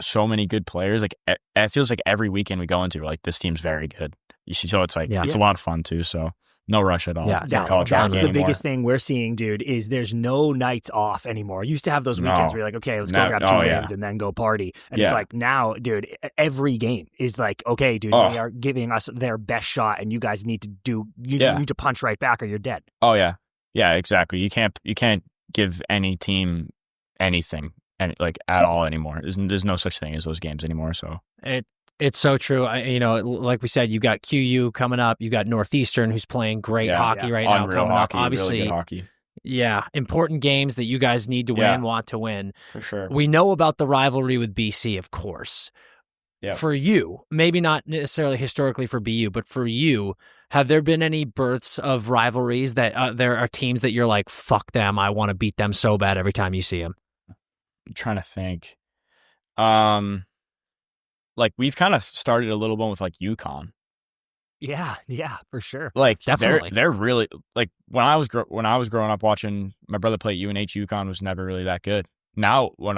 so many good players. Like, it feels like every weekend we go into, like, this team's very good. So it's like, it's a lot of fun too. So no rush at all. Yeah, that's the biggest thing we're seeing, dude, is there's no nights off anymore. You used to have those weekends where you're like, okay, let's go grab 2 wins and then go party. And it's like, now, dude, every game is like, okay, dude, they are giving us their best shot, and you guys need to need to punch right back or you're dead. Oh yeah. Yeah, exactly. You can't give any team anything at all anymore. There's no such thing as those games anymore. So it's so true. Like we said, you got QU coming up. You got Northeastern, who's playing great hockey right now coming up. Obviously, really good hockey. Yeah, important games that you guys need to win, want to win. For sure. We know about the rivalry with BC, of course. Yeah. For you, maybe not necessarily historically for BU, but for you, have there been any births of rivalries that there are teams that you're like, fuck them, I want to beat them so bad every time you see them? I'm trying to think. Like, we've kind of started a little bit with like UConn. Yeah, for sure. Like, definitely, they're really, like, when I was growing up watching my brother play at UNH, UConn was never really that good. Now, when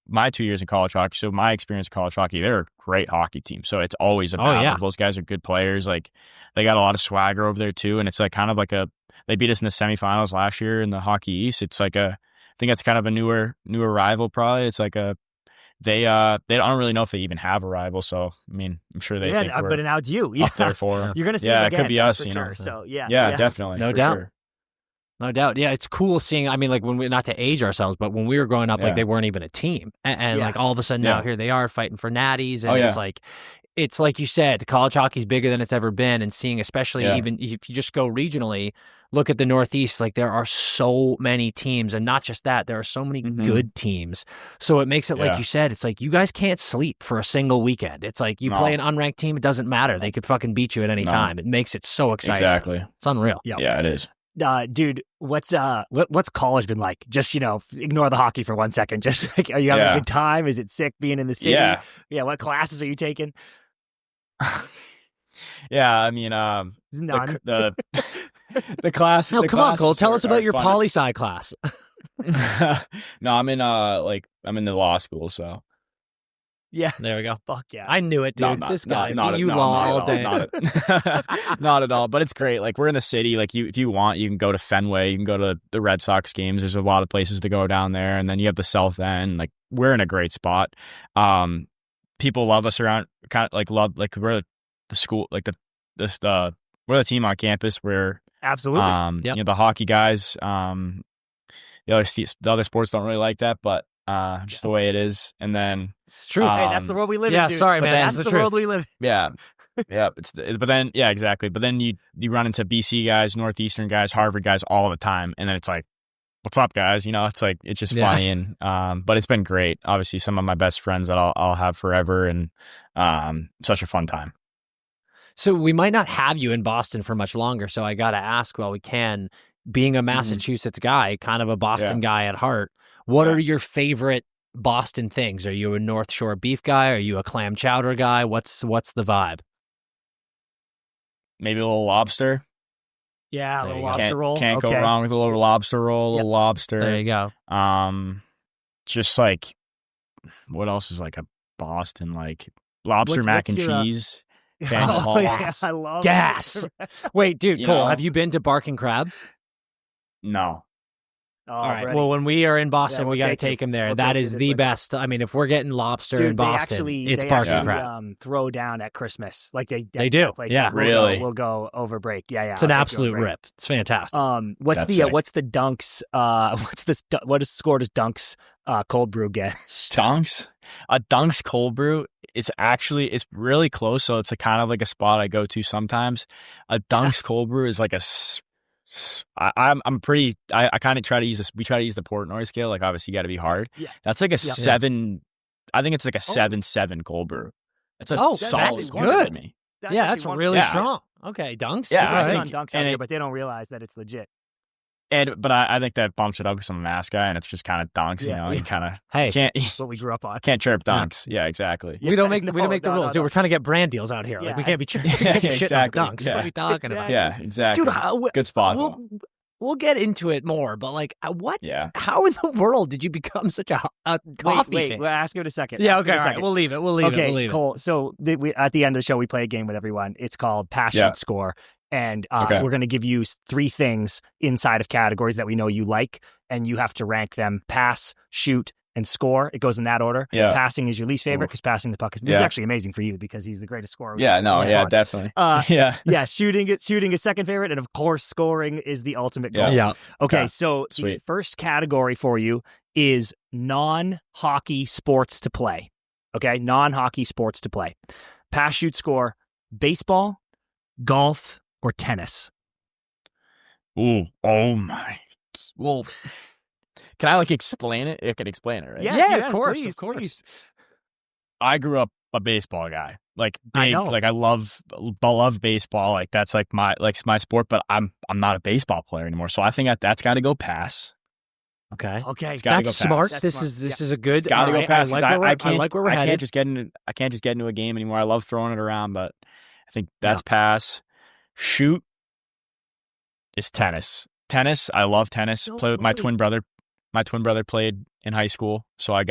my 2 years in college hockey, so my experience in college hockey, they're a great hockey team. So it's always a battle. Yeah. Those guys are good players. Like, they got a lot of swagger over there too, and it's like kind of like they beat us in the semifinals last year in the Hockey East. It's like I think that's kind of a newer rival probably. It's like they don't really know if they even have a rival. So I mean, I'm sure they think we're but now it's you. Up there for them. You're gonna see them again, it could be us, you know. So yeah, definitely, no doubt. Sure. No doubt. Yeah, it's cool seeing, I mean, like, when we, not to age ourselves, but when we were growing up, like, they weren't even a team. And like, all of a sudden now here they are fighting for natties. And it's like you said, college hockey's bigger than it's ever been. And seeing, especially even if you just go regionally, look at the Northeast, like, there are so many teams. And not just that, there are so many good teams. So it makes it, like you said, it's like you guys can't sleep for a single weekend. It's like you play an unranked team, it doesn't matter. They could fucking beat you at any time. It makes it so exciting. Exactly. It's unreal. Yeah, it is. Dude, what's college been like? Just, ignore the hockey for 1 second. Just like, are you having a good time? Is it sick being in the city? Yeah. What classes are you taking? Yeah, I mean, None. the class. No, come on, Cole. Tell us about your poli-sci class. No, I'm in I'm in the law school, so. Yeah. There we go. Fuck yeah. I knew it, dude. No, this guy. Not at all. But it's great. Like, we're in the city. Like, if you want, you can go to Fenway. You can go to the Red Sox games. There's a lot of places to go down there. And then you have the South End. Like, we're in a great spot. People love us around. Kind of like we're the school. Like we're the team on campus. We're absolutely. The hockey guys. The other sports don't really like that, but. Just the way it is, and then it's true. Hey, that's the world we live in. Yeah, dude. sorry, man. That's the world we live in. Yeah, exactly. But then you run into BC guys, Northeastern guys, Harvard guys all the time, and then it's like, "What's up, guys?" It's like it's just funny, and but it's been great. Obviously, some of my best friends that I'll have forever, and such a fun time. So we might not have you in Boston for much longer. So I got to ask while we can. Being a Massachusetts guy, kind of a Boston guy at heart, what are your favorite Boston things? Are you a North Shore beef guy? Are you a clam chowder guy? What's the vibe? Maybe a little lobster. Yeah, a little lobster roll. Can't go wrong with a little lobster roll, a little lobster. There you go. Just like, what else is like a Boston, like lobster mac and cheese? I love gas. Wait, dude, Cole, have you been to Bark and Crab? No. All right. Well, when we are in Boston, we got to take him there. That is the best. I mean, if we're getting lobster in Boston, it's Bark and Crab. Throw down at Christmas, like they do. Yeah, really. We'll go over break. Yeah. It's an absolute rip. It's fantastic. What's the Dunks? What is scored as Dunks cold brew get? Dunks? A Dunks cold brew. It's really close. So it's kind of like a spot I go to sometimes. A Dunks cold brew is like I'm pretty. I kind of try to use this. We try to use the Portnoy scale. Like, obviously, you got to be hard. Yeah. That's like a 7. I think it's like a 7.7 cold brew. It's a solid good. To me. That's really strong. Okay, Dunks. Yeah, I think Dunks out here, but they don't realize that it's legit. But I think that bumps it up because I'm a mass guy, and it's just kind of dunks. You know, you kind of can't. That's what we grew up on. Can't chirp dunks. Yeah, exactly. We don't make the rules. Dude, we're trying to get brand deals out here. Like we can't be shitting on dunks. What are we talking about? Yeah, exactly. Dude, good spot. We'll get into it more, but like, what? Yeah. How in the world did you become such a coffee fan? Wait. We'll ask you in a second. Yeah, okay, all right. We'll leave it. Okay, Cole. So at the end of the show, we play a game with everyone. It's called Pass, Shoot, Score. And we're going to give you 3 things inside of categories that we know you like, and you have to rank them: pass, shoot, and score. It goes in that order. Yeah. Passing is your least favorite because passing the puck is actually amazing for you because he's the greatest scorer. Definitely. Shooting is second favorite, and of course, scoring is the ultimate goal. Yeah. Okay, so the first category for you is non-hockey sports to play. Okay, non-hockey sports to play. Pass, shoot, score: baseball, golf, or tennis. Ooh, oh my. Well, can I explain it? I can explain it, right? Yes, of course, please, of course. Please. I grew up a baseball guy. Big, I know. I love baseball. That's my sport, but I'm not a baseball player anymore. So I think that's got to go pass. Okay. It's gotta That's go pass. smart. That's This smart. is a good. It's got to go pass. I like where we're headed. I can't just get into a game anymore. I love throwing it around, but I think that's pass. Shoot is tennis. Tennis, I love tennis. Play with my twin brother. My twin brother played in high school, so I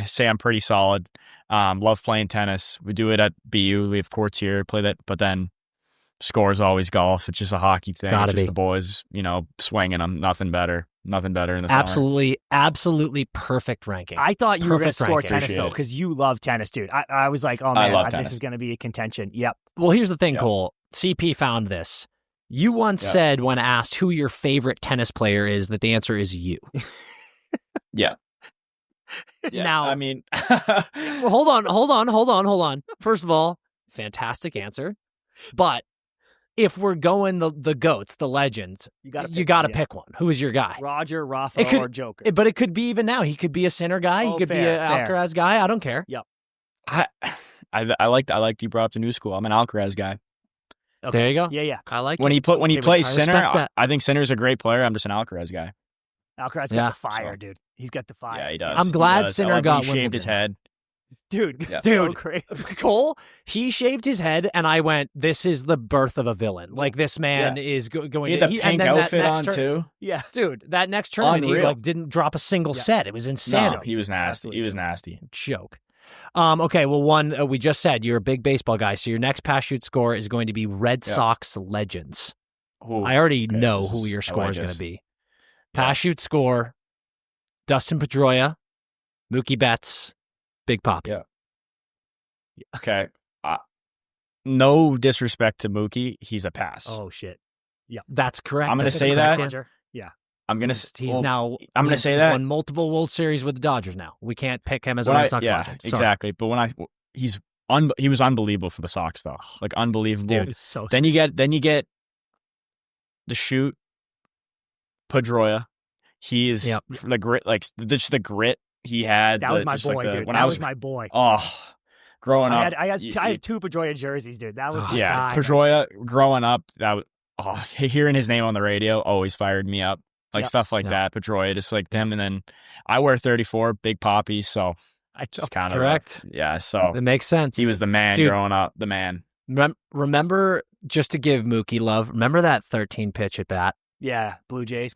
say I'm pretty solid. Love playing tennis. We do it at BU. We have courts here. Play that, but then score is always golf. It's just a hockey thing. Gotta it's just be. the boys, swinging them. Nothing better in the summer. Absolutely perfect ranking. I thought you were going to Perfect score ranking. tennis, though, because you love tennis, dude. I was like, oh, man, love this tennis. is going to be a contention. Yep. Well, here's the thing, Cole. CP found this. You once said when asked who your favorite tennis player is that the answer is you. Yeah. Now, I mean, well, hold on. First of all, fantastic answer. But if we're going the GOATs, the legends, you got to pick one. Who is your guy? Roger, Rafa, or Joker. But it could be even now. He could be a center guy. He could be an Alcaraz guy. I don't care. Yep. I liked you brought up the new school. I'm an Alcaraz guy. Okay. There you go. Yeah. I like when he plays center. respect I think center's a great player. I'm just an Alcaraz guy. Alcaraz got the fire, dude. He's got the fire. Yeah, he does. I'm glad Sinner got shaved Wimbledon. his head. Dude, Yeah. so crazy. Cole, he shaved his head, and I went, this is the birth of a villain. Like, this man is going He to... had the pink outfit on, too. Yeah. Dude, that next tournament, Unreal. he didn't drop a single set. It was insanity. No, he was nasty. Absolutely. He was nasty. Joke. Okay, well, one, we just said you're a big baseball guy, so your next pass shoot score is going to be Red Sox legends. Ooh, I already okay, know who your score is going to this. be. Pass shoot score, Dustin Pedroia, Mookie Betts, Big Pop. Yeah. Okay. No disrespect to Mookie, he's a pass. Oh, shit. Yeah. That's correct. I'm going to That's say correct that. answer. Yeah. I'm going He's now. I'm going to say he's that. won multiple World Series with the Dodgers now. We can't pick him as a When Red Sox legend. Sorry. exactly. But he was unbelievable for the Sox though. Like unbelievable. Dude, it's so Then you get the shoot Pedroia. He is the grit, just the grit he had. That was my boy, dude. That was my boy. Growing up, I had 2 Pedroia jerseys, dude. That was my guy. Pedroia. Growing up, hearing his name on the radio always fired me up. Stuff like that. Pedroia, just like him. And then I wear 34, Big Poppy, so I just kind of correct. So It makes sense. he was the man growing up. The man. Remember, just to give Mookie love, remember that 13 pitch at bat? Yeah, Blue Jays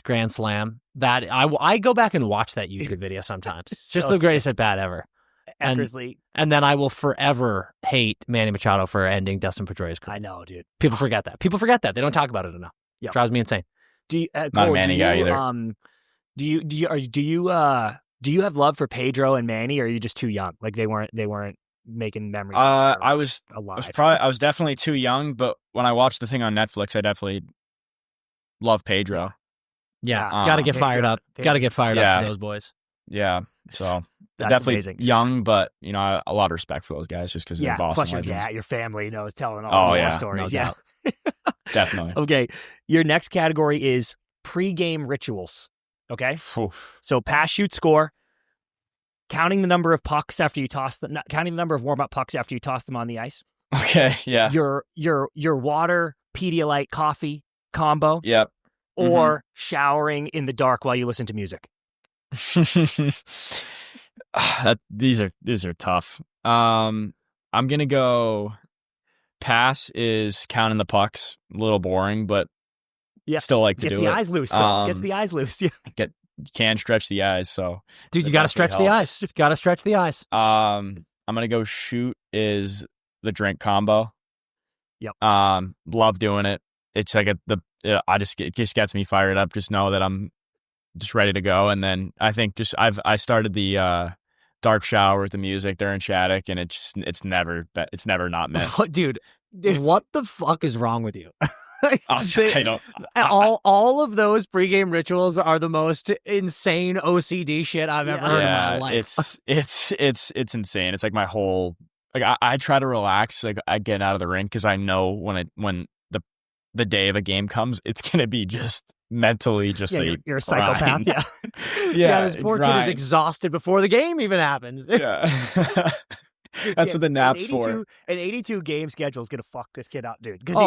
Grand Slam. That I go back and watch that YouTube video sometimes. It's just So the greatest at bat ever. Eckersley. And then I will forever hate Manny Machado for ending Dustin Pedroia's career. I know, dude. People forget that. They don't talk about it enough. Yep. Drives me insane. Not a Manny guy either. Do you have love for Pedro and Manny, or are you just too young? Like they weren't making memories. I was alive. I was definitely too young, but when I watched the thing on Netflix, I definitely love Pedro. Yeah, gotta get fired up. Gotta get fired up for those boys. Yeah, so That's definitely amazing. young, but a lot of respect for those guys just because they're Boston plus legends. your family knows telling all the war stories. No Yeah, doubt. Definitely. Okay, your next category is pre-game rituals. Okay, so pass, shoot, score. Counting the number of pucks after you toss them. Counting the number of warm-up pucks after you toss them on the ice. Okay, yeah. Your water Pedialyte coffee combo. Yep. or showering in the dark while you listen to music? These are tough. I'm gonna go. Pass is counting the pucks. A little boring, but still like to do it. Gets the eyes loose, though. Gets the eyes loose. Yeah. Can stretch the eyes. So, dude, you got to stretch the eyes. Got to stretch the eyes. I'm gonna go shoot is the drink combo. Yep. Love doing it. It's like it just gets me fired up. Just know that I'm just ready to go. And then I think I started the dark shower with the music during Shattuck, and it's never not missed. Dude, what the fuck is wrong with you? I don't. All of those pregame rituals are the most insane OCD shit I've ever heard in my life. It's insane. It's like my whole I try to relax. Like I get out of the rink because I know when the day of a game comes, it's gonna be just mentally just you're a psychopath. Yeah, this poor kid is exhausted before the game even happens. Yeah. That's what the nap's for. An 82 game schedule is gonna fuck this kid up, dude. Because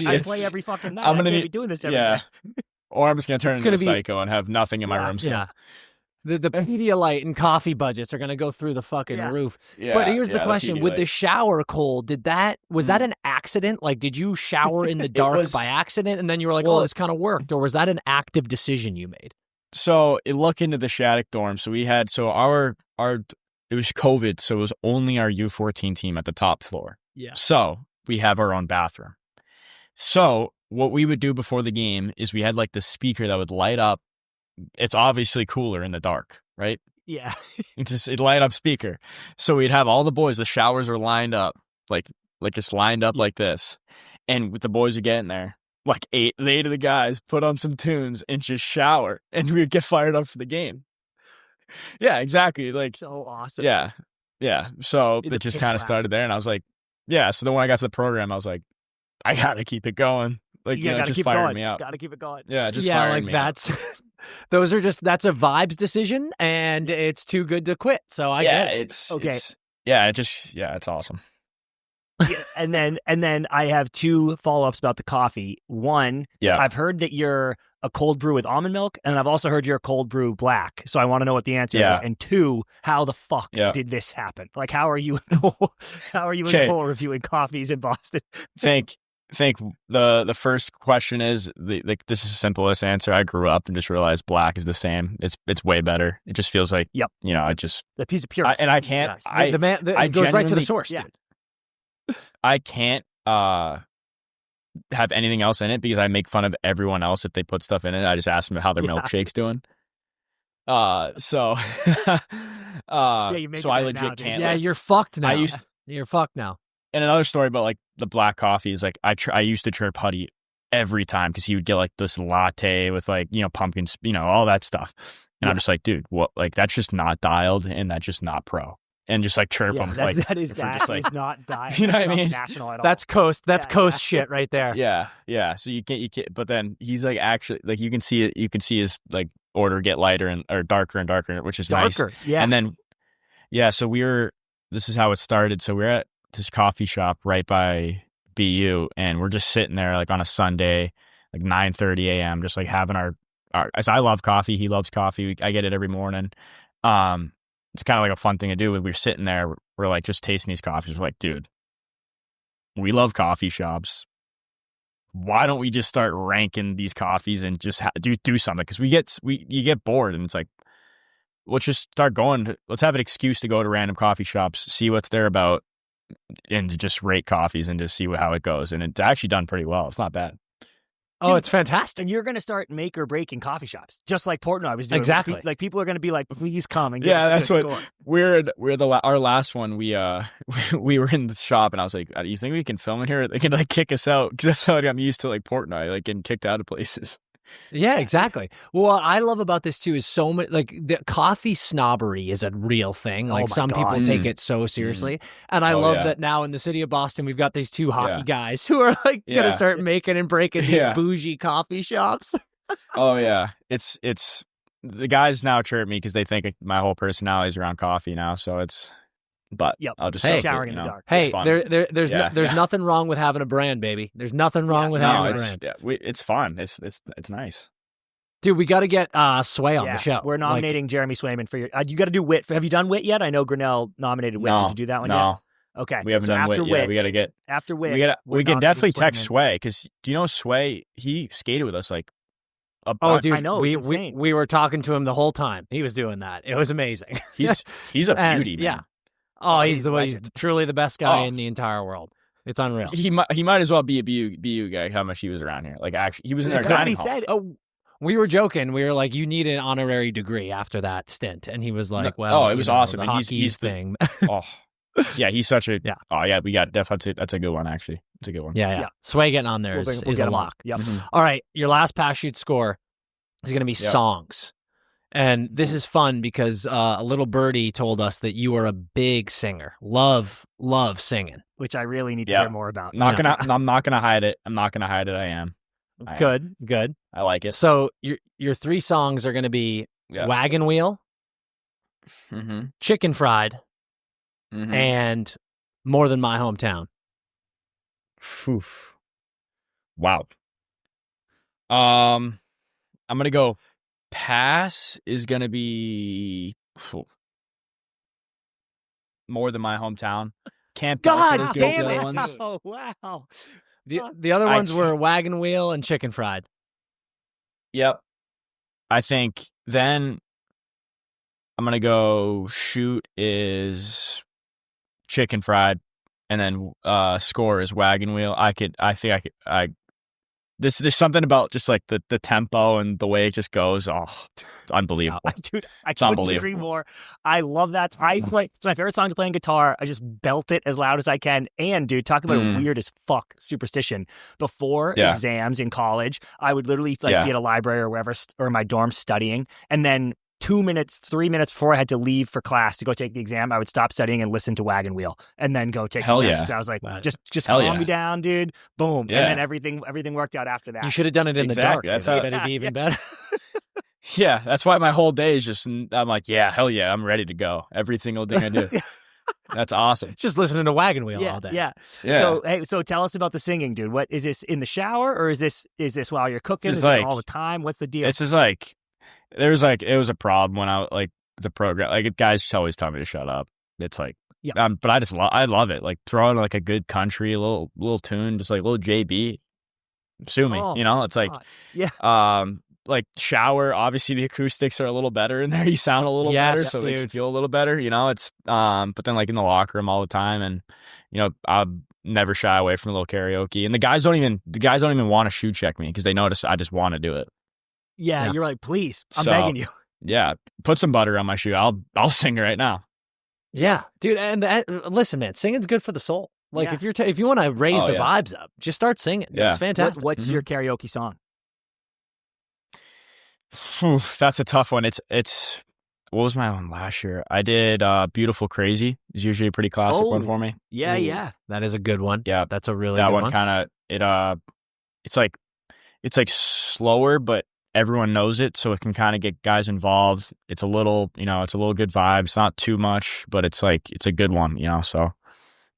I play every fucking night. I'm gonna be doing this every day. Or I'm just gonna turn into a psycho and have nothing in my room. Yeah. The Pedialyte and coffee budgets are going to go through the fucking roof. Yeah, but here's the question. With the shower, Cole, was that an accident? Like, did you shower in the dark by accident and then you were like, this kind of worked? Or was that an active decision you made? So, look into the Shattuck dorm. So, we had, it was COVID, so it was only our U14 team at the top floor. Yeah. So, we have our own bathroom. So, what we would do before the game is we had like the speaker that would light up. It's obviously cooler in the dark, right? Yeah. It'd light up speaker. So we'd have all the boys, the showers are lined up, like just lined up like this. And with the boys are getting there, like eight of the guys put on some tunes and just shower. And we would get fired up for the game. Yeah, exactly. Like so awesome. Yeah. Yeah. So it just kind of started there. And I was like, yeah. So then when I got to the program, I was like, I got to keep it going. Like, you gotta just keep fired going. me up. Gotta keep it going. Yeah, just firing me up. That's a vibes decision, and it's too good to quit. So I get it. It's awesome. And then I have two follow-ups about the coffee. One, I've heard that you're a cold brew with almond milk, and I've also heard you're a cold brew black. So I want to know what the answer is. And two, how the fuck did this happen? Like, how are you in Cole reviewing coffees in Boston? Think the first question is this is the simplest answer. I grew up and just realized black is the same. It's way better. It just feels like it just a piece of pure. And I can't. It goes right to the source, dude. I can't have anything else in it because I make fun of everyone else if they put stuff in it. I just ask them how their milkshake's doing. So I legit can't. Yeah, you're fucked now. You're fucked now. And another story about like the black coffee is like I used to chirp Huddy every time because he would get like this latte with like pumpkins, all that stuff, and I'm just like, dude, what? Like that's just not dialed, and that's just not pro, and just like chirp him like that is not dialed. You know what I mean? National at all. That's coast. That's coast shit right there. Yeah. So you can't. But then he's like actually like you can see it. You can see his like order get lighter or darker and darker, which is nice. Yeah. And then so this is how it started. So we're at this coffee shop right by BU, and we're just sitting there like on a Sunday, like 9:30 a.m., just like having our as I love coffee, he loves coffee. I get it every morning. It's kind of like a fun thing to do. We're sitting there, we're like just tasting these coffees. We're like, dude, we love coffee shops. Why don't we just start ranking these coffees and just do something? Because you get bored, and it's like, let's just start going. Let's have an excuse to go to random coffee shops, see what they're about, and to just rate coffees and just see how it goes. And it's actually done pretty well. It's not bad. Oh, it's fantastic. And you're going to start make or break in coffee shops, just like Portnoy was doing. Exactly. Like people are going to be like, please come and get us a good score. We're our last one. We were in the shop, and I was like, do you think we can film in here? They can like kick us out because that's how I'm used to like Portnoy, like getting kicked out of places. Yeah, exactly. Well, what I love about this too is so much like the coffee snobbery is a real thing. Like some people take it so seriously. And I love that now in the city of Boston, we've got these two hockey guys who are like going to start making and breaking these bougie coffee shops. Oh yeah. It's the guys now chirp me because they think my whole personality is around coffee now. So it's But I'll just showering in the dark. Hey, there's nothing wrong with having a brand, baby. There's nothing wrong with having a brand. It's fun. It's nice. Dude, we got to get Sway on the show. We're nominating Jeremy Swayman for your. You got to do Wit. Have you done Wit yet? I know Grinnell nominated Wit. Did you do that one yet? Okay, we haven't done Wit yet. We got to get after Wit. We can definitely text Sway because do you know Sway? He skated with us like. Dude, I know. We were talking to him the whole time. He was doing that. It was amazing. He's a beauty, man. Yeah. Oh, he's truly the best guy in the entire world. It's unreal. He might as well be a BU guy. How much he was around here? Like actually, he was in our dining hall. Said, we were joking. We were like, "You need an honorary degree after that stint," and he was like, "Well, it was awesome." The he's thing. Yeah, he's such a Oh yeah, we got definitely. That's a good one actually. It's a good one. Yeah. Sway getting on there is a lock. Yep. Mm-hmm. All right, your last pass shoot score is going to be songs. And this is fun because a little birdie told us that you are a big singer. Love singing. Which I really need to hear more about. I'm not gonna hide it. I am. Good. I like it. So your 3 songs are going to be Wagon Wheel, Chicken Fried, and More Than My Hometown. Oof. Wow. I'm gonna go. Pass is going to be More Than My Hometown. Can't God damn it. Ones. Oh, wow. The other ones were Wagon Wheel and Chicken Fried. Yep. I think then I'm going to go shoot is Chicken Fried and then score is Wagon Wheel. There's something about just like the tempo and the way it just goes. Oh, it's unbelievable. Dude, I couldn't agree more. I love that. It's my favorite song to play on guitar. I just belt it as loud as I can. And dude, talk about a weird as fuck superstition. Before exams in college, I would literally be at a library or wherever, or in my dorm studying. And then 3 minutes before I had to leave for class to go take the exam, I would stop studying and listen to Wagon Wheel and then go take the test. I was like, just calm me down, dude. Boom. Yeah. And then everything worked out after that. You should have done it in the dark. That's how it'd be even better. Yeah, that's why my whole day is just, I'm like, hell yeah, I'm ready to go. Every single thing I do. That's awesome. Just listening to Wagon Wheel all day. Yeah. So tell us about the singing, dude. What is this in the shower or is this while you're cooking? Is this all the time? What's the deal? It's just like, it was a problem when I like the program. Like guys just always tell me to shut up. It's like, but I love it. Like throwing like a good country, a little tune, just like little JB. Sue me, It's like, like shower. Obviously, the acoustics are a little better in there. You sound a little better, so it makes you feel a little better. It's but then like in the locker room all the time, and I never shy away from a little karaoke. And the guys don't even want to shoe check me because they notice I just want to do it. Yeah, you're like, please, I'm begging you. Yeah, put some butter on my shoe. I'll sing right now. Yeah, dude. And listen, man, singing's good for the soul. Like if you want to raise the vibes up, just start singing. Yeah, it's fantastic. What's your karaoke song? That's a tough one. It's what was my one last year? I did "Beautiful Crazy." Is usually a pretty classic one for me. Yeah, that is a good one. Yeah, that's a really good one. That one kind of it's like slower, but everyone knows it, so it can kind of get guys involved. It's a little, it's a little good vibe. It's not too much, but it's a good one, so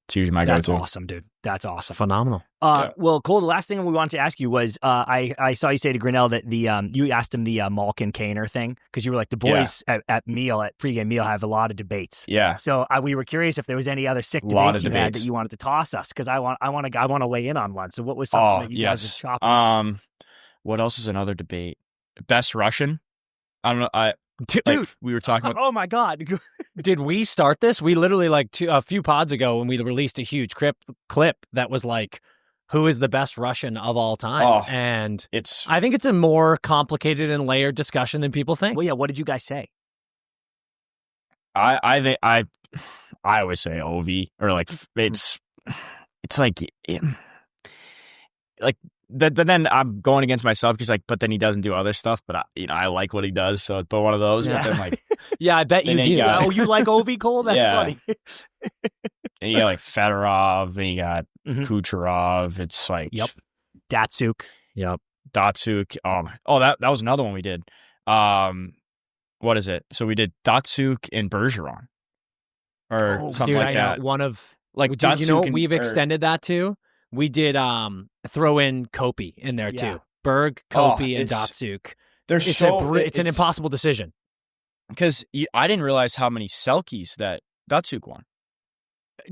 it's usually my go-to. That's awesome, dude. That's awesome. Phenomenal. Well, Cole, the last thing we wanted to ask you was, I saw you say to Grinnell that you asked him the Malkin Kaner thing, because you were like, the boys at pregame meal have a lot of debates. Yeah. So we were curious if there was any other sick debates you had that you wanted to toss us, because I want to weigh in on one. So what was something that you guys were chopping? What else is another debate? Best Russian? I don't know. Dude, we were talking about. Oh my God! Did we start this? We literally a few pods ago when we released a huge clip that was like, "Who is the best Russian of all time?" And I think it's a more complicated and layered discussion than people think. Well, yeah. What did you guys say? I always say Ovi, or like it's like then I'm going against myself because but then he doesn't do other stuff. But I like what he does. So but one of those. Yeah. But then yeah, I bet you do. Oh, you like Ovi, Cole? That's funny. And you got like Fedorov, and you got Kucherov. It's like Datsuk. Yep, Datsuk. That was another one we did. What is it? So we did Datsuk and Bergeron. or something dude, like that. One of like dude, you know what we've extended that to? We did throw in Kopi in there too. Berg, Kopi, and Datsuk. It's an impossible decision. Because I didn't realize how many Selkies that Datsuk won.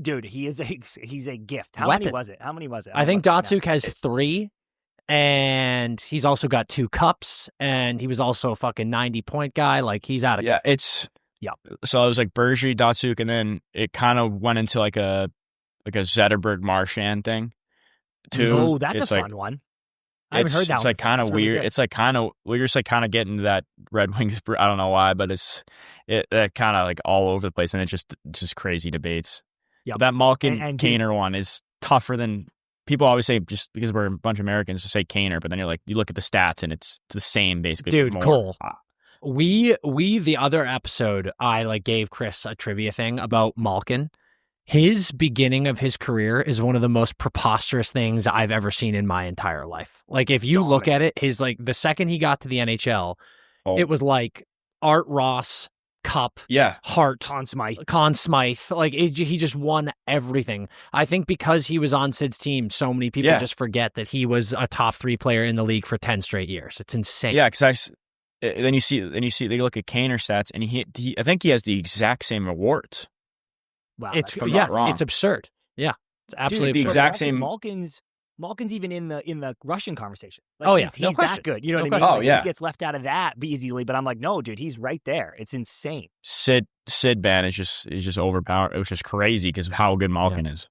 Dude, he's a gift. How Weapon. many was it? I think Datsuk has 3, and he's also got 2 cups, and he was also a fucking 90-point guy. Like, he's out of So I was like Bergerie, Datsuk, and then it kind of went into like a Zetterberg Marchand thing too. Oh, that's a fun one. I haven't heard that. It's like kind of weird. Really, it's like kind of we're just like kind of getting to that Red Wings. I don't know why, but it's kind of like all over the place, and it's just crazy debates. Yeah, that Malkin Kaner one is tougher than people always say. Just because we're a bunch of Americans to say Kaner, but then you look at the stats and it's the same basically. Dude, Cole. We the other episode I gave Chris a trivia thing about Malkin. His beginning of his career is one of the most preposterous things I've ever seen in my entire life. Like, if you look at it, his the second he got to the NHL, it was like Art Ross, Cup, Hart, Conn Smythe. Like, he just won everything. I think because he was on Sid's team, so many people just forget that he was a top 3 player in the league for 10 straight years. It's insane. Yeah, because then you see they look at Kaner stats, and I think he has the exact same awards. Wow, it's absurd. Yeah, it's absolutely the absurd. exact same. Malkin's even in the Russian conversation. He's that good. You know what I mean? He gets left out of that easily. But I'm like, no, dude, he's right there. It's insane. Sid ban is just overpowered. It was just crazy because of how good Malkin is.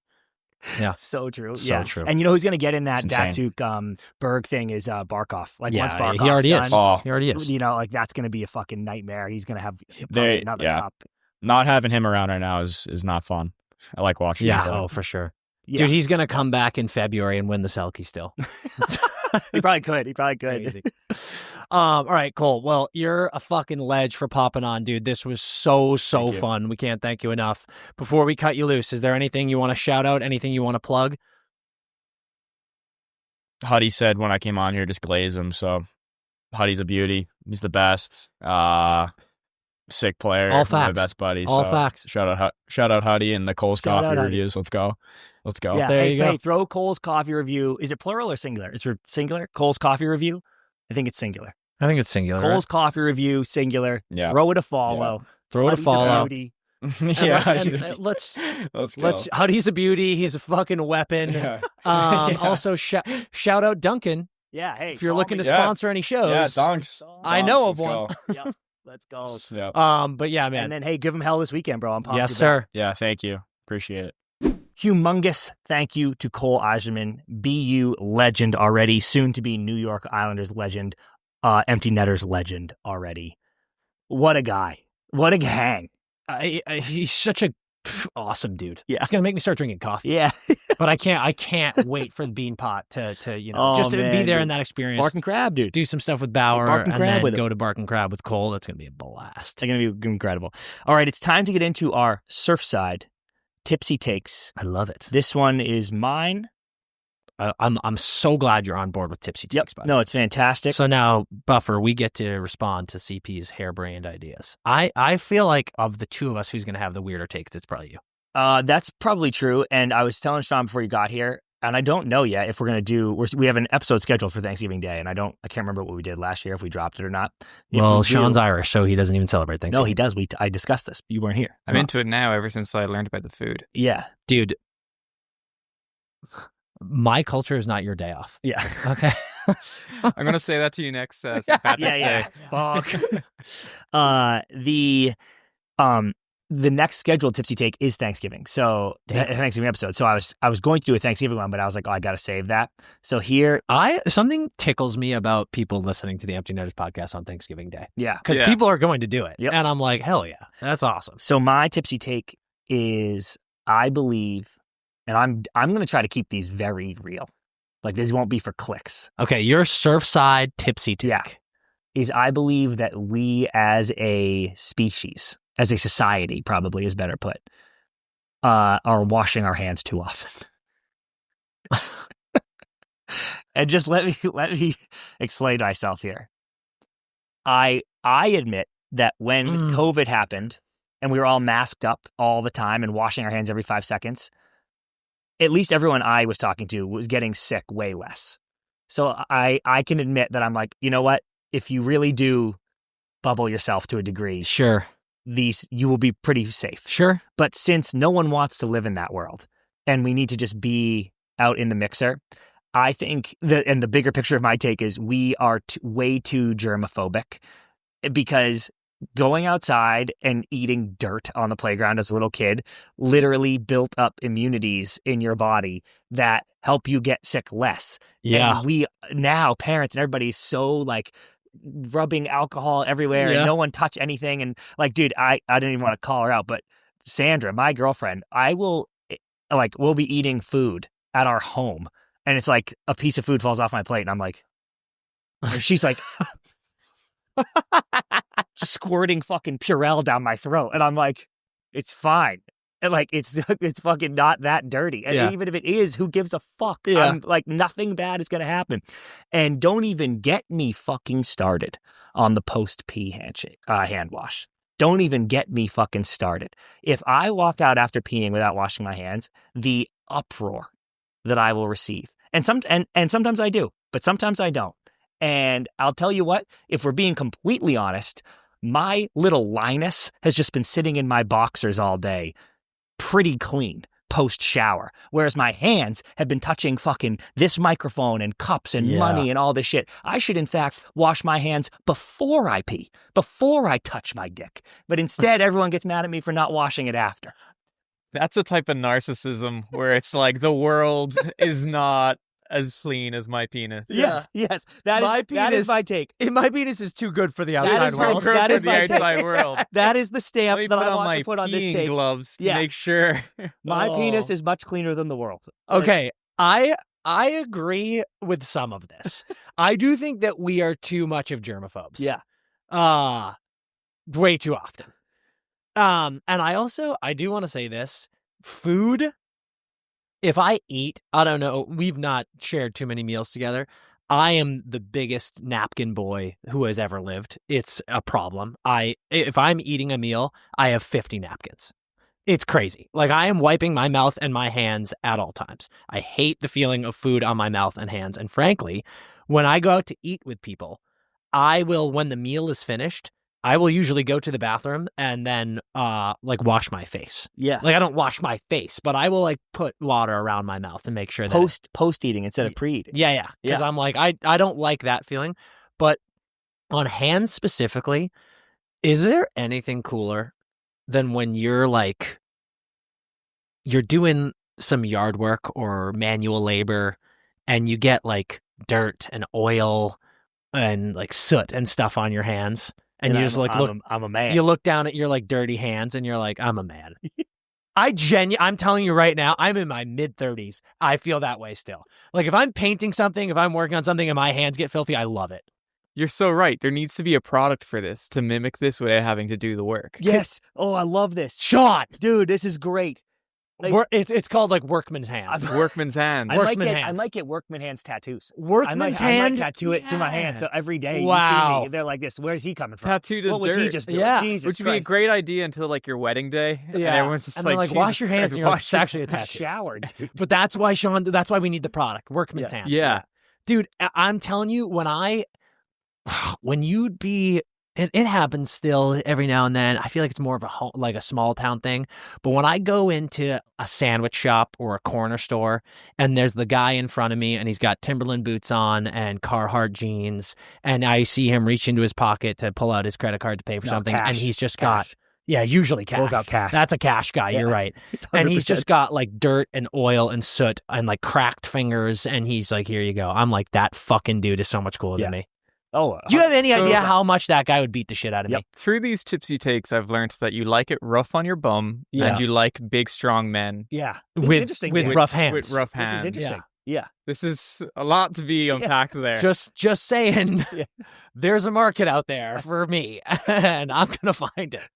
Yeah, so true. So true. And you know who's going to get in that Datsuk Berg thing is Barkov. Once Barkov's he already done, is. He already is. You know, that's going to be a fucking nightmare. He's going to have another cup. Not having him around right now is not fun. I like watching him. Yeah, for sure. Yeah. Dude, he's going to come back in February and win the Selkie still. He probably could. All right, Cole. Well, you're a fucking ledge for popping on, dude. This was so fun. We can't thank you enough. Before we cut you loose, is there anything you want to shout out? Anything you want to plug? Huddy said when I came on here, just glaze him. So Huddy's a beauty. He's the best. Sick player. All facts. My best buddy. All facts. Shout out Huddy and the Cole's Coffee reviews. Let's go. Yeah, there you go. Hey, throw Cole's Coffee review. Is it plural or singular? Is it singular? Cole's Coffee review? I think it's singular. Cole's Coffee review, singular. Yeah. Throw it a follow. Yeah. Throw it a follow. Let's go. Huddy's a beauty. He's a fucking weapon. Yeah. Also, shout out Duncan. Yeah, hey. If you're looking to sponsor any shows. Yeah, thanks. I know of one. Yep. Let's go. Yep. But yeah, man. And then, hey, give him hell this weekend, bro. I'm pumped. Yes, sir. Yeah, thank you. Appreciate it. Humongous thank you to Cole Eiserman, BU legend already, soon to be New York Islanders legend, Empty Netters legend already. What a guy. What a gang. He's such a awesome dude. Yeah. It's going to make me start drinking coffee. Yeah. But I can't wait for the bean pot to be there in that experience. Bark and Crab, dude. Do some stuff with Bauer Bark and Crab then go to Bark and Crab with Cole. That's going to be a blast. It's going to be incredible. All right, it's time to get into our Surfside Tipsy Takes. I love it. This one is mine. I'm so glad you're on board with Tipsy Takes. No, it's fantastic. So now, Buffer, we get to respond to CP's harebrained ideas. I feel like of the two of us, who's going to have the weirder takes? It's probably you. That's probably true. And I was telling Sean before you got here, and I don't know yet if we're going to do. We have an episode scheduled for Thanksgiving Day, and I can't remember what we did last year, if we dropped it or not. Well, Sean's Irish, so he doesn't even celebrate Thanksgiving. No, he does. I discussed this. You weren't here. I'm into it now. Ever since I learned about the food. Yeah, dude. My culture is not your day off. Yeah. Okay. I'm going to say that to you next St. Patrick's Day. Fuck. The next scheduled Tipsy Take is Thanksgiving. So Thanksgiving episode. So I was going to do a Thanksgiving one, but I was like, I got to save that. So here, something tickles me about people listening to the Empty Netters podcast on Thanksgiving Day. Yeah. Because people are going to do it. Yep. And I'm like, hell yeah. That's awesome. So my Tipsy Take is, I believe, and I'm going to try to keep these very real. Like, these won't be for clicks. Okay, your Surfside Tipsy Take. Yeah. Is I believe that we as a species, as a society probably is better put, are washing our hands too often. And just let me explain myself here. I admit that when COVID happened and we were all masked up all the time and washing our hands every 5 seconds, at least everyone I was talking to was getting sick way less. So I can admit that I'm like, you know what? If you really do bubble yourself to a degree, sure, you will be pretty safe. Sure. But since no one wants to live in that world and we need to just be out in the mixer, I think and the bigger picture of my take is we are way too germophobic, because going outside and eating dirt on the playground as a little kid literally built up immunities in your body that help you get sick less. Yeah. And we now, parents and everybody's so like rubbing alcohol everywhere and no one touch anything. And like, dude, I didn't even want to call her out, but Sandra, my girlfriend, we'll be eating food at our home and it's like a piece of food falls off my plate and I'm like, and she's like, squirting fucking Purell down my throat, and I'm like, it's fine, and like it's fucking not that dirty, and even if it is, who gives a fuck? I'm like, nothing bad is gonna happen. And don't even get me fucking started on the post pee hand wash. Don't even get me fucking started. If I walk out after peeing without washing my hands, the uproar that I will receive, and sometimes I do, but sometimes I don't. And I'll tell you what, if we're being completely honest, my little Linus has just been sitting in my boxers all day, pretty clean, post-shower. Whereas my hands have been touching fucking this microphone and cups and money and all this shit. I should, in fact, wash my hands before I pee, before I touch my dick. But instead, everyone gets mad at me for not washing it after. That's a type of narcissism where it's like the world is not as clean as my penis. Yes. That is my take. My penis is too good for the outside world. That is my outside world. That is the stamp that I want to put on this take. Gloves to make sure. My penis is much cleaner than the world. Okay, I agree with some of this. I do think that we are too much of germaphobes. Yeah. Way too often. And I do want to say this. Food, if I eat, I don't know, we've not shared too many meals together. I am the biggest napkin boy who has ever lived. It's a problem. If I'm eating a meal, I have 50 napkins. It's crazy. Like, I am wiping my mouth and my hands at all times. I hate the feeling of food on my mouth and hands. And frankly, when I go out to eat with people, when the meal is finished, I will usually go to the bathroom and then wash my face. Yeah. Like, I don't wash my face, but I will put water around my mouth and make sure that post eating instead of pre-eating. Yeah. Because I'm like, I don't like that feeling. But on hands specifically, is there anything cooler than when you're doing some yard work or manual labor and you get dirt and oil and soot and stuff on your hands? And you just look, I'm a man. You look down at your dirty hands and you're like, I'm a man. I'm telling you right now, I'm in my mid-30s. I feel that way still. Like, if I'm painting something, if I'm working on something and my hands get filthy, I love it. You're so right. There needs to be a product for this to mimic this without having to do the work. Yes. Oh, I love this. Sean! Dude, this is great. It's called workman's hands. Workman's hands. I might get workman hands tattoos. Workman's hands? I might tattoo it to my hand. So every day you see me, they're like this. Where's he coming from? Tattoo to what was dirt. he just doing? Yeah. Jesus Which would Christ. be a great idea until your wedding day. Yeah. And everyone's just and they're wash your hands. And you're it's actually a tattoo. Shower, dude. But that's why, Sean, that's why we need the product. Workman's hands. Yeah. Dude, I'm telling you, when you'd be... It happens still every now and then. I feel like it's more of a small town thing. But when I go into a sandwich shop or a corner store and there's the guy in front of me and he's got Timberland boots on and Carhartt jeans, and I see him reach into his pocket to pull out his credit card to pay for something, cash. And he's just got... Yeah, usually cash. Pulls out cash. That's a cash guy. Yeah. You're right. 100%. And he's just got dirt and oil and soot and cracked fingers, and he's like, here you go. I'm like, that fucking dude is so much cooler than me. Oh, do you have any idea how much that guy would beat the shit out of me? Through these tipsy takes, I've learned that you like it rough on your bum, and you like big, strong men. Yeah, with rough hands. With rough hands. This is interesting. Yeah. This is a lot to be unpacked there. Just saying, there's a market out there for me, and I'm gonna find it.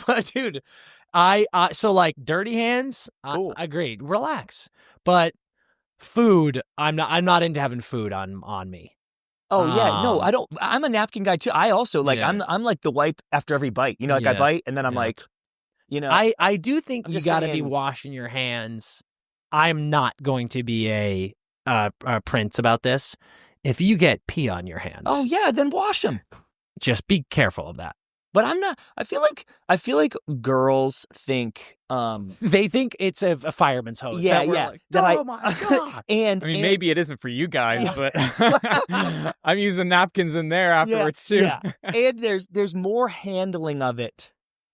But dude, so dirty hands. Cool. Agreed. Relax, but food. I'm not into having food on me. Oh yeah, no, I don't. I'm a napkin guy too. I also I'm like the wipe after every bite. I bite and then I'm like, You know, I do think you got to be washing your hands. I'm not going to be a prince about this. If you get pee on your hands, oh yeah, then wash them. Just be careful of that. But I'm not. I feel like girls think they think it's a fireman's hose. Yeah, yeah. Like, oh my god! and maybe it isn't for you guys, but I'm using napkins in there afterwards too. Yeah, and there's more handling of it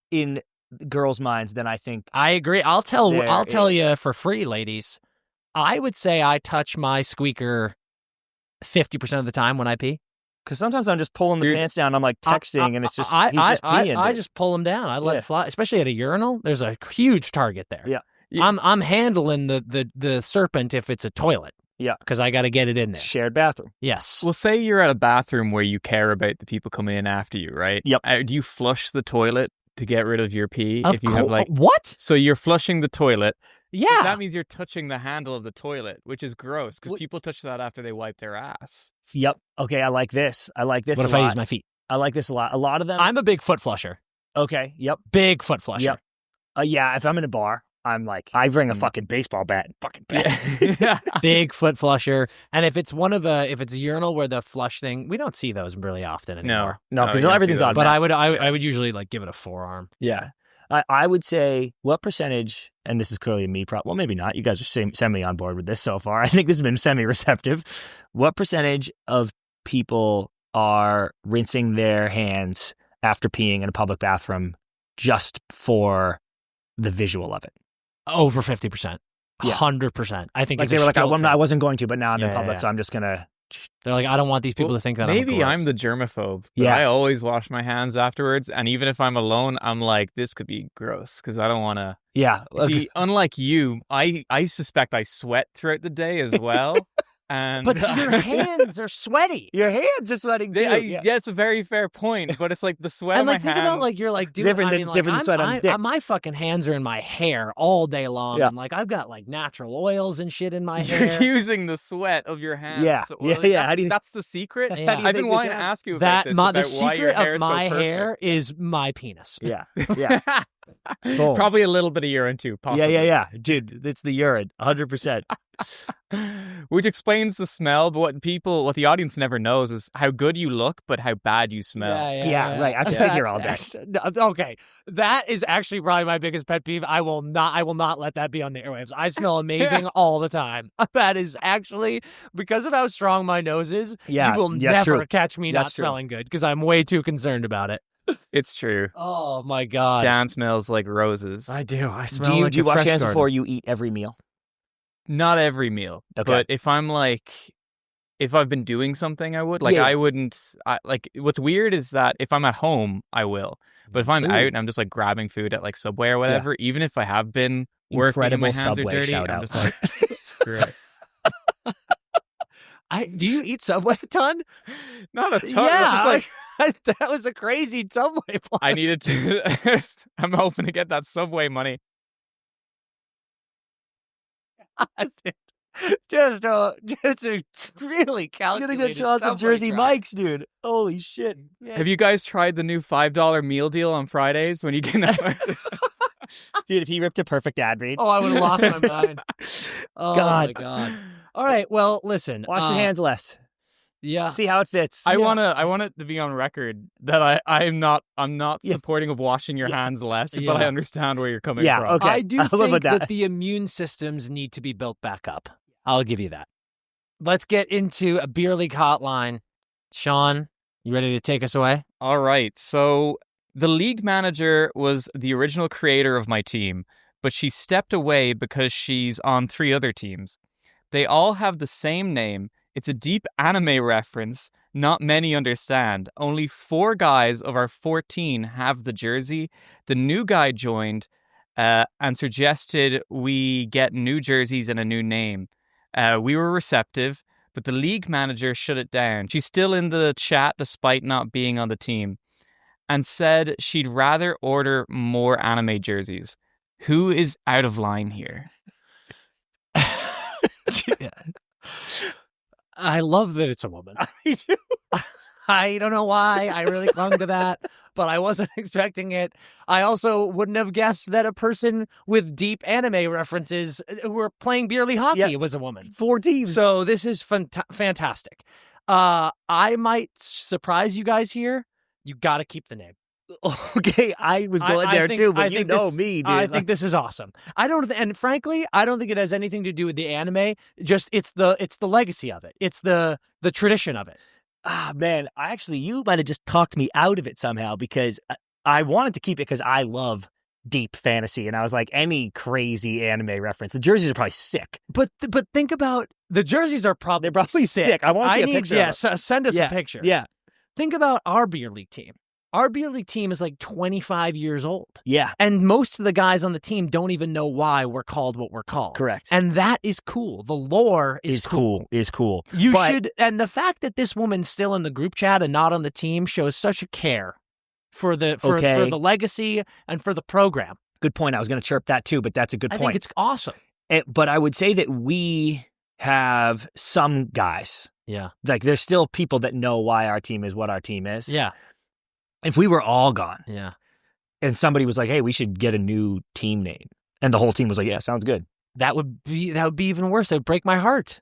in girls' minds than I think. I agree. I'll tell you for free, ladies. I would say I touch my squeaker 50% of the time when I pee. Because sometimes I'm just pulling the pants down. I'm like texting, and it's just he's just peeing. I just pull them down. I let it fly, especially at a urinal. There's a huge target there. Yeah, I'm handling the serpent if it's a toilet. Yeah, because I got to get it in there. Shared bathroom. Yes. Well, say you're at a bathroom where you care about the people coming in after you, right? Yep. Do you flush the toilet to get rid of your pee? If you have what? So you're flushing the toilet. Yeah. That means you're touching the handle of the toilet, which is gross because people touch that after they wipe their ass. Yep. Okay, I like this. What if I use my feet? I like this a lot. A lot of them. I'm a big foot flusher. Okay. Yep. Big foot flusher. Yep. Yeah. If I'm in a bar, I'm like, I bring a fucking baseball bat and fucking bat. Big foot flusher. And if it's if it's a urinal where the flush thing, we don't see those really often anymore. No, because everything's on. But I would usually like give it a forearm. Yeah. I would say what percentage, and this is clearly a me problem. Well, maybe not. You guys are semi on board with this so far. I think this has been semi-receptive. What percentage of people are rinsing their hands after peeing in a public bathroom just for the visual of it? Over 50%. Yeah. 100%. I think like they were like, I wasn't going to, but now I'm in public, so I'm just going to. They're like, I don't want these people to think that maybe I'm the germaphobe. But I always wash my hands afterwards. And even if I'm alone, I'm like, this could be gross because I don't want to. Yeah. See, unlike you, I suspect I sweat throughout the day as well. But your hands are sweaty. Your hands are sweating too. Yeah, it's a very fair point. But it's like the sweat. And like, on my think hands, about like you're like doing different than sweat on dick. My fucking hands are in my hair all day long. Yeah. And like I've got like natural oils and shit in my hair. You're using the sweat of your hands. Yeah, That's the secret. Yeah. I've been wanting to ask you about this. The secret of my hair is my penis. Yeah. Probably a little bit of urine too. Possibly. Yeah. Dude, it's the urine, 100%. Which explains the smell, but what the audience never knows is how good you look, but how bad you smell. Yeah, right. I have to sit here all day. Okay, that is actually probably my biggest pet peeve. I will not let that be on the airwaves. I smell amazing all the time. That is actually because of how strong my nose is. Yeah, you will never catch me not smelling good because I'm way too concerned about it. It's true. Oh my god, Dan smells like roses. I do. I smell. Do you wash your hands before you eat every meal? Not every meal, but if I've been doing something, I would. I wouldn't. What's weird is that if I'm at home, I will. But if I'm out and I'm just like grabbing food at like Subway or whatever, even if I have been working and my hands Subway are dirty, I'm just like, screw it. Do you eat Subway a ton? Not a ton. Yeah, that was a crazy Subway plug. I needed to. I'm hoping to get that Subway money. Just a really calculated. I'm gonna get shots of Jersey Mike's, dude. Holy shit! Yeah. Have you guys tried the new $5 meal deal on Fridays when you get Dude, if he ripped a perfect ad read, I would have lost my mind. Oh my god! All right, well, listen. Wash your hands less. Yeah. See how it fits. I want it to be on record that I'm not supporting of washing your hands less, but I understand where you're coming from. Okay. I do think that the immune systems need to be built back up. I'll give you that. Let's get into a beer league hotline. Sean, you ready to take us away? All right. So the league manager was the original creator of my team, but she stepped away because she's on 3 other teams. They all have the same name. It's a deep anime reference not many understand. Only 4 guys of our 14 have the jersey. The new guy joined and suggested we get new jerseys and a new name. We were receptive, but the league manager shut it down. She's still in the chat despite not being on the team and said she'd rather order more anime jerseys. Who is out of line here? I love that it's a woman. I do. I don't know why I really clung to that, but I wasn't expecting it. I also wouldn't have guessed that a person with deep anime references who were playing beer league hockey was a woman. 4 teams. So this is fantastic. I might surprise you guys here. You got to keep the name. Okay, I was going there too, but you know me, dude. I think this is awesome. And frankly, I don't think it has anything to do with the anime. Just it's the legacy of it. It's the tradition of it. Ah, man, you might have just talked me out of it somehow because I wanted to keep it because I love deep fantasy, and I was like, any crazy anime reference. The jerseys are probably sick, but think about the jerseys are probably sick. I want to see a picture. Yeah, send us a picture. Yeah, think about our beer league team. Our beer league team is like 25 years old. Yeah. And most of the guys on the team don't even know why we're called what we're called. Correct. And that is cool. The lore is cool. And the fact that this woman's still in the group chat and not on the team shows such a care for the legacy and for the program. Good point. I was going to chirp that too, but that's a good point. I think it's awesome. But I would say that we have some guys. Yeah. Like there's still people that know why our team is what our team is. Yeah. If we were all gone, and somebody was like, "Hey, we should get a new team name," and the whole team was like, "Yeah, sounds good," that would be even worse. It would break my heart.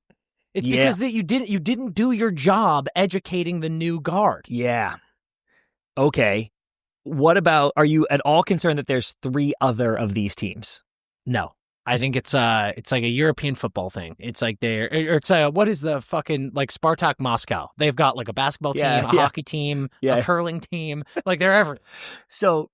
It's because that you didn't do your job educating the new guard. Yeah. Okay. What about? Are you at all concerned that there's 3 other of these teams? No. I think it's like a European football thing. It's like what is the fucking like Spartak Moscow? They've got like a basketball team, a hockey team, a curling team. Like they're everything. So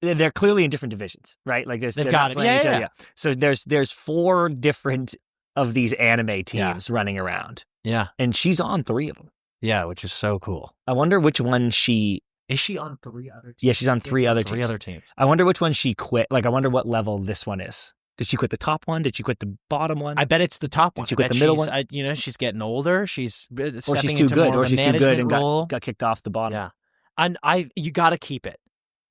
they're clearly in different divisions, right? Like they've got it. Yeah. So there's 4 different of these anime teams running around. Yeah, and she's on 3 of them. Yeah, which is so cool. I wonder which one is she on 3 other teams? Yeah, she's on 3 other teams. 3 other teams. I wonder which one she quit. Like I wonder what level this one is. Did she quit the top one? Did she quit the bottom one? I bet it's the top one. Did she quit the middle one? She's getting older. She's or she's too good, or she's too good and got kicked off the bottom. Yeah, and you got to keep it.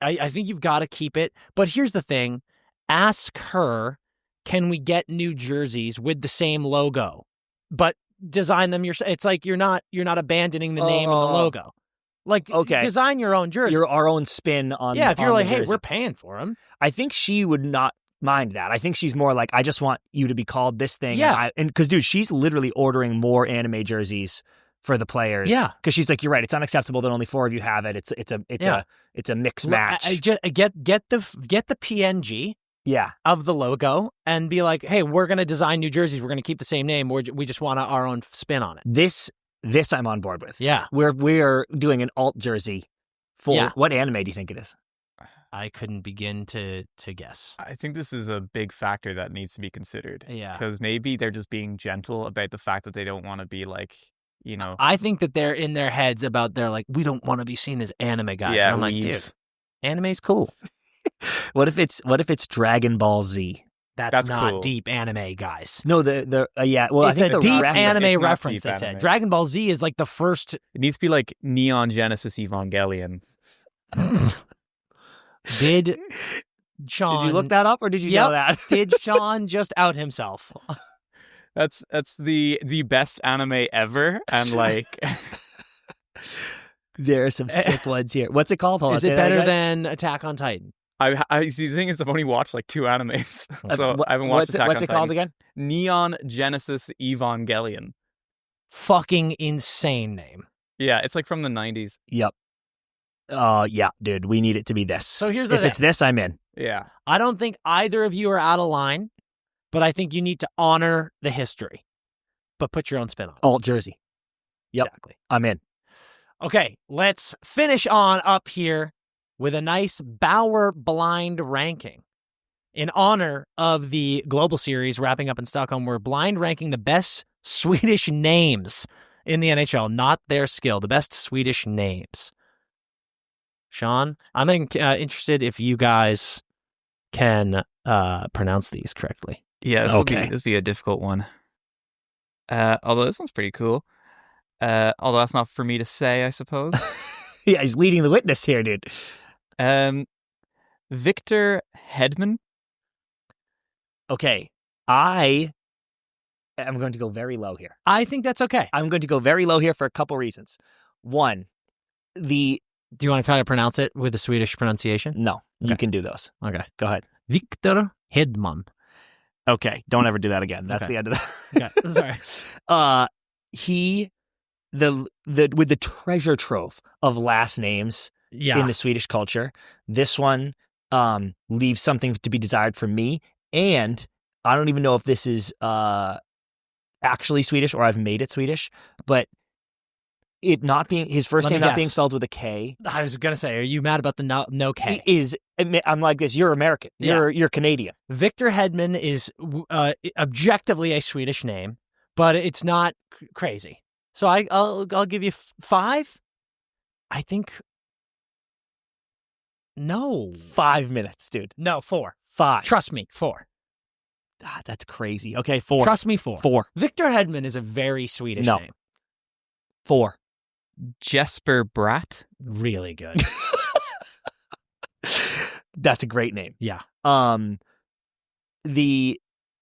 I think you've got to keep it. But here's the thing: ask her, can we get new jerseys with the same logo, but design them yourself? It's like you're not abandoning the name and the logo. Like, design your own jersey, our own spin on. Yeah, if you're like, hey, jersey. We're paying for them. I think she would not mind that. I think she's more like, I just want you to be called this thing. Yeah. And because, dude, she's literally ordering more anime jerseys for the players. Yeah. Because she's like, you're right. It's unacceptable that only 4 of you have it. It's a mix match. Get the PNG. Yeah. Of the logo and be like, hey, we're going to design new jerseys. We're going to keep the same name. We just want our own spin on it. This I'm on board with. Yeah. We're doing an alt jersey for what anime do you think it is? I couldn't begin to guess. I think this is a big factor that needs to be considered. Yeah. Because maybe they're just being gentle about the fact that they don't want to be like, you know. I think that they're in their heads about they're like, we don't want to be seen as anime guys. Yeah, and I'm like, dude, anime's cool. What if it's Dragon Ball Z? That's not cool. Deep anime, guys. No, Well, it's I think a deep anime it's reference. Deep They said anime. Dragon Ball Z is like the first. It needs to be like Neon Genesis Evangelion. Did Sean? Did you look that up, or did you know that? Did Sean just out himself? That's the best anime ever, and like there are some sick ones here. What's it called? Is it better than Attack on Titan? I see. The thing is, I've only watched like 2 animes, so I haven't watched Attack on Titan. What's it called again? Neon Genesis Evangelion. Fucking insane name. Yeah, it's like from the 90s. Yep. Yeah, dude, we need it to be this. So here's the thing. If it's this, I'm in. Yeah. I don't think either of you are out of line, but I think you need to honor the history, but put your own spin on it. Alt jersey. Yep. Exactly. I'm in. Okay, let's finish on up here with a nice Bauer blind ranking. In honor of the Global Series wrapping up in Stockholm, we're blind ranking the best Swedish names in the NHL, not their skill, the best Swedish names. Sean, I'm interested if you guys can pronounce these correctly. Yeah, this will be a difficult one. Although this one's pretty cool. Although that's not for me to say, I suppose. Yeah, he's leading the witness here, dude. Victor Hedman. Okay, I am going to go very low here. I think that's okay. I'm going to go very low here for a couple reasons. One, Do you want to try to pronounce it with the Swedish pronunciation? No, okay. You can do those. Okay. Go ahead. Victor Hedman. Okay, don't ever do that again. That's the end of that. Okay, sorry. With the treasure trove of last names in the Swedish culture, this one leaves something to be desired for me. And I don't even know if this is actually Swedish or I've made it Swedish, but it not being his first name not being spelled with a K. I was gonna say, are you mad about the no K? I'm like this. You're American. You're Canadian. Victor Hedman is objectively a Swedish name, but it's not crazy. So I'll give you 5. I think. No, 5 minutes, dude. No, 4. 5. Trust me, 4. That's crazy. Okay, 4. Trust me, 4. 4. Victor Hedman is a very Swedish name. 4. Jesper Bratt. Really good. That's a great name. Yeah. The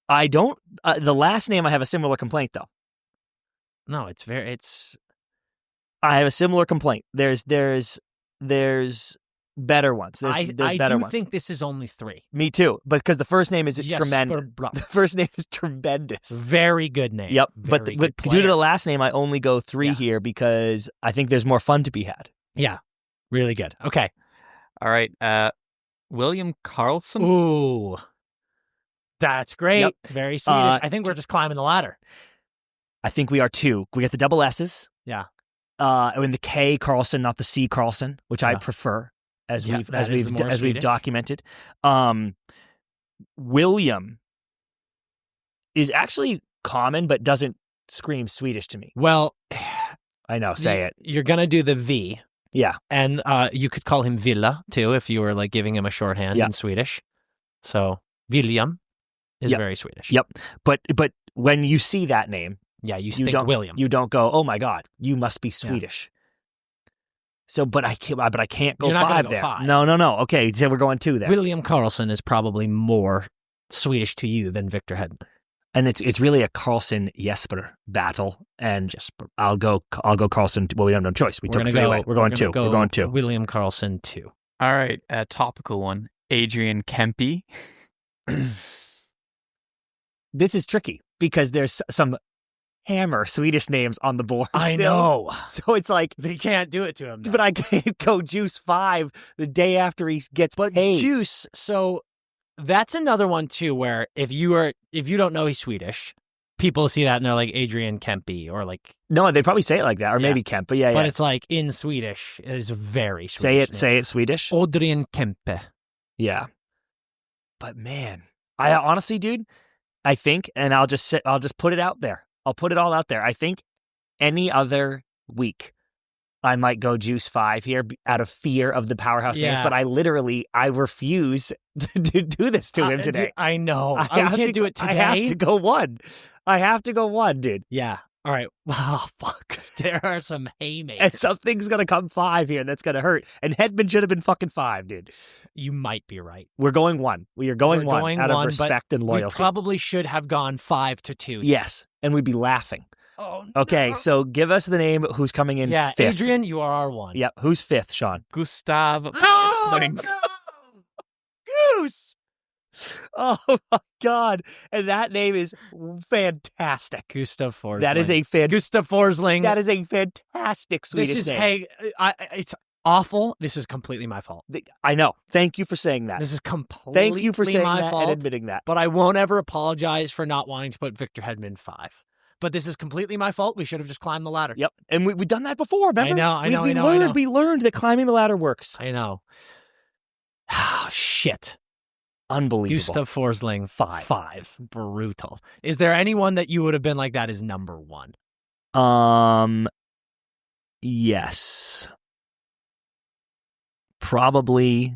last name I have a similar complaint though. No, I have a similar complaint. There's better ones. I better do ones. think this is only 3. Me too, but because the first name is tremendous. The first name is tremendous. Very good name. Yep, but due to the last name, I only go 3 here because I think there's more fun to be had. Yeah, really good. Okay, all right. William Karlsson. Ooh, that's great. Yep. Very Swedish. I think we're just climbing the ladder. I think we are too. We get the double S's. Yeah. And the K Carlson, not the C Carlson, which I prefer. As we've documented, William is actually common, but doesn't scream Swedish to me. Well, I know. Say it. You're gonna do the V, yeah, and you could call him Villa too if you were like giving him a shorthand in Swedish. So William is very Swedish. Yep. But when you see that name, you think William. You don't go, oh my God, you must be Swedish. Yeah. So, but I can't go 5 there. 5. No. Okay, so we're going 2 there. William Karlsson is probably more Swedish to you than Victor Hedman. And it's really a Karlsson Jesper battle, and I'll go Karlsson. Well, we have no choice. We took 3 away. We're going 2. We're going 2. William Karlsson 2. All right, a topical one. Adrian Kempe. This is tricky because there's some hammer Swedish names on the board. I know. So it's like you can't do it to him. But I can't go Juice 5 the day after he gets paid. Juice. So that's another one too, where if you don't know he's Swedish, people see that and they're like Adrian Kempe or like. No, they probably say it like that, or maybe Kempe. Yeah, but it's like in Swedish, it is very Swedish. Say it Swedish. Adrian Kempe. Yeah. But man, I honestly, dude, I think, and I'll just put it out there. I'll put it all out there. I think any other week, I might go Juice 5 here out of fear of the powerhouse names, but I refuse to do this to him today. I know. I can't do it today. I have to go 1. I have to go 1, dude. Yeah. All right. Well, fuck. There are some haymakers. And something's going to come 5 here, and that's going to hurt. And Hedman should have been fucking 5, dude. You might be right. We're going 1. We are going 1 out of respect and loyalty. We probably should have gone 5-2. Yes. And we'd be laughing. Oh, no. Okay, so give us the name who's coming in 5th. Adrian, you are our 1. Yep. Who's 5th, Sean? Gustav. No! Goose! Oh, my God. And that name is fantastic. Gustav Forsling. That is Gustav Forsling. That is a fantastic Swedish name. Hey, it's awful. This is completely my fault. I know. Thank you for saying that. This is completely Thank you for saying my that fault, and admitting that. But I won't ever apologize for not wanting to put Victor Hedman 5. But this is completely my fault. We should have just climbed the ladder. Yep. And we've done that before, remember? I know. We learned that climbing the ladder works. I know. Oh, shit. Unbelievable. Gustav Forsling 5. Brutal. Is there anyone that you would have been like, that is number 1? Yes. Probably.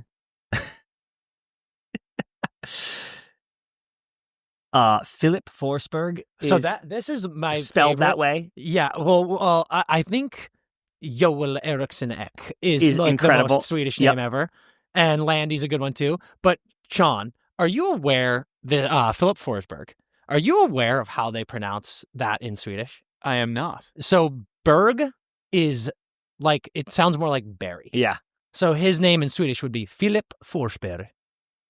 Philip Forsberg. So this is my spelled favorite. That way. Yeah. Well, I think Joel Eriksson Ek is like incredible. The most Swedish name ever, and Landy's a good one too. But Sean, are you aware that Philip Forsberg? Are you aware of how they pronounce that in Swedish? I am not. So Berg is like it sounds more like berry. Yeah. So his name in Swedish would be Philip Forsberg.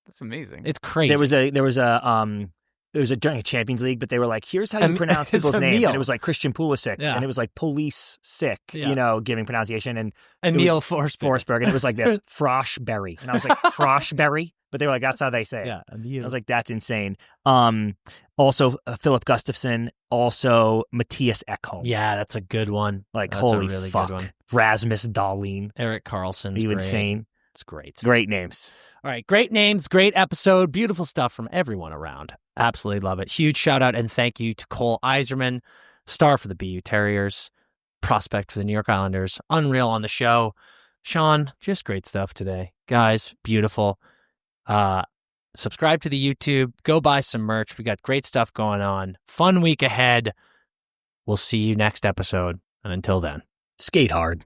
That's amazing. It's crazy. There was during a Champions League, but they were like, here's how you pronounce people's names. And it was like Christian Pulisic. Yeah. And it was like police sick, giving pronunciation. And Emil Forsberg. And it was like this, Froshberry. And I was like, Froshberry? But they were like, that's how they say it. Yeah. Emil. I was like, that's insane. Also, Philip Gustafsson. Also, Matthias Ekholm. Yeah, that's a good one. Like, that's holy a really fuck. good one. Rasmus Dahlin. Erik Karlsson's You great. insane. It's great. Great names. All right, great names, great episode, beautiful stuff from everyone around. Absolutely love it. Huge shout out and thank you to Cole Eiserman, star for the BU Terriers, prospect for the New York Islanders, unreal on the show. Sean, just great stuff today. Guys, beautiful. Subscribe to the YouTube. Go buy some merch. We got great stuff going on. Fun week ahead. We'll see you next episode. And until then, skate hard.